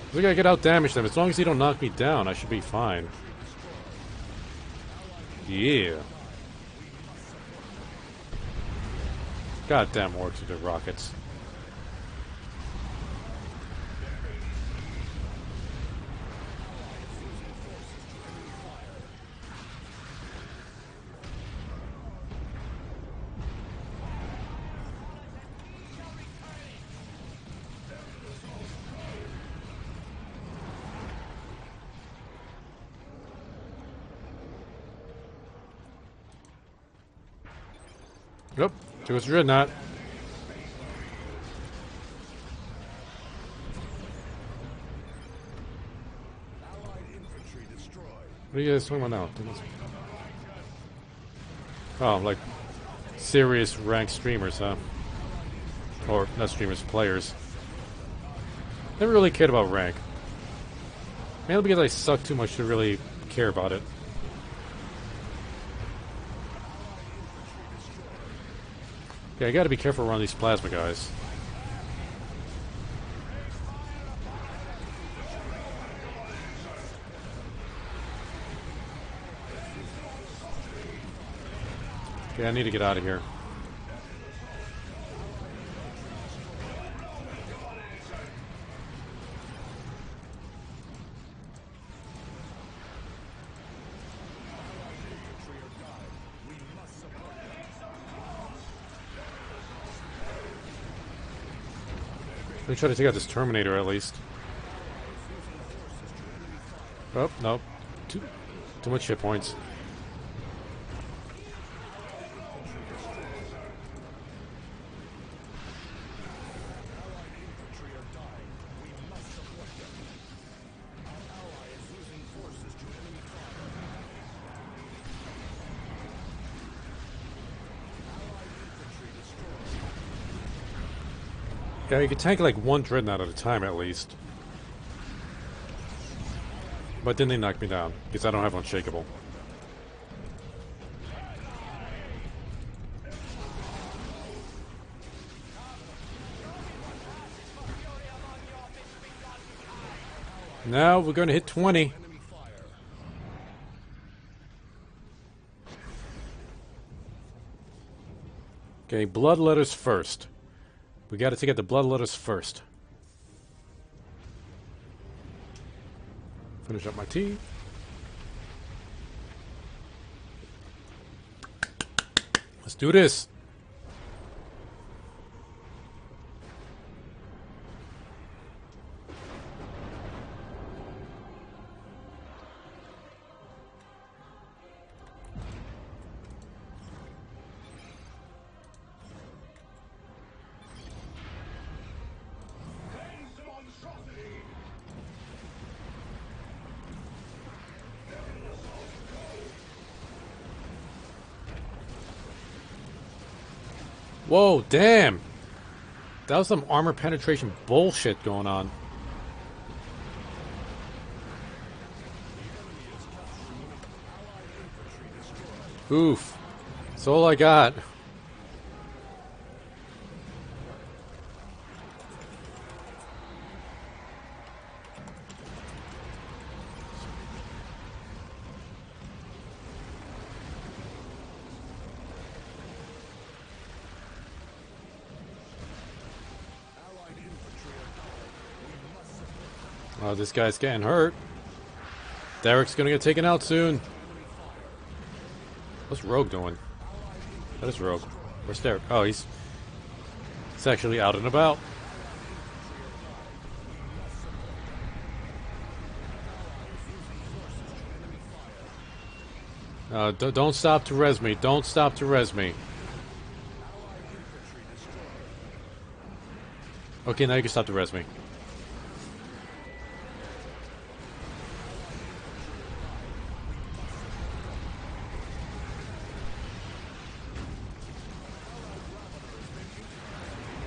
Speaker 1: I think I can out-damage them. As long as they don't knock me down, I should be fine. Yeah. Goddamn orcs with their rockets. Yep, so it's dreadnought. What are you guys talking about now? Oh, like serious ranked streamers, huh? Or not streamers, players. Never really cared about rank. Mainly because I suck too much to really care about it. Okay, I gotta be careful around these plasma guys. Okay, I need to get out of here. Let me try to take out this Terminator at least. Oh, no. Too much hit points. Yeah, you can tank like one dreadnought at a time at least. But then they knock me down because I don't have unshakable. Now we're going to hit 20. Okay, bloodletters first. We got to take out the bloodletters first. Finish up my tea. Let's do this. Whoa, damn! That was some armor penetration bullshit going on. Oof. That's all I got. Oh, this guy's getting hurt. Derek's gonna get taken out soon. What's Rogue doing? That is Rogue. Where's Derek? Oh, he's actually out and about. Don't stop to res me. Don't stop to res me. Okay, now you can stop to res me.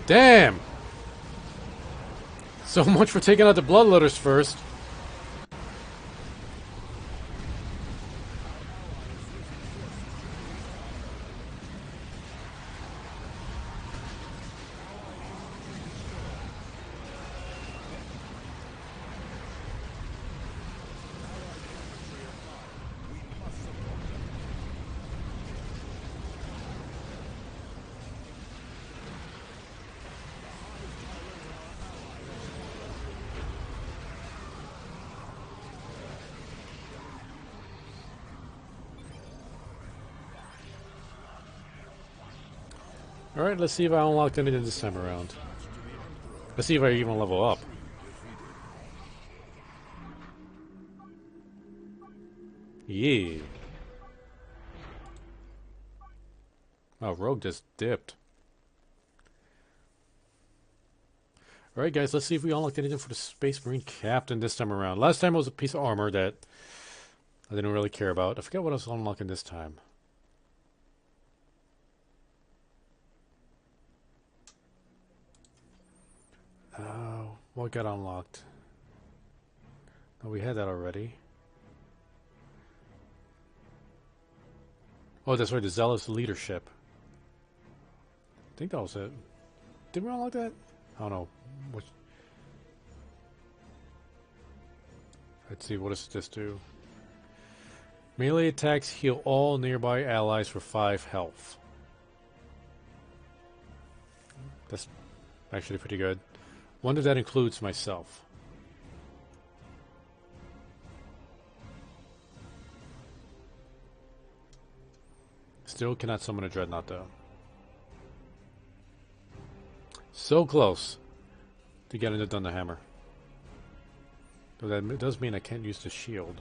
Speaker 1: Damn! So much for taking out the bloodletters first. Alright, let's see if I unlocked anything this time around. Let's see if I even level up. Yeah. Oh, Rogue just dipped. Alright guys, let's see if we unlocked anything for the Space Marine Captain this time around. Last time it was a piece of armor that I didn't really care about. I forget what I was unlocking this time. What got unlocked? Oh, we had that already. Oh, that's right, the Zealous Leadership. I think that was it. Did we unlock that? I don't know. Let's see, what does this do? Melee attacks heal all nearby allies for 5 health. That's actually pretty good. Wonder if that includes myself. Still cannot summon a Dreadnought though. So close to getting the Thunderhammer. Though that does mean I can't use the shield.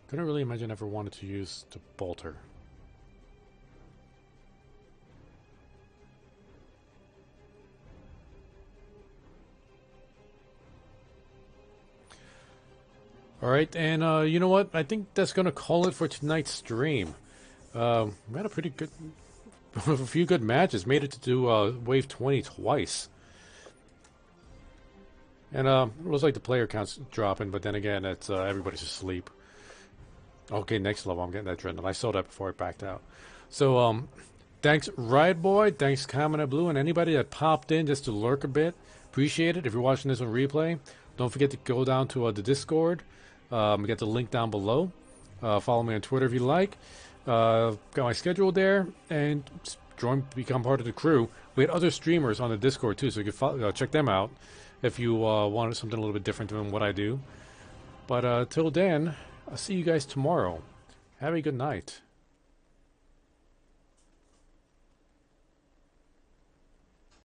Speaker 1: Couldn't really imagine I ever wanted to use the bolter. All right, and you know what? I think that's gonna call it for tonight's stream. We had a pretty good, a few good matches. Made it to do Wave 20 twice. And it looks like the player count's dropping, but then again, it's everybody's asleep. Okay, next level. I'm getting that dreadnought. I saw that before I backed out. So thanks, Riot Boy. Thanks, Common Blue, and anybody that popped in just to lurk a bit. Appreciate it. If you're watching this on replay, don't forget to go down to the Discord. Get the link down below. Follow me on Twitter if you like. Got my schedule there, and join, become part of the crew. We had other streamers on the Discord too, so you can check them out if you wanted something a little bit different than what I do. But till then, I'll see you guys tomorrow. Have a good night.